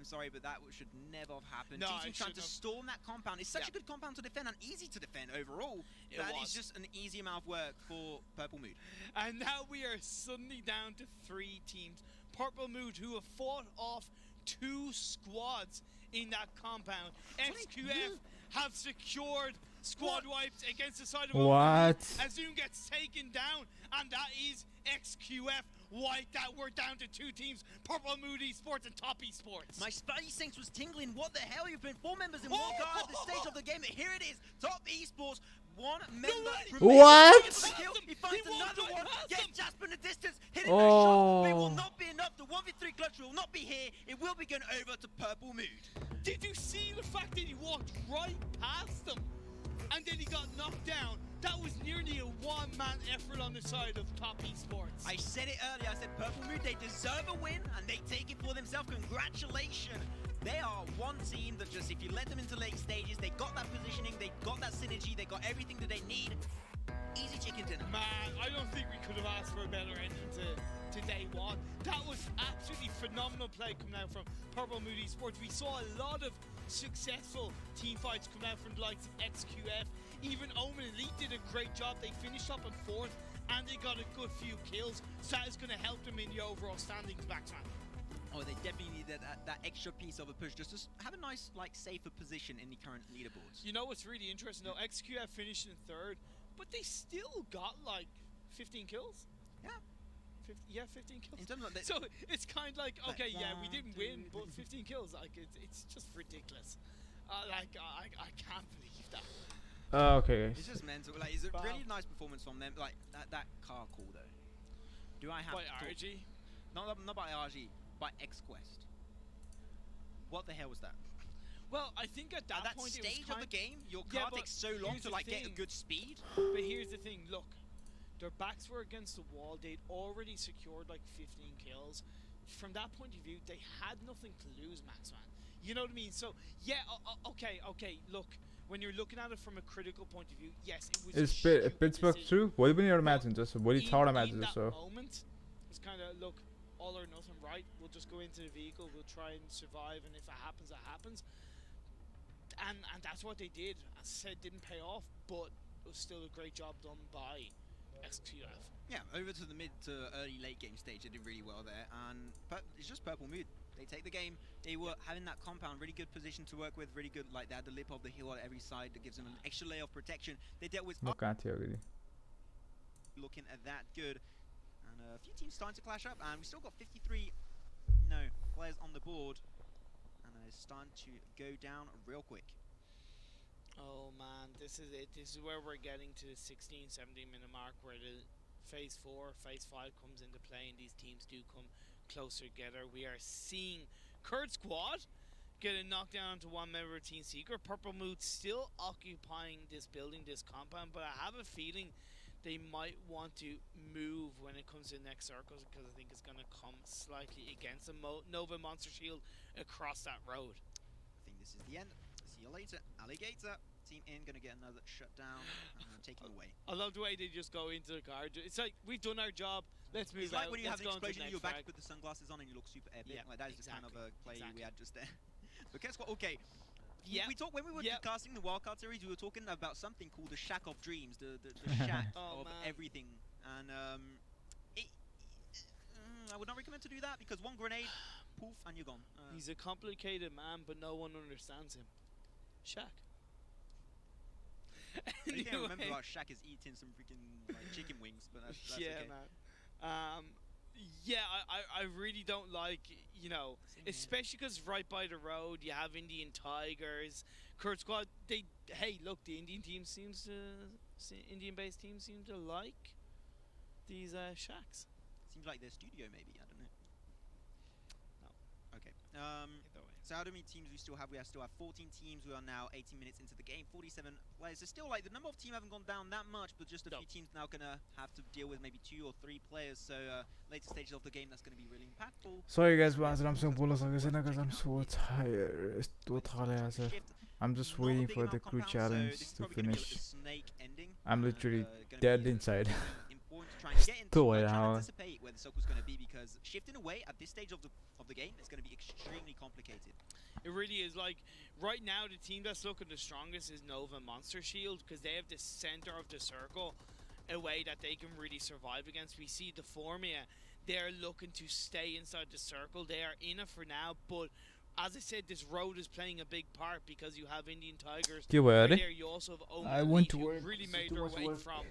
sorry, but that should never have happened. No, Team trying to storm that compound. It's such a good compound to defend and easy to defend overall. That is just an easy amount of work for Purple Mood. And now we are suddenly down to 3 teams. Purple Mood, who have fought off 2 squads in that compound. XQF have secured squad wipes against the side of Azun gets taken down, and that is XQF white. That we're down to 2 teams, Purple Mood Esports and Top Esports. My spidey sense was tingling. What the hell? You've been 4 members in one guard at the stage of the game. Here it is, Top Esports. 1 member What? He finds another one. Get Jasper in the distance. Hitting those shots. It will not be enough. The 1v3 clutch will not be here. It will be going over to Purple Mood. Did you see the fact that he walked right past them and then he got knocked down? That was nearly a 1-man effort on the side of Top Esports. I said it earlier. I said Purple Mood, they deserve a win and they take it for themselves. Congratulations. They are one team that just, if you let them into late stages, they got that positioning, they got that synergy, they got everything that they need. Easy chicken dinner. Man, I don't think we could have asked for a better ending to day 1. That was absolutely phenomenal play coming out from Purple Mood Esports. We saw a lot of successful team fights coming out from the likes of XQF. Even Omen Elite did a great job. They finished up on 4th and they got a good few kills. So that is going to help them in the overall standings, Baxman. Oh, they definitely need that extra piece of a push just to have a nice, safer position in the current leaderboards. You know what's really interesting though? XQF finished in 3rd, but they still got 15 kills. Yeah. 15 kills. In terms of so it's kind of like, okay, yeah, we didn't win, but 15 kills, it's just ridiculous. I can't believe that. Okay. It's just mental. It's a really nice performance from them. That car call though. Do I have by RG? Not by RG. By XQuest. What the hell was that? Well, I think at that point stage of the game, your car takes so long to get a good speed. But here's the thing, look, their backs were against the wall. They'd already secured 15 kills. From that point of view, they had nothing to lose, Maxman. You know what I mean? So yeah, okay. Look, when you're looking at it from a critical point of view, yes, it was. Is Pittsburgh true? What do you imagine? Just what do you thought imagine? So. Moment, it's kind of look. All or nothing, right? We'll just go into the vehicle, we'll try and survive, and if it happens, it happens. And that's what they did. As I said, didn't pay off, but it was still a great job done by XQF. Yeah, over to the mid to early late game stage, they did really well there, and it's just Purple Mood. They take the game. They were having that compound, really good position to work with, really good. They had the lip of the hill on every side that gives them an extra layer of protection. They dealt with. Looking at that good. A few teams starting to clash up, and we still got 53 players on the board, and it's starting to go down real quick. Oh man, this is it. This is where we're getting to the 16-17 minute mark, where the phase 4, phase 5 comes into play, and these teams do come closer together. We are seeing Kurd Squad getting knocked down to 1 member of Team Secret. Purple Mood still occupying this building, this compound, but I have a feeling they might want to move when it comes to the next circles, because I think it's going to come slightly against the Nova Monster Shield across that road. I think this is the end. See you later, Alligator. Team in going to get another shutdown and take him away. I love the way they just go into the car. It's like, we've done our job, let's move out. It's like when you have an explosion in your back, put the sunglasses on and you look super epic. Yeah, that is just kind of a play we had just there. But guess what? Okay. We talked when we were casting the Wildcard series. We were talking about something called the Shack of Dreams, the shack of everything. And I would not recommend to do that, because one grenade, poof, and you're gone. He's a complicated man, but no one understands him. Shaq. The only thing I remember about Shaq is eating some freaking chicken wings, but that's okay. Man. Yeah, I really don't like, especially because right by the road you have Indian Tigers, Kurd Squad. Hey, look, the Indian team Indian-based team seem to like these shacks. Seems like their studio, maybe. I don't know. No. Okay. So how many teams we still have? We still have 14 teams. We are now 18 minutes into the game. 47 players. So still, like, the number of teams haven't gone down that much, but just a few teams now gonna have to deal with maybe 2 or 3 players. So later stages of the game, that's gonna be really impactful. Sorry guys, but I'm so because I'm so tired. I'm just waiting for the crew challenge to finish. I'm literally dead inside. Still anticipate where the circle's going to be, because shifting away at this stage of the game is going to be extremely complicated. It really is. Like right now, the team that's looking the strongest is Nova Monster Shield, because they have the center of the circle, a way that they can really survive against. We see the Formia, they're looking to stay inside the circle. They are in it for now, but as I said, this road is playing a big part, because you have Indian Tigers. Right there, you also have I went to work. Really made their way from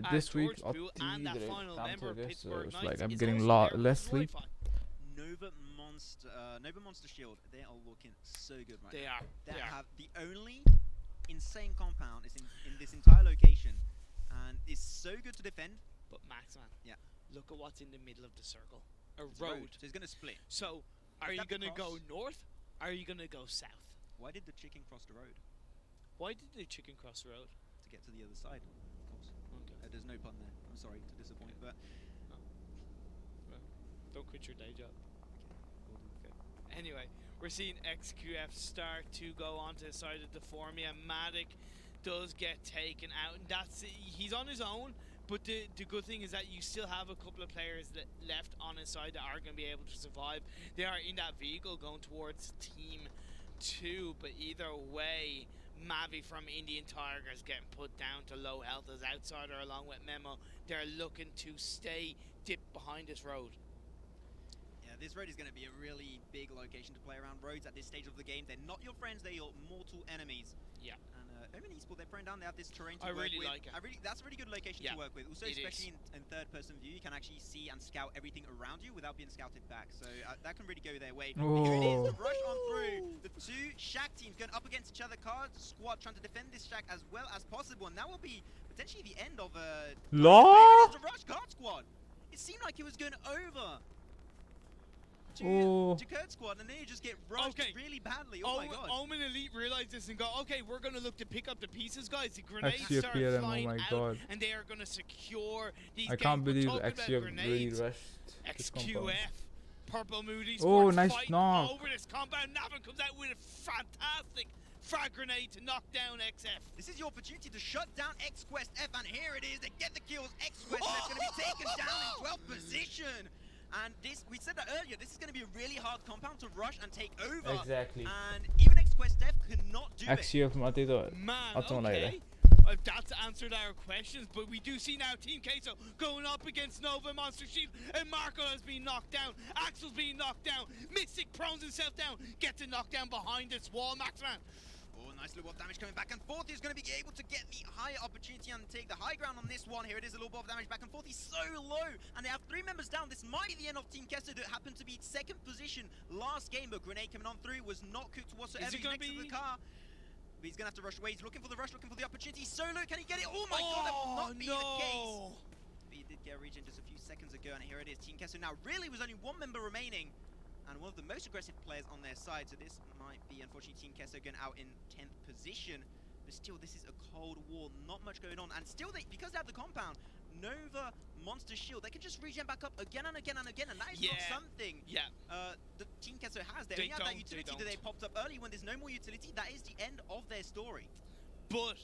this week up and that final member, Pittsburgh Knights, like I'm getting less sleep. Nova Monster Shield, they are looking so good right now. They have the only insane compound is in this entire location, and it's so good to defend. But Max, man, look at what's in the middle of the circle. A it's road. So it's going to split. So are you going to go north? Are you going to go south? Why did the chicken cross the road? Why did the chicken cross the road? To get to the other side, of course. Okay. There's no pun there. I'm sorry to disappoint, but... Well, don't quit your day job. Okay. Anyway, we're seeing XQF start to go onto the side of the Formia. Matic does get taken out, and he's on his own. But the good thing is that you still have a couple of players left on his side that are going to be able to survive. They are in that vehicle going towards Team 2, but either way, Mavi from Indian Tigers getting put down to low health as outsider along with Memo. They're looking to stay dipped behind this road. Yeah, this road is going to be a really big location to play around. Roads at this stage of the game, they're not your friends, they're your mortal enemies. Yeah. And Esport, they're praying down, they have this terrain to work with. Like it. That's a really good location to work with. Also, especially in third-person view, you can actually see and scout everything around you without being scouted back. So that can really go their way. Here it is, the rush on through. The 2 Shack teams going up against each other. Card Squad trying to defend this Shack as well as possible. And that will be potentially the end of the rush. Card Squad. It seemed like it was going over to Kurd Squad, and then you just get rushed really badly. Oh my god. Omen Elite realized this and go, okay, we're going to look to pick up the pieces, guys. The grenades start flying out, and they are going to secure these I can't believe XQF really rushed XQF. Purple Moody nice knock. Over this compound. Navin comes out with a fantastic frag grenade to knock down XF. This is your opportunity to shut down XQuest F, and here it is. They get the kills. XQuest F is going to be taken down in 12th position. And this, we said that earlier, this is going to be a really hard compound to rush and take over. Exactly. And even XQuest F cannot do it. Man, okay. That's answered our questions, but we do see now Team Queso going up against Nova Monster Shield, and Marco has been knocked down. Axel's being knocked down. Mystic prones himself down. Gets a knockdown behind this wall, Maxman. Oh, nice little bit of damage coming back and forth. He's going to be able to get the higher opportunity and take the high ground on this one. Here it is, a little bit of damage back and forth. He's so low, and they have 3 members down. This might be the end of Team Kessler that happened to be 2nd position last game, but grenade coming on through was not cooked whatsoever. Is it going to be the car? But he's going to have to rush away. He's looking for the rush, looking for the opportunity. Solo, can he get it? Oh my god, that will not be the case. But he did get a regen just a few seconds ago, and here it is. Team Kessler now really was only 1 member remaining, and one of the most aggressive players on their side. So this might be, unfortunately, Team Kessler going out in 10th position. But still, this is a cold war. Not much going on. And still, because they have the compound, Nova Monster Shield, they can just regen back up again and again and again. And that is not something the Team Kessler has. They only have that utility that they popped up early. When there's no more utility, that is the end of their story. But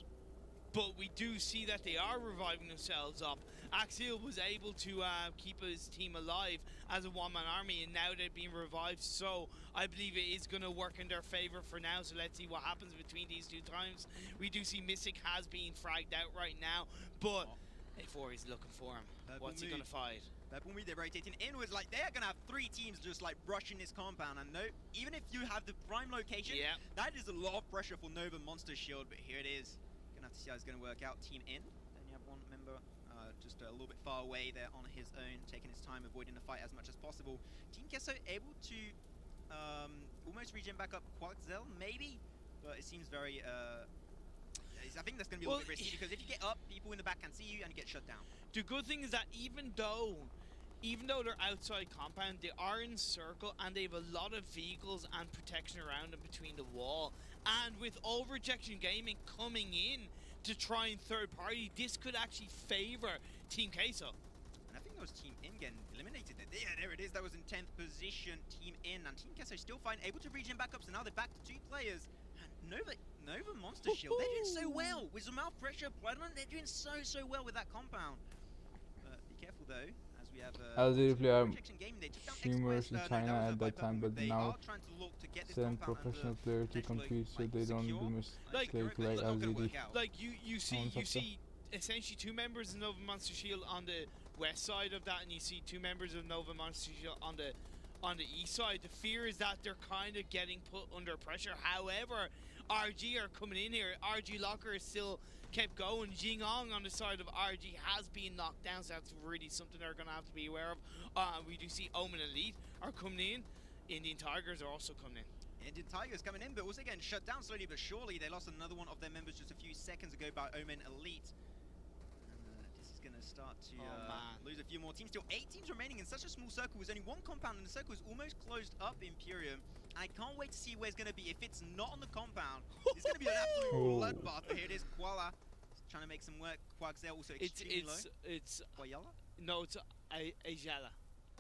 we do see that they are reviving themselves up. Axial was able to keep his team alive as a one-man army, and now they're being revived, so I believe it is going to work in their favor for now. So let's see what happens between these 2 times. We do see Mystic has been fragged out right now, but A4 is looking for him. What's he going to fight? Purple Mood, they're rotating inwards. Like, they're going to have 3 teams just like brushing this compound, and no, even if you have the prime location, that is a lot of pressure for Nova Monster Shield. But here it is. Gonna have to see how it's going to work out. Team in, then you have 1 member just a little bit far away there on his own, taking his time, avoiding the fight as much as possible. Team Kesso able to almost regen back up Quaxel, maybe, but it seems very I think that's going to be a little bit risky, because if you get up, people in the back can see you and you get shut down. The good thing is that even though even though they're outside compound, they are in circle and they have a lot of vehicles and protection around them between the wall. And with Overjection Gaming coming in to try and third party, this could actually favor Team Queso. And I think it was Team In getting eliminated there. Yeah, there it is. That was in 10th position, Team In. And Team Queso still fine, able to regen back up. So now they're back to 2 players. And Nova Monster Shield, they're doing so well. With some mouth pressure applied on them, they're doing so well with that compound. But be careful though. As they play streamers in China at that time, but now send professional players to compete so they don't do mistakes like LZD. Like you see essentially 2 members of Nova Monster Shield on the west side of that, and you see 2 members of Nova Monster Shield on the east side. The fear is that they're kind of getting put under pressure. However, RG are coming in here. RG Locker is still kept going. Jingong on the side of RG has been knocked down, so that's really something they're going to have to be aware of. We do see Omen Elite are coming in. Indian Tigers are also coming in. Indian Tigers coming in, but also getting shut down slowly but surely. They lost another one of their members just a few seconds ago by Omen Elite. And this is going to start to lose a few more teams. Still 8 teams remaining in such a small circle. There's only 1 compound, and the circle is almost closed up. Imperium. I can't wait to see where it's going to be. If it's not on the compound, it's going to be an absolute bloodbath. But here it is, Kuala trying to make some work. Quagzel also extremely low. It's Quayala? No, it's Ajala.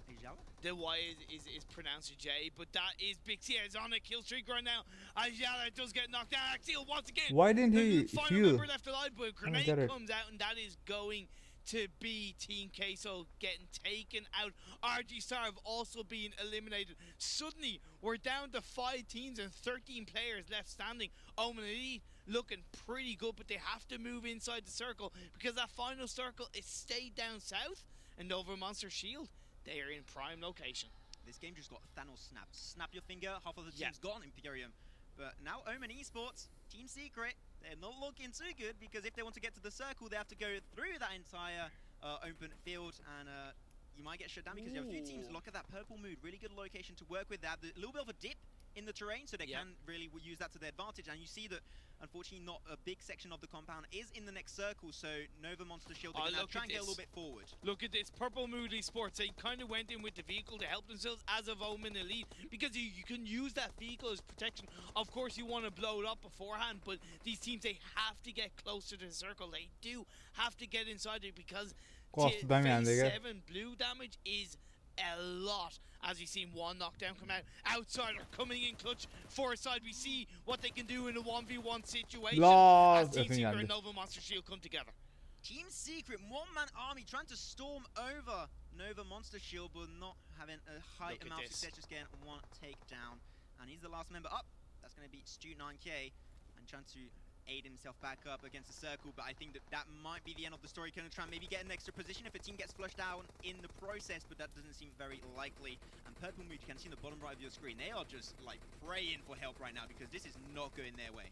Ajala? The Y is pronounced a J, but that is Big C. Is on a kill streak right now. Ajala does get knocked down. Axial once again. Why didn't he final heal? member left alive, but grenade comes out, and that is going to be Team Queso getting taken out. RG Star have also been eliminated. Suddenly, we're down to 5 teams and 13 players left standing. Omen Elite looking pretty good, but they have to move inside the circle because that final circle is stayed down south. And Nova Monster Shield, they are in prime location. This game just got Thanos snapped. Snap your finger, half of the team's gone, Imperium. But now Omen Esports, Team Secret, they're not looking too good because if they want to get to the circle, they have to go through that entire open field, and you might get shut down because you have a few teams. Look at that purple mood, really good location to work with. They have a little bit of a dip in the terrain, so they can really use that to their advantage. And you see that, unfortunately, not a big section of the compound is in the next circle, so Nova Monster Shield, they can now try and get a little bit forward. Look at this, Purple Mood Esports. They kind of went in with the vehicle to help themselves as of Omen Elite, because you can use that vehicle as protection. Of course, you want to blow it up beforehand, but these teams, they have to get closer to the circle. They do have to get inside it because phase 7 blue damage is a lot. As we've seen 1 knockdown come out. Outsider coming in clutch. Foreside, we see what they can do in a 1v1 situation. As Team Secret and Nova Monster Shield come together. Team Secret, 1-man army trying to storm over Nova Monster Shield, but not having a high amount of success, just getting 1 takedown. And he's the last member up. That's going to be Stu9K, and trying to aid himself back up against the circle, but I think that might be the end of the story. Gonna try and maybe get an extra position if a team gets flushed down in the process, but that doesn't seem very likely. And Purple Mood, you can see in the bottom right of your screen, they are just like praying for help right now because this is not going their way.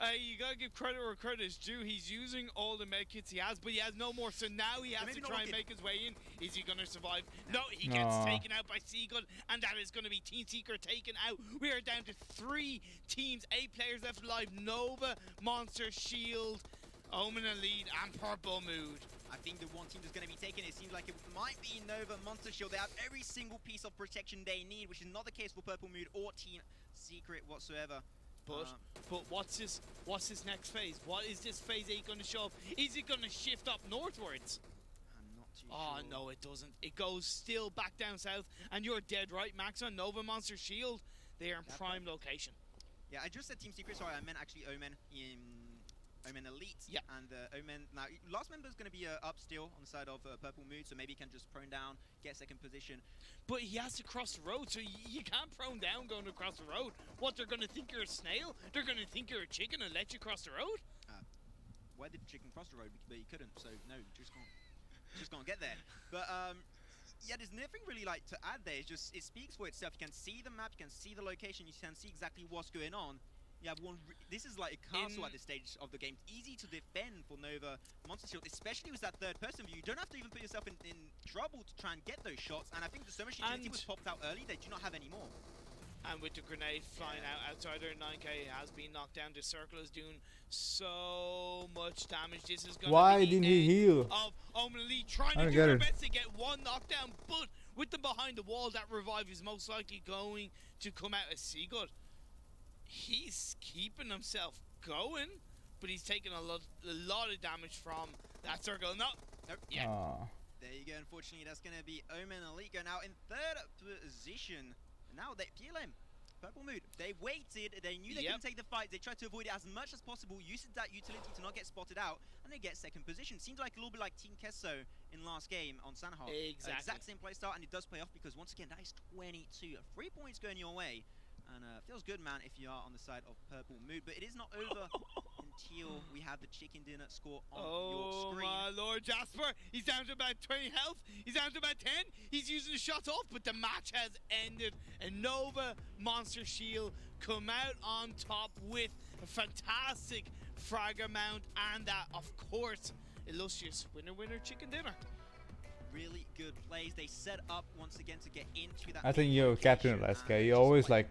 You gotta give credit where credit is due. He's using all the medkits he has, but he has no more, so now he has to try and make his way in. Is he gonna survive? No, he gets taken out by Seagull, and that is gonna be Team Secret taken out. We are down to 3 teams, 8 players left alive. Nova, Monster Shield, Omen Elite, and Purple Mood. I think the one team that's going to be taken, it seems like it might be Nova Monster Shield. They have every single piece of protection they need, which is not the case for Purple Mood or Team Secret whatsoever. But what's this next phase? What is this phase 8 going to show up? Is it going to shift up northwards? I'm not too sure. Oh, no, it doesn't. It goes still back down south. And you're dead right, Max. On Nova Monster Shield, they are in prime location. Yeah, I just said Team Secret. Sorry, I meant actually Omen in Omen Elite. Yeah. And Omen, now, last member is going to be up still on the side of Purple Mood, so maybe he can just prone down, get 2nd position. But he has to cross the road, so you can't prone down going across the road. What, they're going to think you're a snail? They're going to think you're a chicken and let you cross the road? Why did chicken cross the road? But he couldn't, so no, just can't get there. But yeah, there's nothing really like to add there. It's just, it speaks for itself. You can see the map, you can see the location, you can see exactly what's going on. You have this is like a castle at this stage of the game. It's easy to defend for Nova Monster Shield, especially with that 3rd-person view. You don't have to even put yourself in trouble to try and get those shots. And I think the Summer Shield was popped out early. They do not have any more. And with the grenade flying out outsider, 9k has been knocked down. The circle is doing so much damage. This is going Why to be didn't he heal? of Omen Elite trying to do their best to get one knockdown, but with them behind the wall, that revive is most likely going to come out as Seagood. He's keeping himself going, but he's taking a lot of damage from that circle. No, yeah. There you go. Unfortunately, that's going to be Omen Elite go now in third position. Now they PLM. Purple Mood, they waited, they knew they couldn't take the fight, they tried to avoid it as much as possible, using that utility to not get spotted out, and they get second position. Seems like a little bit like Team Kesso in last game on Sanhok. Exactly. Exact same playstyle, and it does pay off because once again, that is 22. 3 points going your way. And feels good, man, if you are on the side of Purple Mood. But it is not over until we have the chicken dinner score on your screen. Oh, my Lord, Jasper. He's down to about 20 health. He's down to about 10. He's using the shots off, but the match has ended. And Nova Monster Shield come out on top with a fantastic frag amount. And that, of course, illustrious winner chicken dinner. Really good plays. They set up once again to get into that. I think you're Captain last guy. You're always like,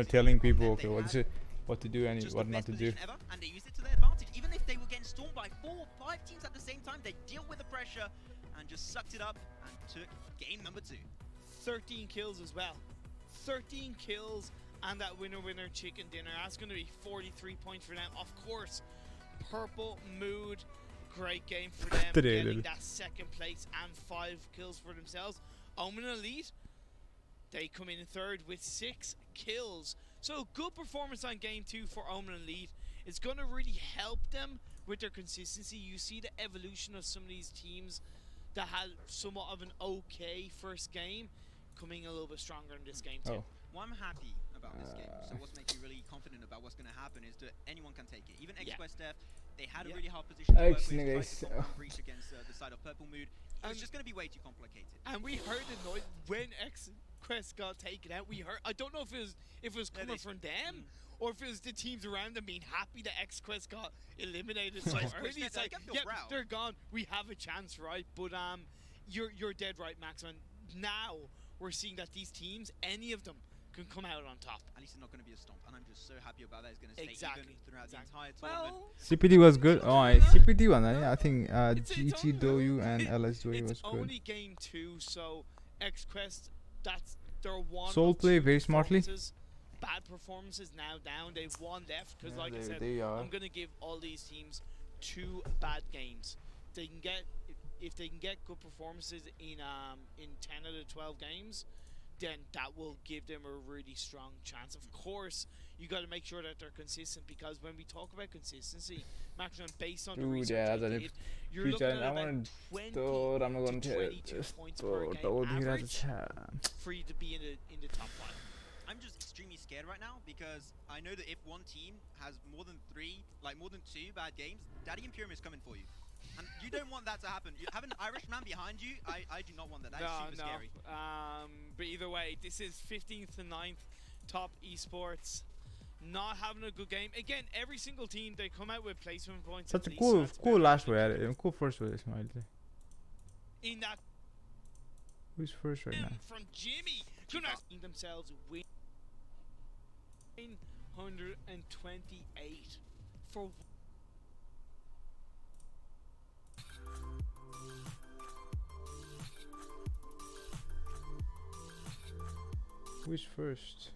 telling people, okay, what to do and what not to do. And they used it to their advantage. Even if they were getting stormed by 4 or 5 teams at the same time, they deal with the pressure and just sucked it up and took game number 2. 13 kills as well. 13 kills and that winner chicken dinner. That's going to be 43 points for them. Of course, Purple Mood. Great game for them, getting that second place and 5 kills for themselves. Omen Elite, they come in third with 6 kills. So good performance on game 2 for Omen Elite. It's going to really help them with their consistency. You see the evolution of some of these teams that had somewhat of an okay first game coming a little bit stronger in this game too. Well, I'm happy about this game. So what's making me really confident about what's going to happen is that anyone can take it. Even XQuest, they had a really hard position to work with, tried to breach against the side of Purple Mood. It's just going to be way too complicated. And we heard the noise when XQuest got taken out. We heard, I don't know if it was coming from them or if it was the teams around them being happy that XQuest got eliminated so early. It's like, they're gone. We have a chance, right? But you're dead right, Max. And now we're seeing that these teams, any of them, can come out on top. At least it's not going to be a stomp, and I'm just so happy about that. It's going to stay even throughout the entire tournament. CPT was good. CPT one. I think GG Doyu and LS Doyu was good. It's only game 2, so XQuest, that's their one. Soul play very smartly. Bad performances now down. They've 1 left because, like I said, I'm going to give all these teams 2 bad games. They can get if they can get good performances in 10 out of 12 games. Then that will give them a really strong chance. Of course, you got to make sure that they're consistent because when we talk about consistency, maximum based on the research I did, you're looking at about 20 to 22 points per game average for you to be in the top 5. I'm just extremely scared right now because I know that if one team has more than 2 bad games, Daddy Imperium is coming for you. And you don't want that to happen. You have an Irishman behind you. I do not want that. That is super scary. But either way, this is 15th to 9th top esports. Not having a good game. Again, every single team, they come out with placement points. Such a cool last way. Cool first way, Ismail. In that. Who's first right now? From Jimmy. Themselves win 928 for. Who's first?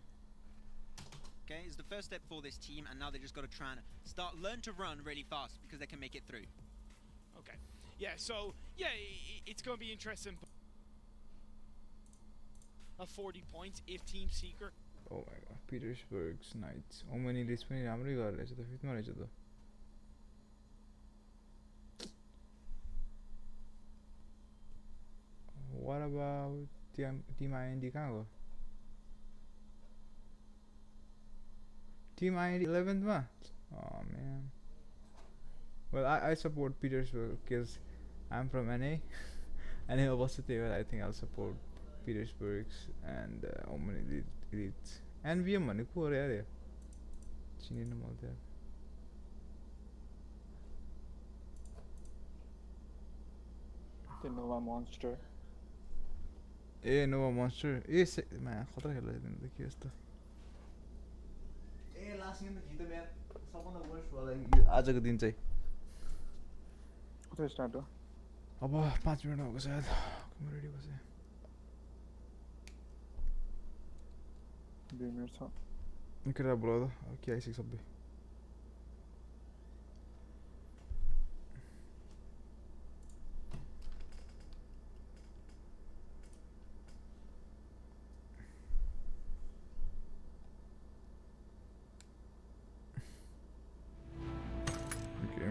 Okay, it's the first step for this team, and now they just got to try and learn to run really fast because they can make it through. Okay, yeah. So yeah, it's going to be interesting. 40 points if Team Secret. Oh my God, Petersburg's Knights. Omani list पनि राम्रै गरेर रहेछ त 5th मा रहेछ त. What about Team IND कहाँ गयो? Team IND 11th ma? Oh man. Well, I support Petersburg because I'm from NA. And also I think I'll support Petersburg's and Oman Elite. And VM money ko area. Chini no mal there. The Nova Monster. Nova Monster. Man, khatra khela दिन देखिए यस्तो. Last game त जित्यो म्यान सबभन्दा worst होला आजको दिन चाहिँ कता स्टार्ट हो अब 5 मिनट भएको सायद म रेडी बसे 2 मिनट छ केटा बोला त के आइसक्यो सबै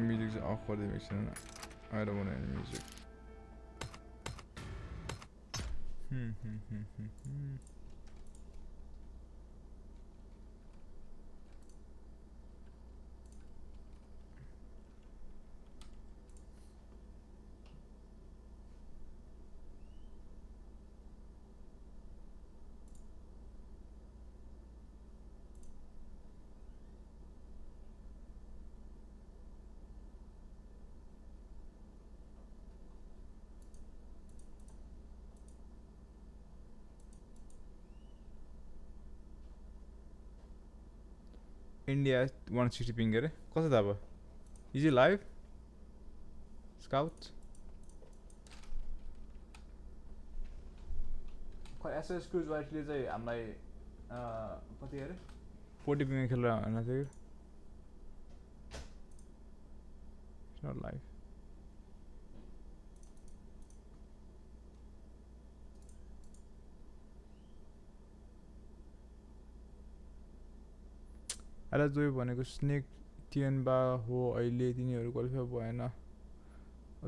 Music is off for the mixer. I don't want any music. India 160 ping गरे कस्तो त अब इज इट लाइभ स्काउट खै एसएस क्रुज वाइटले चाहिँ हामीलाई कति गरे 40 पिङ खेलेर हैन थियो इट्स नट लाइभ आला जोइ भनेको स्नेक टिएनबा हो अहिले तिनीहरु क्वालिफाई भएन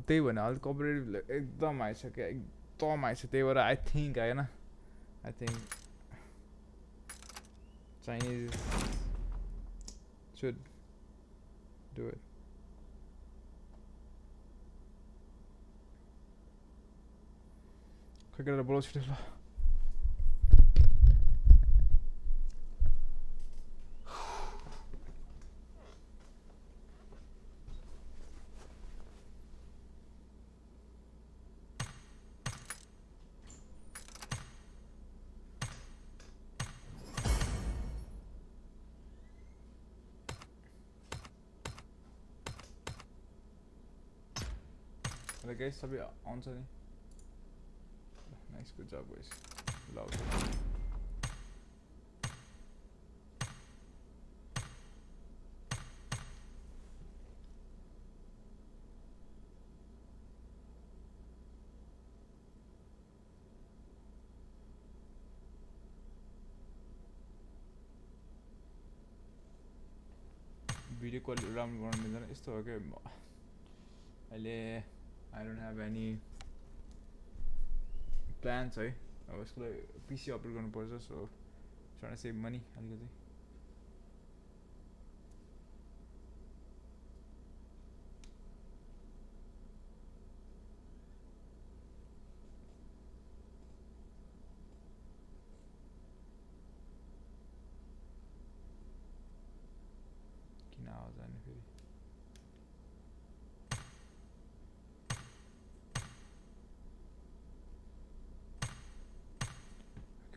त्यही भने अल कोअपरेटिभ एकदम आइसक्यो एकदम आइसक्यो त्यही भएर आई थिंक हैन I think Chinese should do it खै गरेर बोलाउ छिटो ल Hello guys, सबै आउँछ नि नाइस गुड जब गाइस लभ भिडियो क्वालिटी राम्रो गर्न मिल्दैन यस्तो हो के अहिले I don't have any plans है अब यसको लागि PC अपलोड गर्नुपर्छ so trying to save money अलिकति किन आवाज आउने फेरि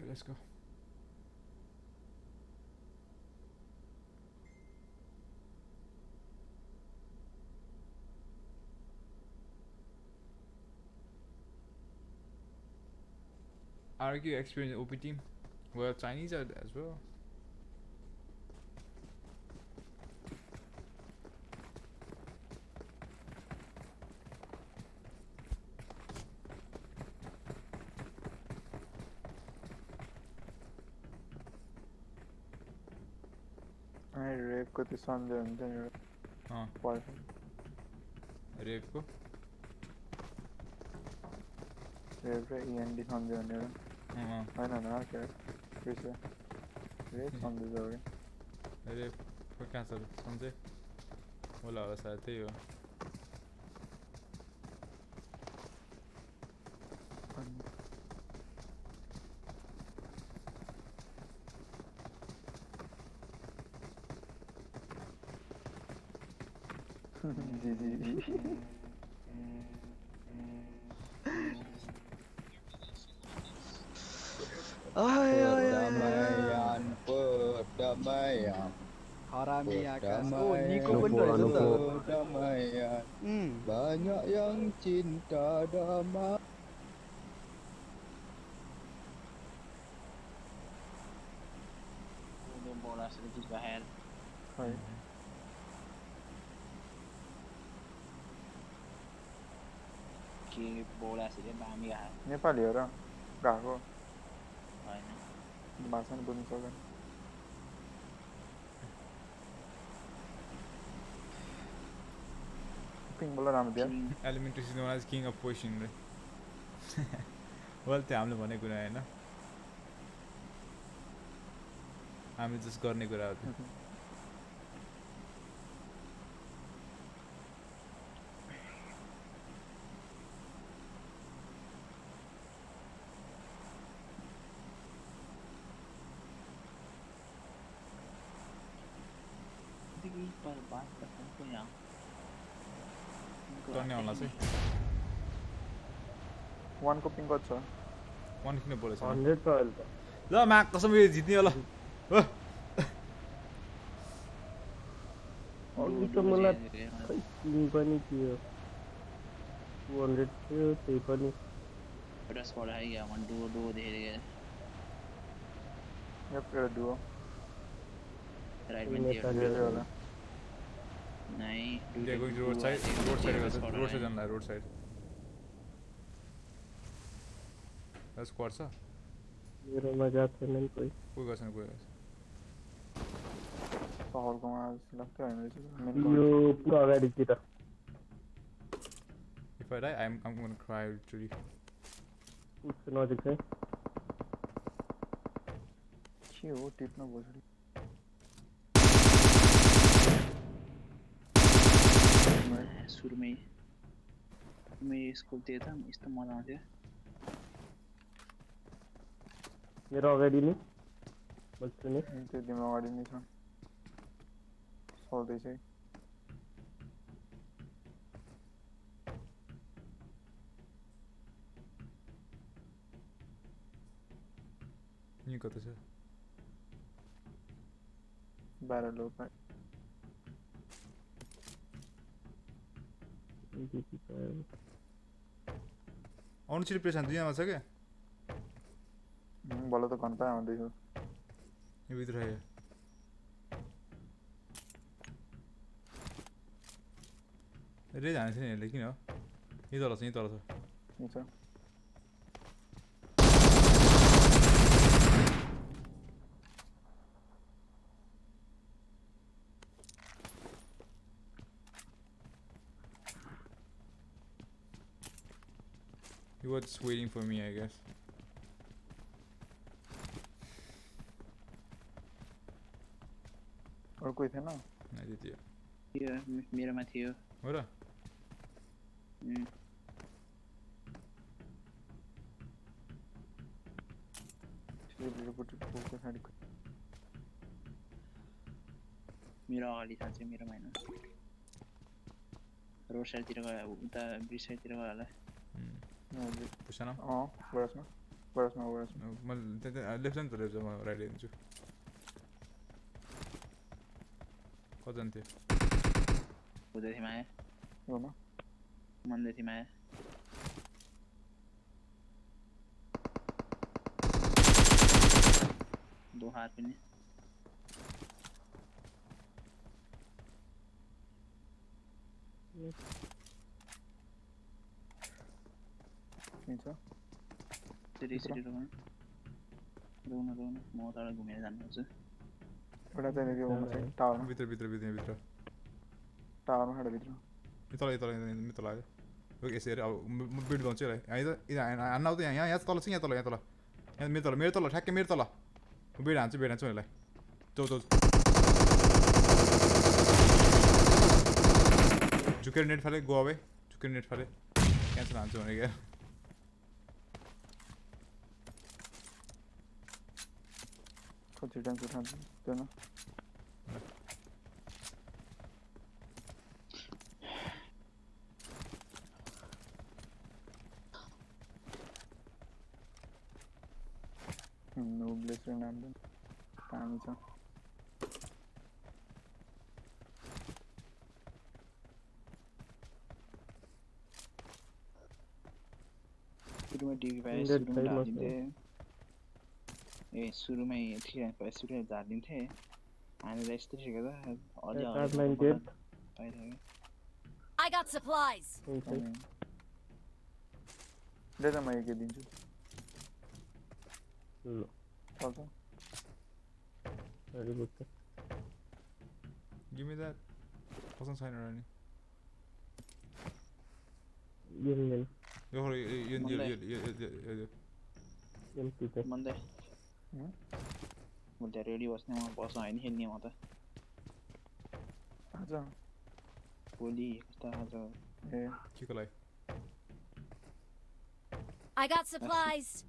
Let's go. Argue experience OP team. Well, Chinese are as well. Rape को त्यो सन्देह हुन्छ नि पर्छ रेप को रेप र इएनडी सन्देह हुने एउटा हैन न के कृष्ण रेप सन्देह जरुरी रेप को कहाँ छ सन्देह होला होला सायद त्यही हो Harami akan Nico pun dah damaian. Banyak yang cinta damai. The bola sedikit bahaya. कि बोला सिधै बामी आयो नेपाली हो र गएको हैन भाषा नि बोल्न सक्दैन पिङ बोला राम्रो दियो Elementrix is known as king of position रे well त्यो हामीले भनेको कुरा हैन हामीले जस्ट गर्ने कुरा हो त्यो पर बात करने को यहाँ टर्न आउला चाहिँ 1 को पिङ गर्छ 1 किन बोलेछ 100 त अहिले त ल मा कसम यो जित्ने होला हो अघि त मलाई किङ पनि थियो 200 थियो त्यही पनि एउटा स्क्वाड आइगयो 1 2 देखेर गयो एउटा डुओ राइट में दियो होला नहीं they're going to road side जानु रोड साइड that's squad छ मेरोमा जाथे नै कोही गर्छन् कोही सहरकोमा लाग्थ्यो हैन यो पुरा अगाडितिर if I die I'm going to cry literally उसको नजिक चाहिँ के हो टिप्न बोल्छु सुरुमै मैले स्कोप दिए त यस्तो मजा आउँथ्यो मेरो अगाडि नि बच्छु नि त्यो दिमाग अगाडि नै छ सोल्दै चाहिँ नि कता छ 12 लो पाइ आउनु छिटो प्लेस हान्छु यहाँमा छ क्या बल्ल त घन्टा आउँदैछ यो भित्र आयो रेज हानेको थिएन यसले किन हो यही तल छ यही तल छ He was just waiting for me, I guess. और कोही थिएन नहीं थियो यो मेरोमा थियो हो र मेरो अगाडि छ चाहिँ मेरो हैन रोड साइडतिर गयो उता ब्रिज साइडतिर गयो होला पुछान बरसमा मैले लेफ्ट जानु त लेफ्ट म राइट हेर्छु कति थियो उता थिमा आयो हो न मन्दै थिमा आयो दो हात पनि हुन्छ सिटी रोन म तल घुमेर जान्छु एउटा चाहिँ यो चाहिँ टावरमा भित्र टावरमा खडा भित्र तल लाग्यो ओके यसरी अब म बिल्ड गर्छु है हान्न आउँदै यहाँ तल छ यहाँ तल यहाँ मेरो तल ठ्याक्कै मेरो तल म बेड हान्छु यसलाई चौ झुकेर नेट फाले गो अवे झुकेर नेट फाले क्यान्सल हान्छु भने क्या कति टाइम उठाउँछु त्यो न नो ब्लेस नाम पानी छ सुरुमा डिभी पाए सुरुमा ढालिदिन्थे ए सुरुमै 3 रैंक पाए सुरुमै झार्दिन्थे हामीलाई यस्तो सिकेको अलि पाइरहेको I got supplies. Let me get into. Very good. Give me that. Wasn't sign already. Monday. Monday ready was now boss in here near mother. Fully Keep alive. I got supplies.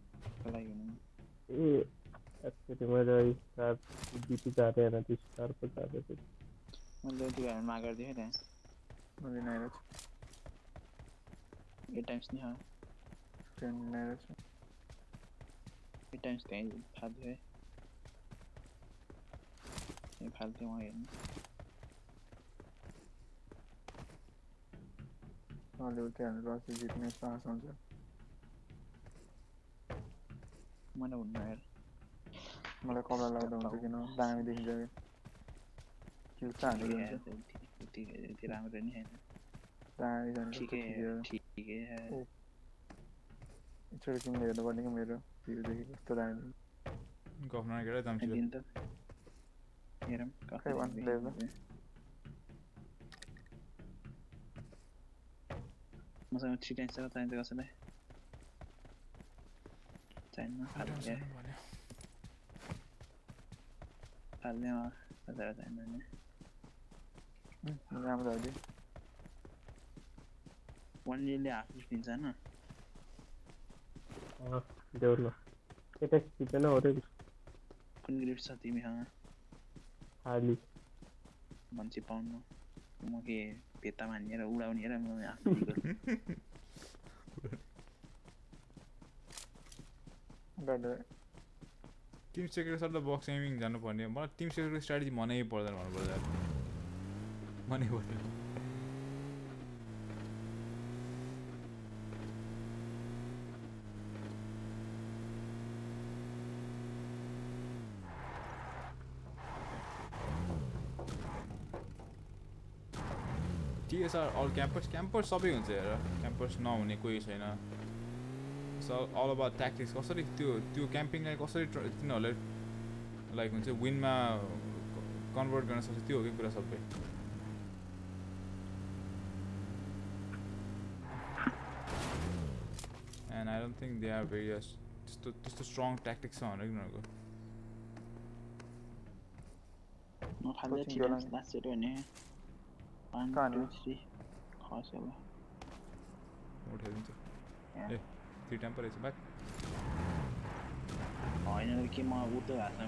Actually, my start DP जा रहे हैं ना तो star पर जा रहे थे मतलब तो यार मार दिया है मुझे नहीं रहा 8 times नहीं हाँ 10 नहीं रहा 8 times कहीं फालतू है ये फालतू वहाँ है हॉलीवुड के अंदर से जीतने साहस होंगे mana unar मलाई कपडा लाउँदा हुन्छ किन दामी देखिन्छ किल चाहनु हुन्छ त्यति राम्रो नि हैन दामी जान्छ ठिकै है एकचोटि तिमीले हेर्नु पर्ने कि मेरो भ्यू देखि कस्तो दामी गफना गेडा दामी छ दिन त हेरम कफे वान प्लेयर मसँग 3 टाइम्स त चाहिन्छ कसैलाई चाहिन्न फाल्ने हजार चाहिन्न नि राम्रो हो वन ले हाफ दिन्छ हैन देउन केटा किन हो रे कुन ग्रेड छ तिमी हाँ हाली मान्छे पाउनु म के पेता मानेर उडाउने र म आफ्नो टिम सेक्रेटरी सर त बक्स एमिङ जानु पर्ने मलाई टिम सेक्रेटरी स्ट्र्याटेजी मनै पर्दैन भन्नु पर्छ मनै पर्दैन टिएसआर अल क्याम्पर्स सबै हुन्छ हेर क्याम्पर्स नहुने कोही छैन अल अबाउट ट्याक्टिक्स कसरी त्यो क्याम्पिङलाई कसरी तिनीहरूले लाइक हुन्छ विनमा कन्भर्ट गर्न सक्छ त्यो हो कि कुरा सबै and I don't think they are very त्यस्तो स्ट्रङ ट्याक्टिक्स छ भनेर उनीहरूको उठाइदिन्छ ए 3 टाइम परेछ बात हैन के म उठ्दै हास्न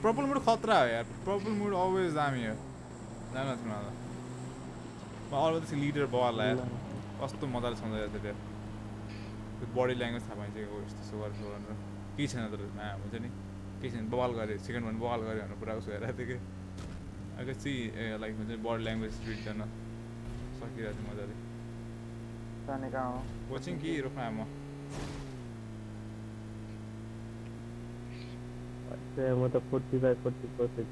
पर्पल मुड खतरा हो यार पर्पल मुड अलवेज दामी हो जान न म अलवेज लिडर बल यार कस्तो मजाले सम्झाइ छ त्यो बडी ल्याङ्ग्वेज थाहा पाइन्छ ओ यस्तो सुगर भनेर केही छैन तर हुन्छ नि केही छैन बल गरे सेकेन्ड वान बल गरे भनेर पुरा उसो हेरेको थिएँ कि अगर सी लाइक हुन्छ बडी ल्याङ्ग्वेज रिड गर्न सकिरहेको थियो मजाले जाने कहाँ हो कोचिङ कि रोक्न म म त 45-40%.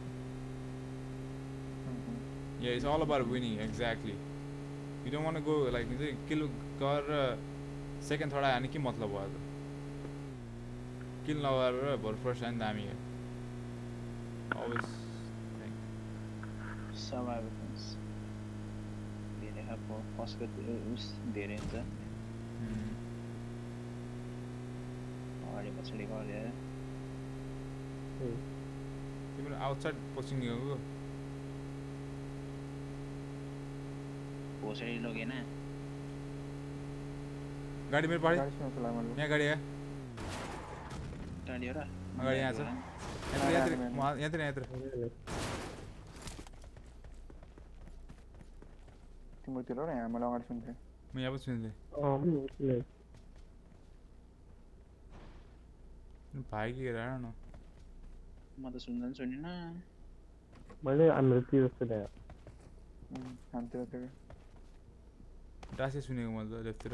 Yeah, it's all about winning, exactly. You don't want to go like kill second third आयो भने के मतलब भयो त किल नगरेर भर फर्स्ट टाइम दामी हो always think survivors धेरै अब फर्स्ट उस धेरै हुन्छ अगाडि पछाडि गरेर तिम्रो आउटसाइड कोचिङ हो पछाडि लगेन गाडी मेरो पढे यहाँ गाडी है गाडी हो र अगाडि यहाँ छ यहाँतिर तिम्रोतिर र यहाँ मलाई अगाडि सुन्थेँ म यहाँ पो सुन्थेँ भाइ के हेर न म त सुन्दैन सुनिन मैले हाम्रोतिर जस्तो ल्यायो हाम्रोतिर डासे सुनेको मैले त लेफ्टतिर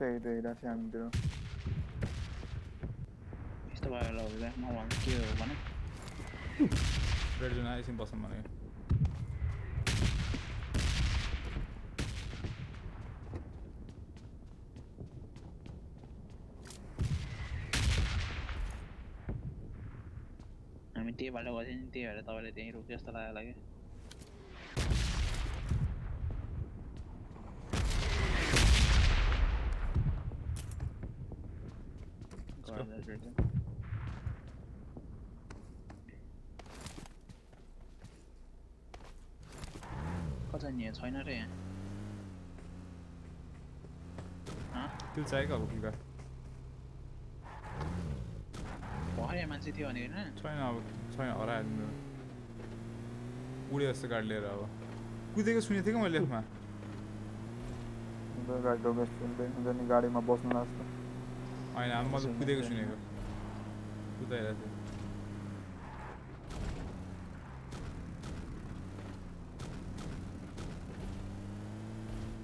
त्यही राशि हामीतिर यस्तो भयो ल म भन्छु के हो भने रेड जोन आइसिन बस्नु भने हामी त्यही बाटो गएको थियौँ नि त्यही भएर तपाईँले त्यहीँ रोक्यो जस्तो लाग्यो कता नि छैन र यहाँ त्यो चाहिएको अब किका भरे मान्छे थियो भने हैन छैन अब छैन हरायो उडे जस्तो गाडी लिएर अब कुदेको सुनेको थिएँ कि मैले लेफ्टमा गाडी डोगेस हुन्छ नि गाडीमा बस्नु लाग्छ होइन अब मैले कुदेको सुनेको कुदाइरहेको थियो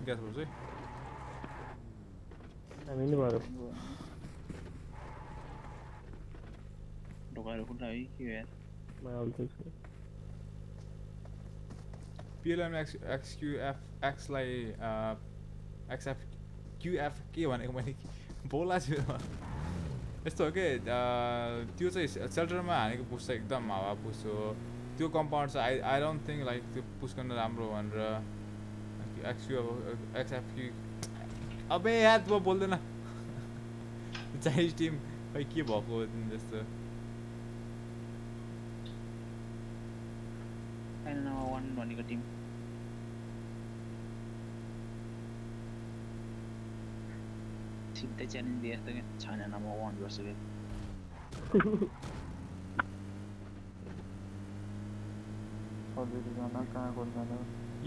ग्यास भन्छ है हामी नि भएर ढोकाहरू खुल्ला है के हो यार म आउँदैछु PLM XQF X लाई XF QF के भनेको मैले बोला छु यस्तो हो कि त्यो चाहिँ सेल्टरमा हानेको पुस चाहिँ एकदम हावा पुस हो त्यो कम्पाउन्ड चाहिँ आई डोन्ट थिङ्क लाइक त्यो पुस गर्न राम्रो भनेर XF अबे याद म बोल्दैन चाइनिज टिम खै के भएको जस्तो फाइनल नम्बर 1 भनेको टिम सिधै च्यालेन्ज दिए जस्तो के छैन नम्बर 1 वर्ष के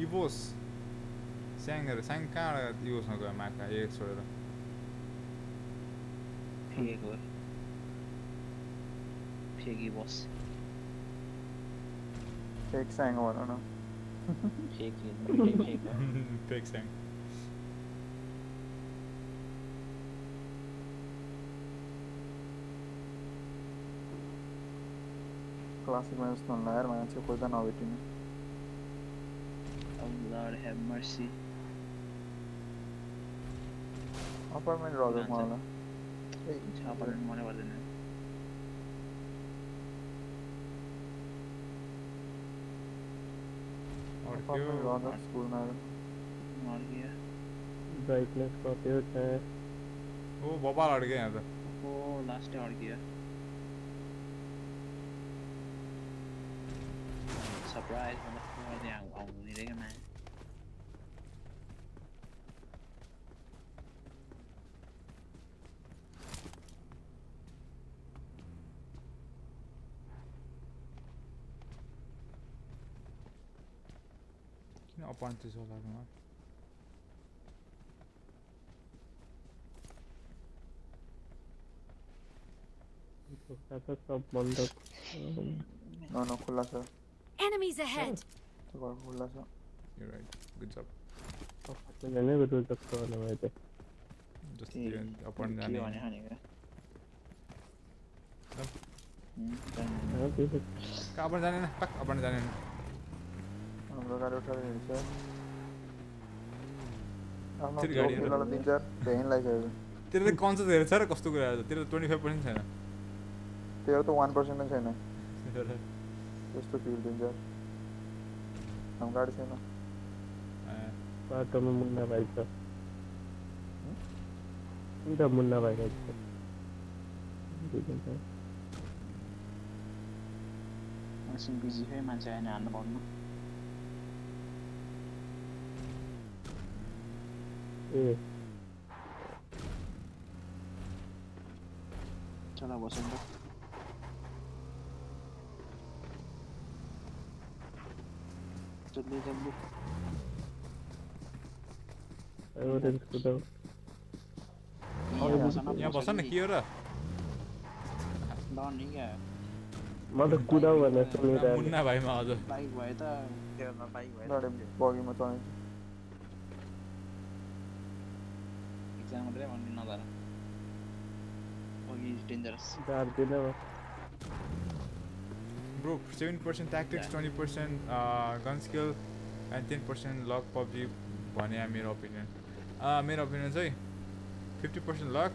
इभोस स्याङहरू स्याङ कहाँबाट इभोसमा गयो माका एक छोडेर फेक इभोस फेक स्याङ भनौँ न फेक स्याङ क्लासिकमा जस्तो होला यार मान्छे खोज्दा नभेटिने Oh Lord have mercy. Apartment रह्यो मलाई ए अपार्टमेन्ट मनै पर्दैन अपार्टमेन्ट रह्यो स्कुलमा मर्गियो ब्राइटनेस कत्यो छ ओ बबाल अड्क्यो यहाँ त ओ लास्ट अड्क्यो सरप्राइज मतलब त्यहाँ आउनु नि रहेको मा किन अपॉइंट त्यसो लाग्नु सब बन्द न खुला छ Enemies ahead. खुला छ You're right. Good job. जाने को तो तक वाला है तो just अपॉइंट जाने के भने भनेको कहाँ अपॉइंट जाने ना पक अपॉइंट जाने ना हाम्रो गाडी उठाएर हिँड्छ तेरो गाडी ल दिन चार भेन लागिसक्यो तेरो त कन्सर्ट हेरेको छ र कस्तो कुरा तेरो 25% छैन तेरो त 1% पनि छैन त्यस्तो फ्युल दिन्छ हाम्रो गाडी छैन बाटोमा मुन्ना भाइ छ अन्त मुन्ना भाइ छ मसिन बिजी है मान्छे आएन हाल्नु पर्नु ए चला बसौँ त जल्दी जल्दी यहाँ बस न के हो र डन नि क्या म त कुदाउ भनेर सुनिरहेको मुन्ना भाइमा अझ बाइक भयो त तेलमा बाइक भयो गाडी बगीमा चढ्छ एक्जाम मात्रै भन्नु नगर ओगी dangerous Bro, 7% tactics, 20% gun skill, and 10% luck. PUBG, भने मेरो opinion. मेरो opinion चाहिँ 50% luck,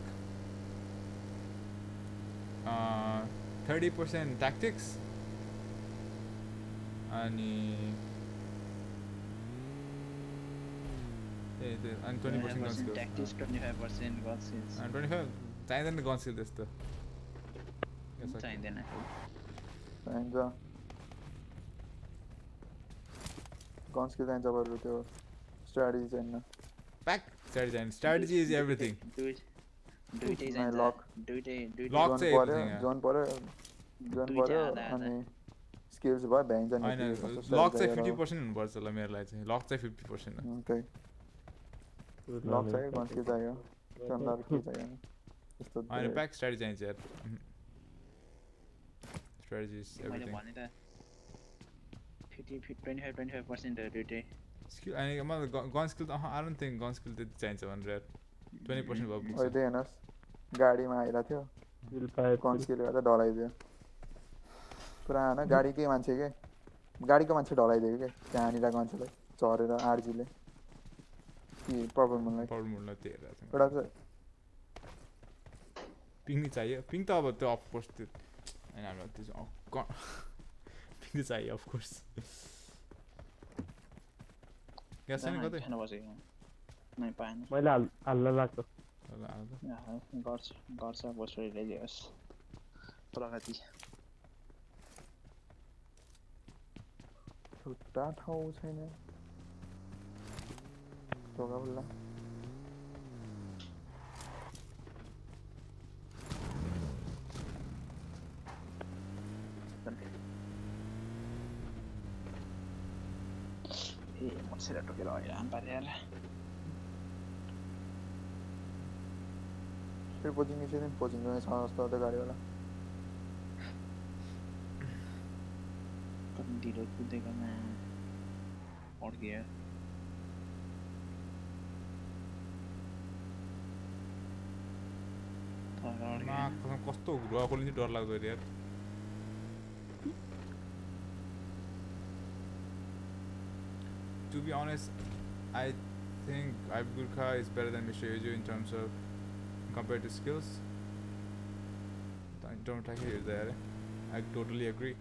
30% tactics, अनि 20% gun skill. Tactics 25% gun skills. 25 चाहिँदैन gun skill त्यस्तो. चाहिँदैन. चाहिन्छ. gun skill चाहिन्छ बरु त्यो strategy चाहिन्न. Pack strategy and strategy is everything. दुईटै चाहिन्छ. lock. दुईटै lock चाहिँ everything. Zone पर्यो अनि skills भयो भ्याइन्छ नि. Lock चाहिँ 50% हुनुपर्छ ल मेरो लागि चाहिँ. Lock चाहिँ 50%. Okay. Lock चाहियो, gun skill चाहियो. चन्दर के चाहियो? त्यस्तो. अनि pack strategy चाहिन्छ यार. Strategy is everything. मैले भने त 25% दुईटै. Skill अनि मलाई gun skill I don't think gun skill त्यति चाहिन्छ भनेर यार. 20% भयो पुग्छ. ओइ दे हेर्नुस्. गाडीमा आइरा थियो. gun skill गर्दा ढलाइदियो. पुरा हैन गाडीकै मान्छे के. गाडीको मान्छे ढलाइदियो के. त्यहाँनिर मान्छेलाई झरेर आरजीले. के प्रब्लम मलाई त्यही हेरेर एउटा चाहिँ पिङ चाहियो. पिङ त अब त्यो अफ कोर्स त्यो हैन हाम्रो त्यो पिङ चाहियो अफ कोर्स. ग्यास छैन कतै खाना बसेको नै पाएन. मैले हाल्न लाग्छ. गर्छ बसरी ल्याइदियोस् प्रगति. छुट्टा ठाउँ छैन. toga bolla. Masih ada keloyan padahal. फिर पोजिंग नीचे दिन पोजिंग में सांस तो आता गाड़ी वाला कम डीलर कूदेगा मैं और गया ना कस्तो घुवा खोलिन्छ डर लाग्दो यार. To be honest, I think Gurkha is better than MrHyozu in terms of compared to skills. Don't I hear you there? I totally agree.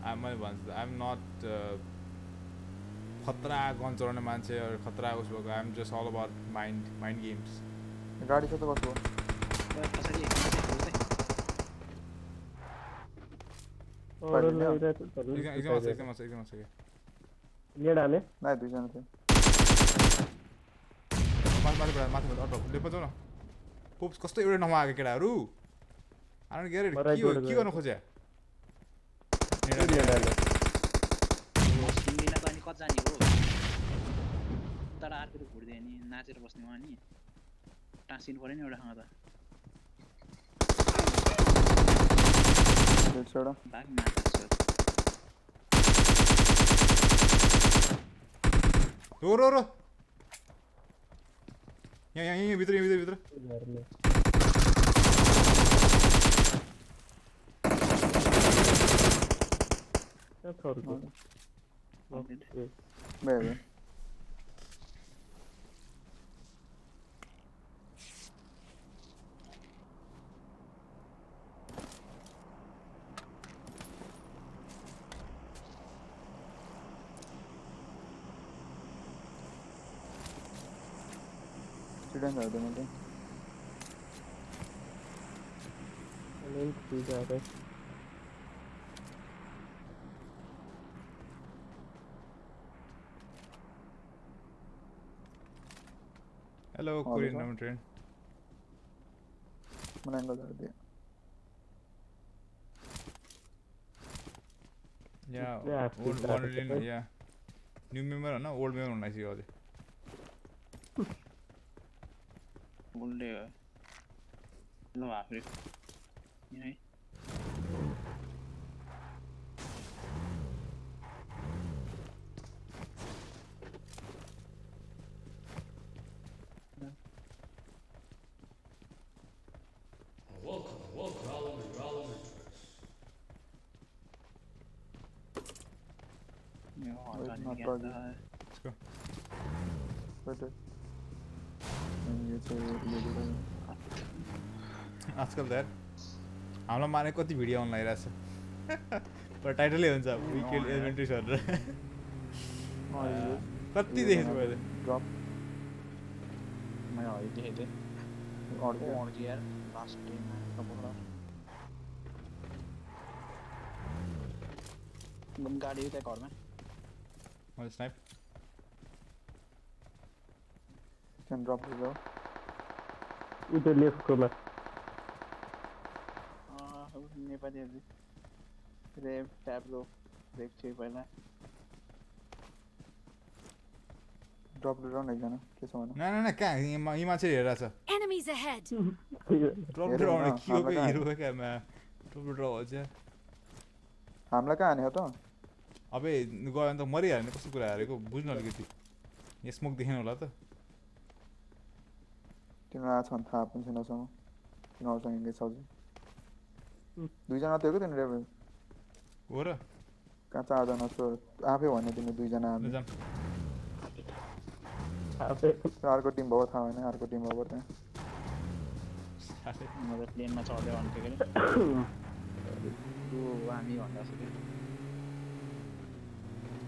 I'm not khatra gun chalaउने मान्छे or khatra उस भएको. I'm just all about mind games. गाडी छ त कसको एकदम छ NEDA ने नाइ दुई जना थियो माथि लेप जाऊ न. पोप्स कस्तो एउटा नम्बर आएको केटाहरु. I don't get it. के गर्न खोज्या नेडा सिंगिना त अनि कत जाने हो तर अर्को घुर्दै अनि नाचेर बस्ने हो अनि टाँसिनु पर्यो नि एउटा ठाउँमा त छोडो बाग मार्छ रो यहाँ भित्र Maybe. Students are doing it. Hello, Korean number train. Manango dar diya. Yeah, old one, yeah. New member or no? Old member on I see all the. Old no Africa. You know. Let's go. Better. आजकल त यार हामीलाई माने कति video आउन लागिरहेछ तर टाइटलै हुन्छ विकेड एलिमेन्ट्रिक्स भनेर कति देखेछु मैले ड्रप मैले अहिले देखेँ और यार लास्ट टाइम में कब गाड़ी उतरे कार में मैले snipe can drop it though उधर लेफ्ट को में नेपाली अभी रेप टैब लो रेप चाहिए पहला drop it down एक जना कैसे होना ना क्या ये मान्छे हेरिरहेछ Enemies ahead. ड्रप डाउन के हो बे हिरो क्या मैं ड्रप डाउन हो जा हामीलाई कहाँ हान्यो त अबे गयो भने त मरिहाल्ने कस्तो कुरा हारेको बुझ्न अलिकति यहाँ स्मोक देखेन होला त तिम्रो आज भन्दा थाहा पनि छैन सँग तिनीहरूसँग एङ्गेज छ दुईजना थियो कि तिनीहरू हो र कहाँ चारजना जस्तो आफै भन्यो तिनीहरू दुईजना हामी अर्को टिम भयो थाहा होइन अर्को टिम भयो त्यहाँ मतलब प्लेनमा चढ्दै भन्थ्यो के त्यो हामी भन्दा जस्तो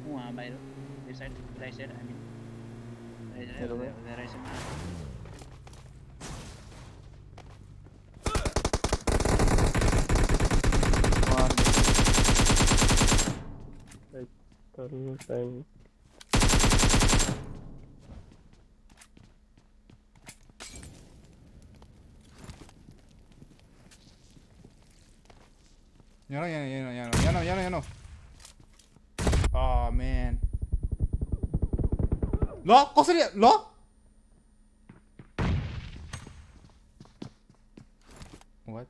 वहाँ बाहिर यो साइड राइट साइड हामी राइट साइडमा time You know. Oh man. Lo, कसरी lo? What?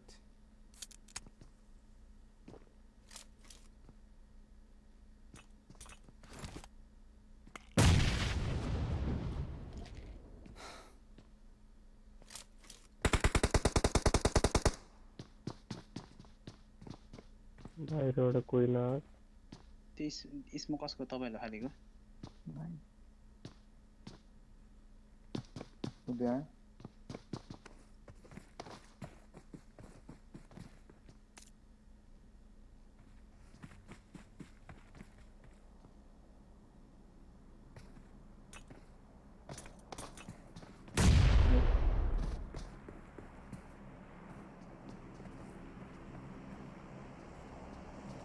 बाहिरबाट कोही न त्यसमा कसको तपाईहरुले हालेको उद्या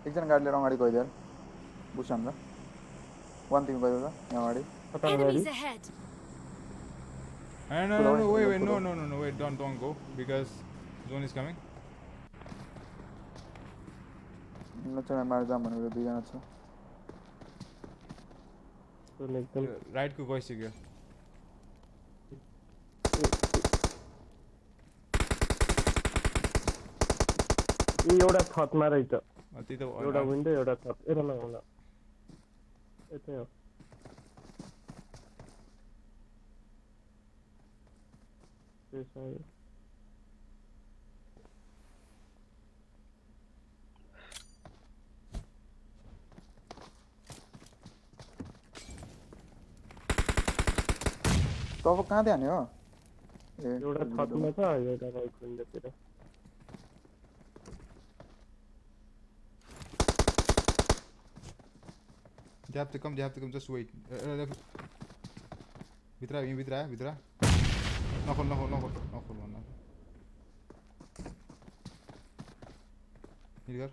एकजना गाडी लिएर अगाडि गइदियो बुझ्छ हाम्रो वान टिम गइदियो त यहाँ अगाडि Enemies ahead. No, wait, don't go because zone is coming. नचना मार जाम भनेर दुईजना छ एकदम राइट को गइसक्यो एउटा छतमा रहेछ त्यही त एउटा विन्डो एउटा छत एरा न होला यतै हो त्यसै तब कहाँ ध्यान हो एउटा छतमा छ एउटा right विन्डोतिर They have to come, just wait. Vitra. No hold. Here.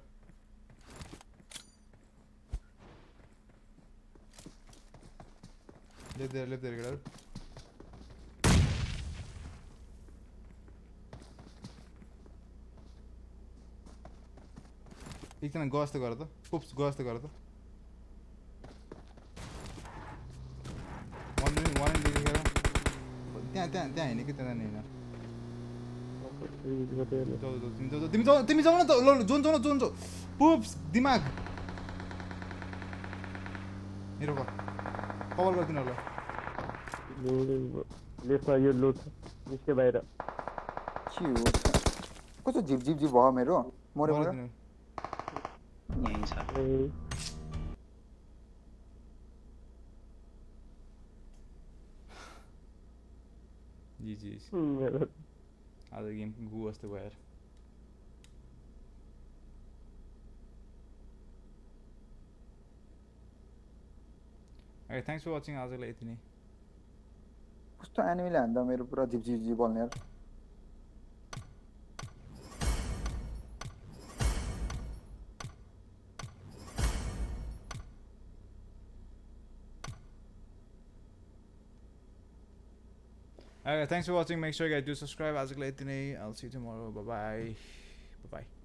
Left there, get out. एकजना गस त गर त पुप्स गस त गर त त्यहाँ हैन कि त्यहाँ हैन तिमी जाऊ न त ल जोन पुप्स दिमाग मेरो कभर गर्दिन ल लेफ्टमा यो लो छ निस्के बाहिर के हो कस्तो जिप भयो मेरो मरे यही छ GG's. आज गेम गु जस्तो भयो यार. Okay, thanks for watching. आजलाई यति नै. कस्तो एनिमीले हान्दा मेरो पुरा झिप बल्ने यार. Okay, thanks for watching. Make sure you guys do subscribe. आजलाई यति नै. I'll see you tomorrow. Bye bye. Bye bye.